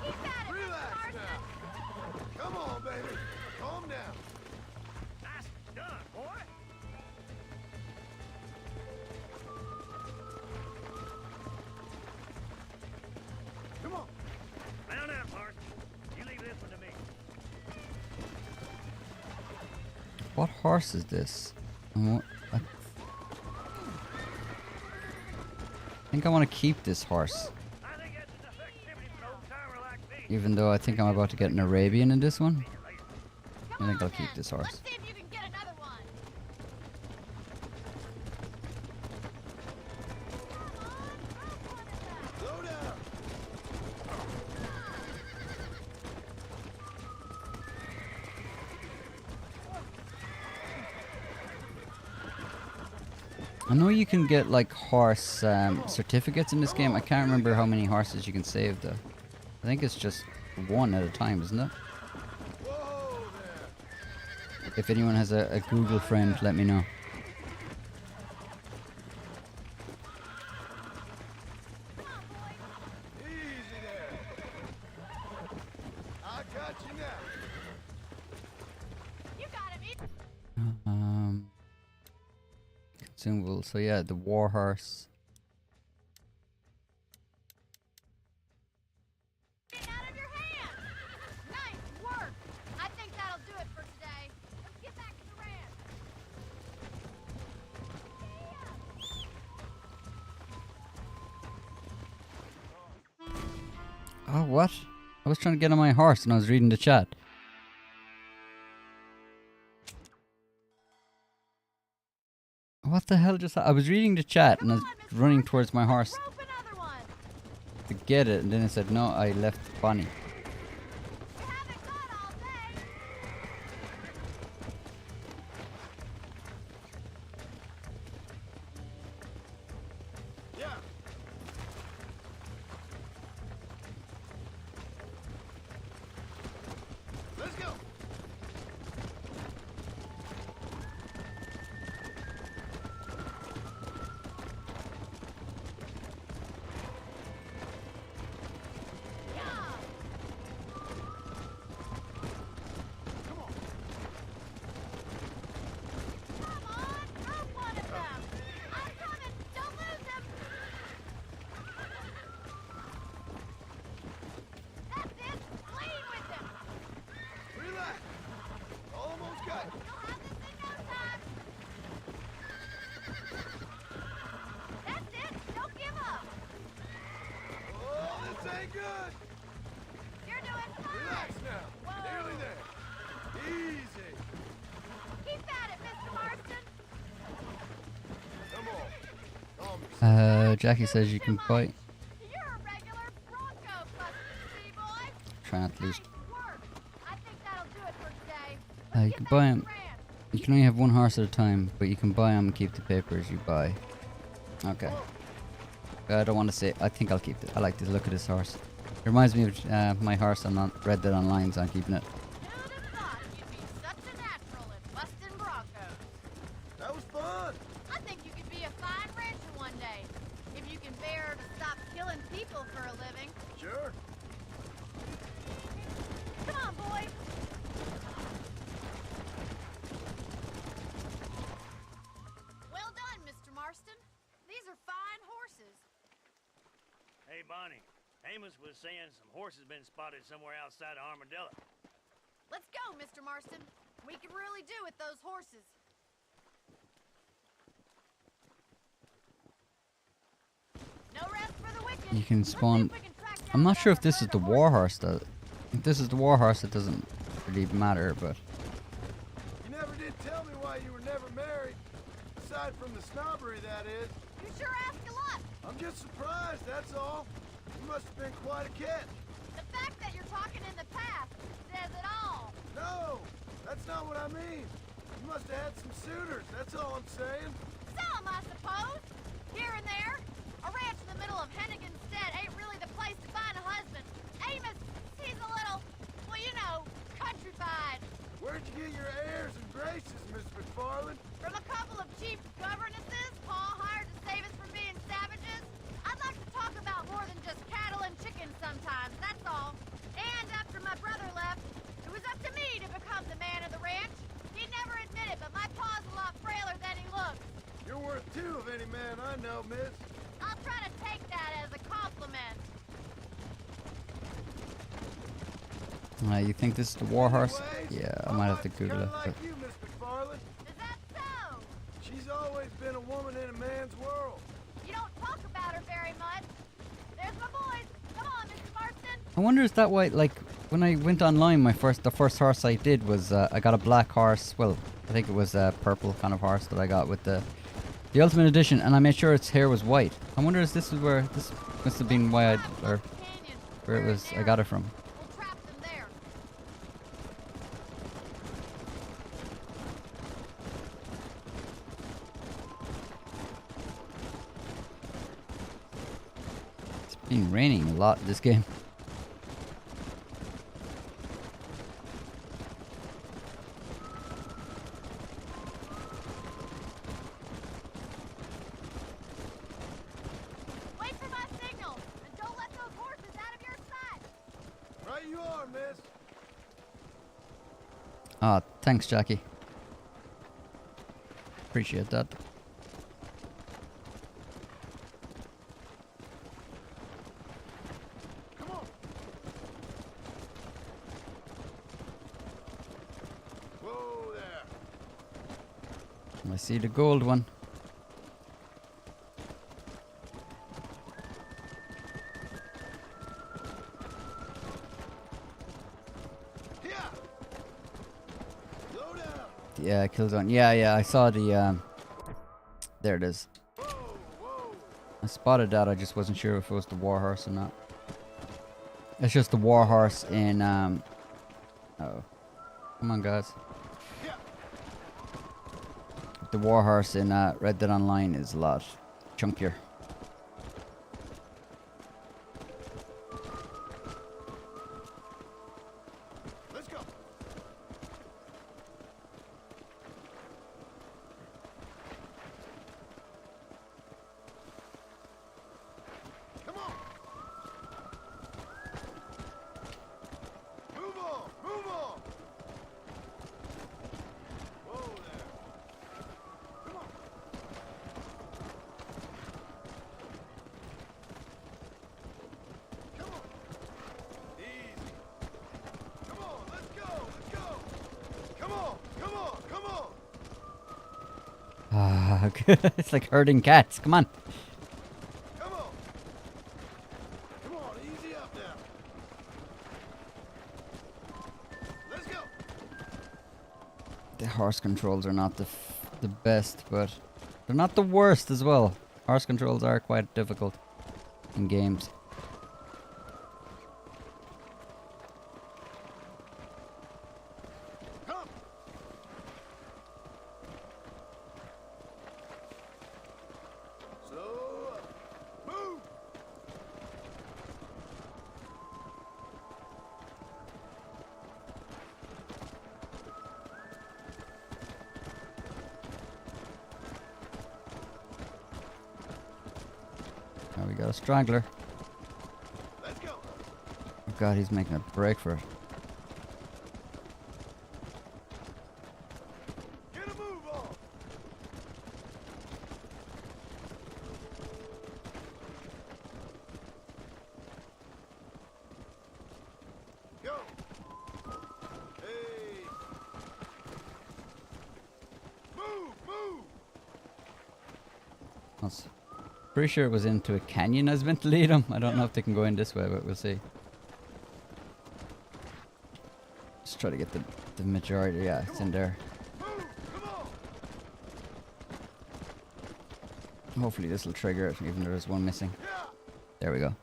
Speaker 17: Keep at it,
Speaker 16: Relax
Speaker 17: Mr. Marston.
Speaker 16: now. Come on, baby. Calm down.
Speaker 18: Nice done, boy.
Speaker 16: Come on.
Speaker 18: Mount out, Mark. You leave this one to me.
Speaker 1: What horse is this? I think I want to keep this horse. Even though I think I'm about to get an Arabian in this one. I think I'll keep this horse.
Speaker 17: See if you can get another one.
Speaker 16: Slow down.
Speaker 1: I know you can get like horse certificates in this game. I can't remember how many horses you can save though. I think it's just one at a time, isn't it? If anyone has a Google friend, let me know.
Speaker 16: Easy there. I got you now.
Speaker 17: You got him.
Speaker 1: Consumable. So yeah, the war horse.
Speaker 17: Out of your hand. Nice work. I think that'll do it for today. Let's get back to the ranch.
Speaker 1: Oh, what? I was trying to get on my horse and I was reading the chat. What the hell just I was reading the chat and I was running towards my horse to get it, and then it said no, I left Bonnie.
Speaker 16: Yeah. Let's go. Relax. Almost got it.
Speaker 17: That's it. Don't give up.
Speaker 16: Oh, this ain't good.
Speaker 17: You're doing fine.
Speaker 16: Relax now. Nearly there. Easy.
Speaker 17: Keep at it, Mr. Marston.
Speaker 16: Come on. Calm yourself.
Speaker 1: Jackie says you can buy.
Speaker 17: You're a regular Bronco buster, boy.
Speaker 1: Try not to lose.
Speaker 17: Work. I think that'll do it for today.
Speaker 1: You can buy them. You can only have one horse at a time, but you can buy them and keep the papers you buy. Okay. I don't want to say. I think I'll keep it. I like the look of this horse. It reminds me of my horse on Red Dead Online, so I'm keeping it.
Speaker 17: Such a natural at busting broncos.
Speaker 16: That was fun.
Speaker 17: I think you could be a fine rancher one day. If you can bear to stop killing people for a living.
Speaker 16: Sure.
Speaker 17: Come on, boy. Well done, Mr. Marston. These are fine horses.
Speaker 18: Hey, Bonnie. Amos was saying some horses been spotted somewhere outside of Armadillo.
Speaker 17: Let's go, Mr. Marston. We can really do with those horses. No rest for the wicked.
Speaker 1: You can spawn. I'm not sure if this is the war horse though. If this is the war horse, it doesn't really matter, but.
Speaker 16: You never did tell me why you were never married. Aside from the snobbery, that is.
Speaker 17: You sure ask a lot.
Speaker 16: I'm just surprised, that's all. You must have been quite a catch.
Speaker 17: The fact that you're talking in the past says it all.
Speaker 16: No, that's not what I mean. You must have had some suitors, that's all I'm saying.
Speaker 17: Some, I suppose. Here and there. A ranch in the middle of Hennigan's Stead ain't really the place to find a husband. Amos, he's a little, well, you know, countrified.
Speaker 16: Where'd you get your airs and graces, Miss McFarland?
Speaker 17: From a couple of cheap governesses Pa hired to save us from being savages. I'd like to talk about more than just cattle and chickens sometimes, that's all. And after my brother left, it was up to me to become the man of the ranch. He'd never admit it, but my pa's a lot frailer than he looks.
Speaker 16: You're worth two of any man I know, miss.
Speaker 17: I'll try to take that as a compliment.
Speaker 1: You think this is the war horse? Yeah, I might have to Google it.
Speaker 16: Like you, Miss McFarland.
Speaker 17: Is that so?
Speaker 16: She's always been a woman in a man's world.
Speaker 17: You don't talk about her very much. There's my boys. Come on, Mr. Marston.
Speaker 1: I wonder is that why, like, when I went online, the first horse I did was I got a black horse. Well, I think it was a purple kind of horse that I got with the Ultimate Edition, and I made sure its hair was white. I wonder if this is where this must have been why where it was I got it from.
Speaker 17: We'll trap them there.
Speaker 1: It's been raining a lot this game.
Speaker 17: Wait for my signal, and don't let those horses out of your sight.
Speaker 16: Right you are, miss.
Speaker 1: Ah, thanks, Jackie. Appreciate that.
Speaker 16: Come on. Whoa there.
Speaker 1: I see the gold one. Yeah, Killzone. Yeah, I saw the, there it is. I spotted that, I just wasn't sure if it was the war horse or not. It's just the war horse in, oh. Come on, guys. The war horse in, Red Dead Online is a lot chunkier.
Speaker 16: Let's go. Come on. Move on. Move on. Whoa there. Come on. Come on. Easy. Come on. Let's go. Let's go. Come on. Come on. Come on.
Speaker 1: Ah, it's like herding cats. Come on.
Speaker 16: Come on. Come on. Easy up now. Let's go.
Speaker 1: The horse controls are not the best, but they're not the worst as well. Horse controls are quite difficult in games.
Speaker 16: Come. Slow up. Move.
Speaker 1: There we go, straggler.
Speaker 16: Let's go.
Speaker 1: Oh god, he's making a break for it.
Speaker 16: Get a move on. Go. Hey. Move.
Speaker 1: I was pretty sure it was into a canyon I was meant to lead him. I don't know if they can go in this way, but we'll see. Just try to get the majority. Yeah, it's in there. Hopefully this will trigger it, even though there's one missing. There we go.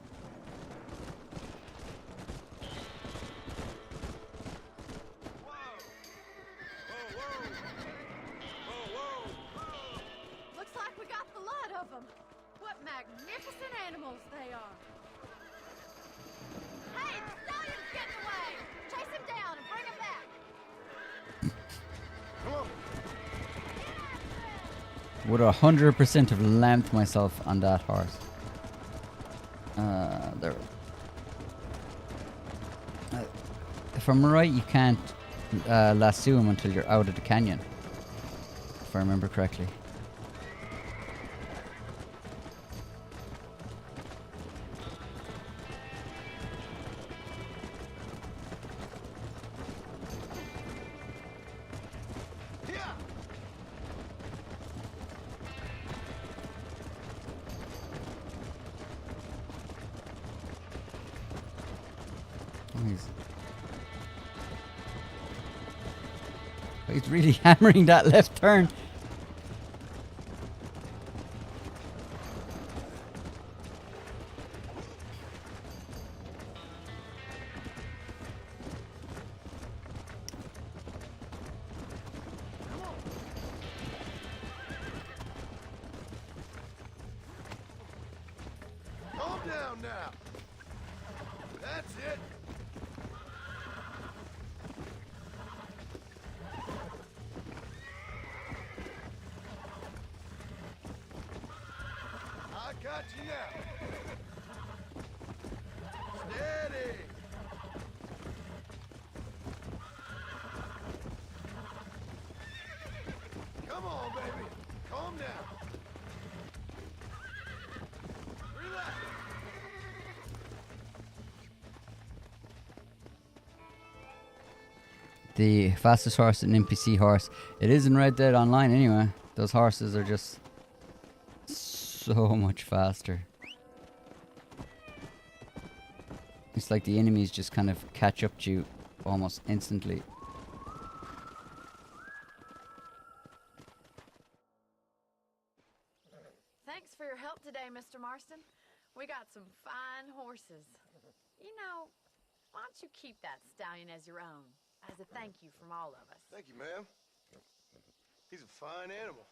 Speaker 17: Looks like we got the lot of them. What magnificent animals they are. Hey, the stallion's getting away. Chase him down and bring him back.
Speaker 1: Would 100% have lamped myself on that horse. There. If I'm right, you can't lasso him until you're out of the canyon. If I remember correctly. He's really hammering that left turn.
Speaker 16: Calm down now. That's it. I got you now. Steady. Come on, baby. Calm down. Relax.
Speaker 1: The fastest horse, an NPC horse. It is in Red Dead Online anyway. Those horses are just so much faster. It's like the enemies just kind of catch up to you almost instantly.
Speaker 9: Thanks for your help today, Mr. Marston. We got some fine horses. You know, why don't you keep that stallion as your own, as a thank you from all of us?
Speaker 7: Thank you, ma'am. He's a fine animal.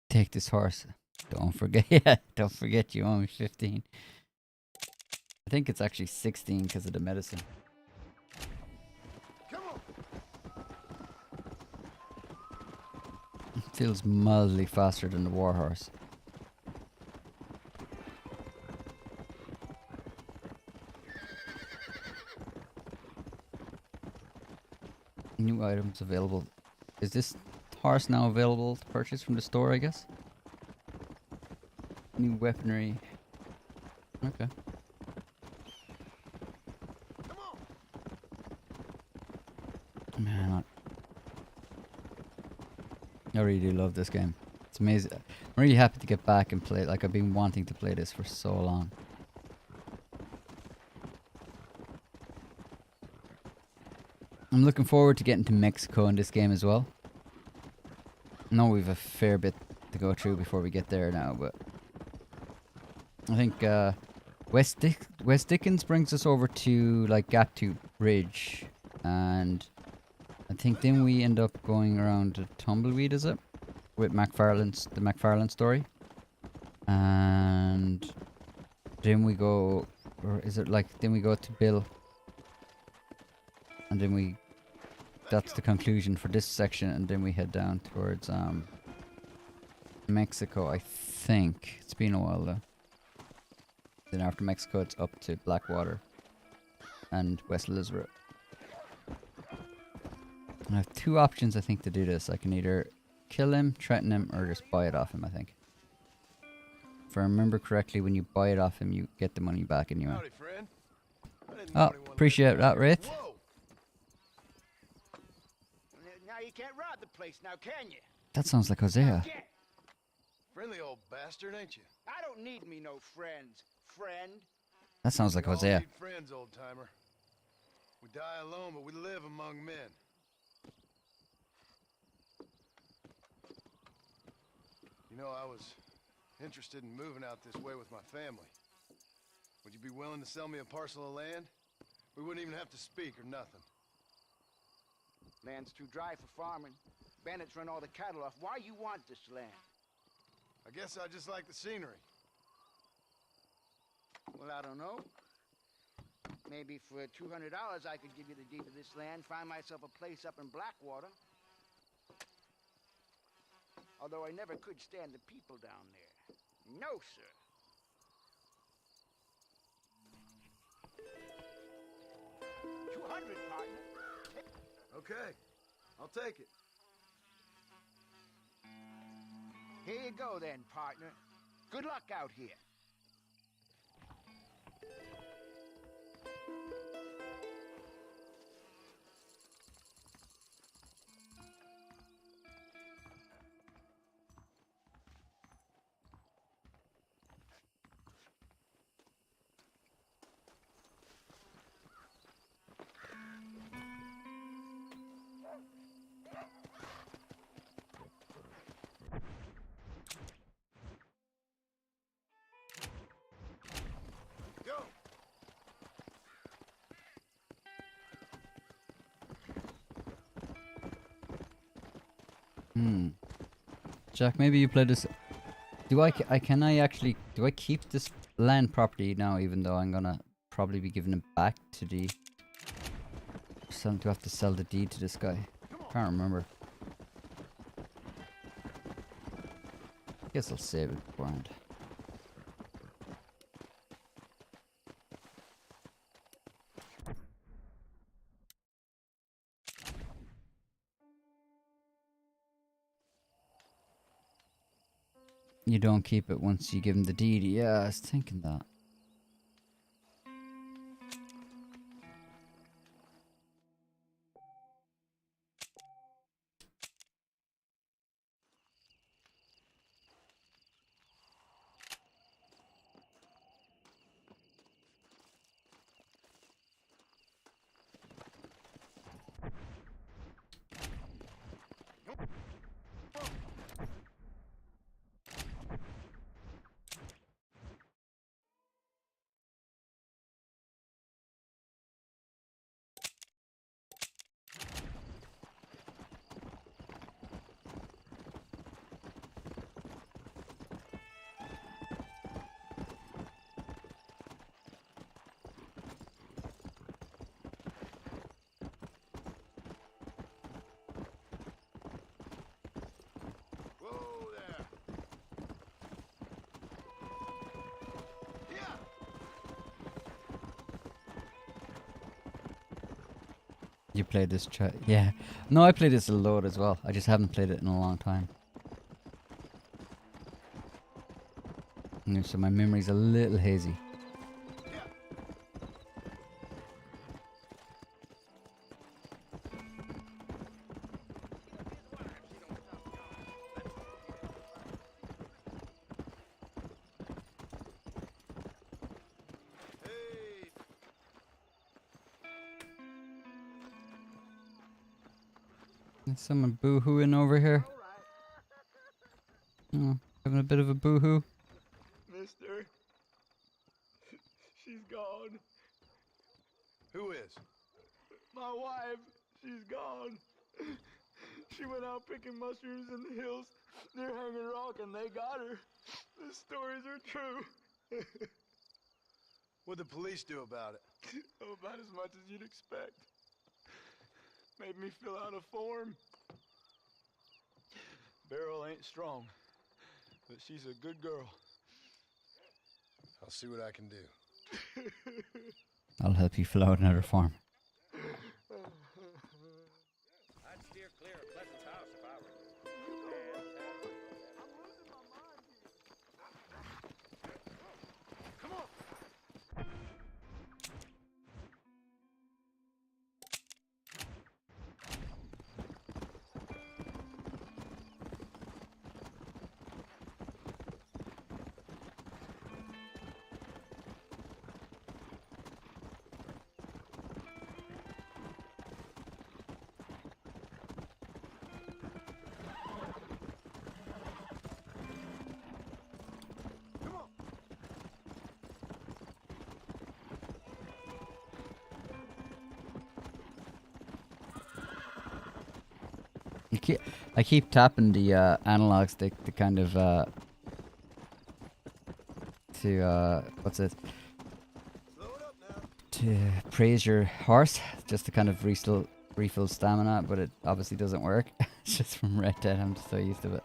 Speaker 1: Take this horse. Don't forget. Yeah, don't forget you only 15. I think it's actually 16 because of the medicine.
Speaker 16: Come on.
Speaker 1: It feels mildly faster than the war horse. New items available. Is this horse now available to purchase from the store, I guess? New weaponry. Okay. Man, I really do love this game. It's amazing. I'm really happy to get back and play it. Like, I've been wanting to play this for so long. I'm looking forward to getting to Mexico in this game as well. I know we've a fair bit to go through before we get there now, but I think West Dickens brings us over to like Gap Tooth Bridge, and I think then we end up going around to Tumbleweed, is it? With the McFarlane story. And then we go, or is it like, then we go to Bill. And then that's the conclusion for this section, and then we head down towards Mexico, I think. It's been a while though. Then after Mexico, it's up to Blackwater and West Elizabeth. And I have two options, I think, to do this. I can either kill him, threaten him, or just buy it off him, I think. If I remember correctly, when you buy it off him, you get the money back anyway.
Speaker 7: Howdy, friend.
Speaker 1: Oh, appreciate that, Wraith.
Speaker 19: Now you can't rob the place now, can you?
Speaker 1: That sounds like Hosea.
Speaker 7: Friendly old bastard, ain't you?
Speaker 19: I don't need me no friends, friend.
Speaker 1: That sounds like
Speaker 7: We all
Speaker 1: Hosea.
Speaker 7: need friends, old timer. We die alone, but we live among men. You know, I was interested in moving out this way with my family. Would you be willing to sell me a parcel of land? We wouldn't even have to speak or nothing.
Speaker 19: Land's too dry for farming. Bandits run all the cattle off. Why you want this land?
Speaker 7: I guess I just like the scenery.
Speaker 19: Well, I don't know. Maybe for $200 I could give you the deed to this land, find myself a place up in Blackwater. Although I never could stand the people down there. No, sir. $200, partner.
Speaker 7: Okay, I'll take it.
Speaker 19: Here you go then, partner. Good luck out here.
Speaker 1: Jack, maybe you play this. Do I keep this land property now, even though I'm gonna probably be giving it back to the... Do I have to sell the deed to this guy? Can't remember. Guess I'll save it beforehand. You don't keep it once you give him the deed. Yeah, I was thinking that. You played this yeah. No, I played this a lot as well. I just haven't played it in a long time. So my memory's a little hazy. Is someone boo-hooing over here? Oh, having a bit of a boo-hoo.
Speaker 16: Mister, she's gone.
Speaker 7: Who is?
Speaker 16: My wife, she's gone. She went out picking mushrooms in the hills near Hanging Rock and they got her. The stories are true.
Speaker 7: What'd the police do about it?
Speaker 16: Oh, about as much as you'd expect. Made me fill out a form. Beryl ain't strong, but she's a good girl.
Speaker 7: I'll see what I can do.
Speaker 1: I'll help you fill out another form.
Speaker 12: I'd steer clear of Pleasant's house if I were you.
Speaker 16: Come on.
Speaker 1: I keep tapping the analog stick to kind of what's it? To praise your horse, just to kind of refill stamina, but it obviously doesn't work. It's just from Red Dead. I'm just so used to it.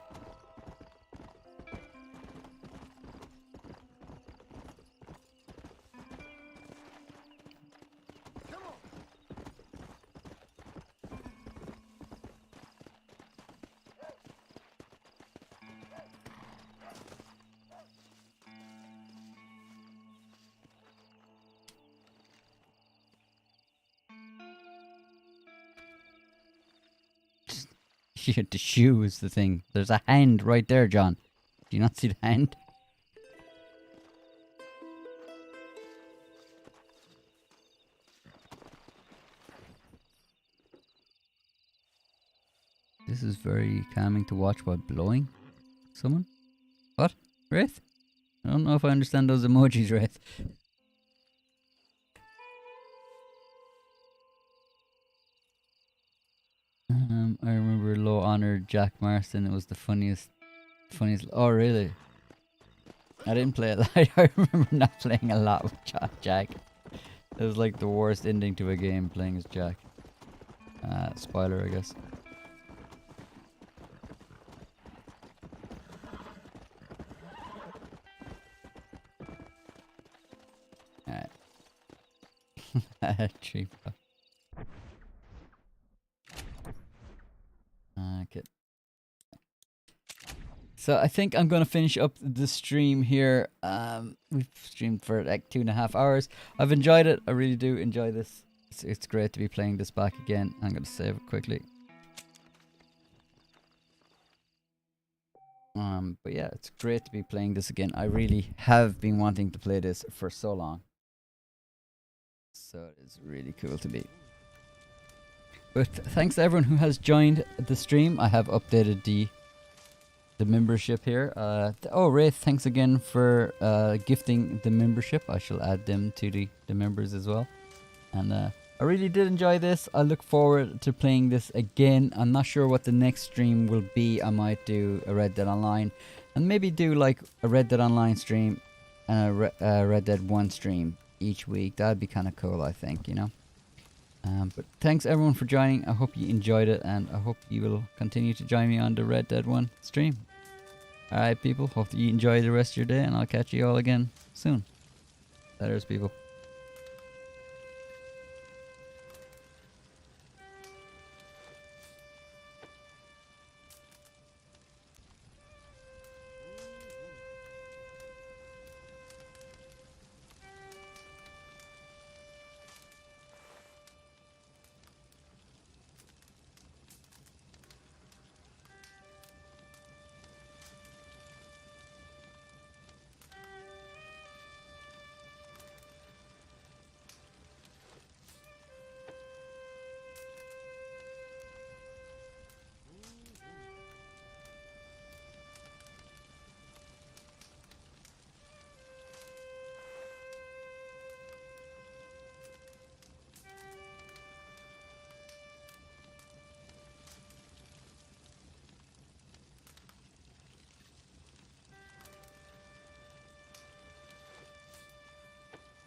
Speaker 1: The shoe is the thing. There's a hand right there, John. Do you not see the hand? This is very calming to watch while blowing someone. What? Wraith? I don't know if I understand those emojis, Wraith. I remember Low Honor Jack Marston. It was the funniest. Oh, really? I didn't play it. I remember not playing a lot with Jack. It was like the worst ending to a game playing as Jack. Spoiler, I guess. Alright. Tree. Okay. So I think I'm gonna finish up the stream here. We've streamed for like 2.5 hours. I've enjoyed it. I really do enjoy this. It's great to be playing this back again. I'm gonna save it quickly. But yeah, it's great to be playing this again. I really have been wanting to play this for so long. So it's really cool to be. But thanks to everyone who has joined the stream. I have updated the membership here. Wraith, thanks again for gifting the membership. I shall add them to the members as well. And I really did enjoy this. I look forward to playing this again. I'm not sure what the next stream will be. I might do a Red Dead Online and maybe do like a Red Dead Online stream and a Red Dead 1 stream each week. That'd be kind of cool, I think, you know. But thanks everyone for joining. I hope you enjoyed it, and I hope you will continue to join me on the Red Dead 1 stream. Alright people, hope that you enjoy the rest of your day, and I'll catch you all again soon. Later people.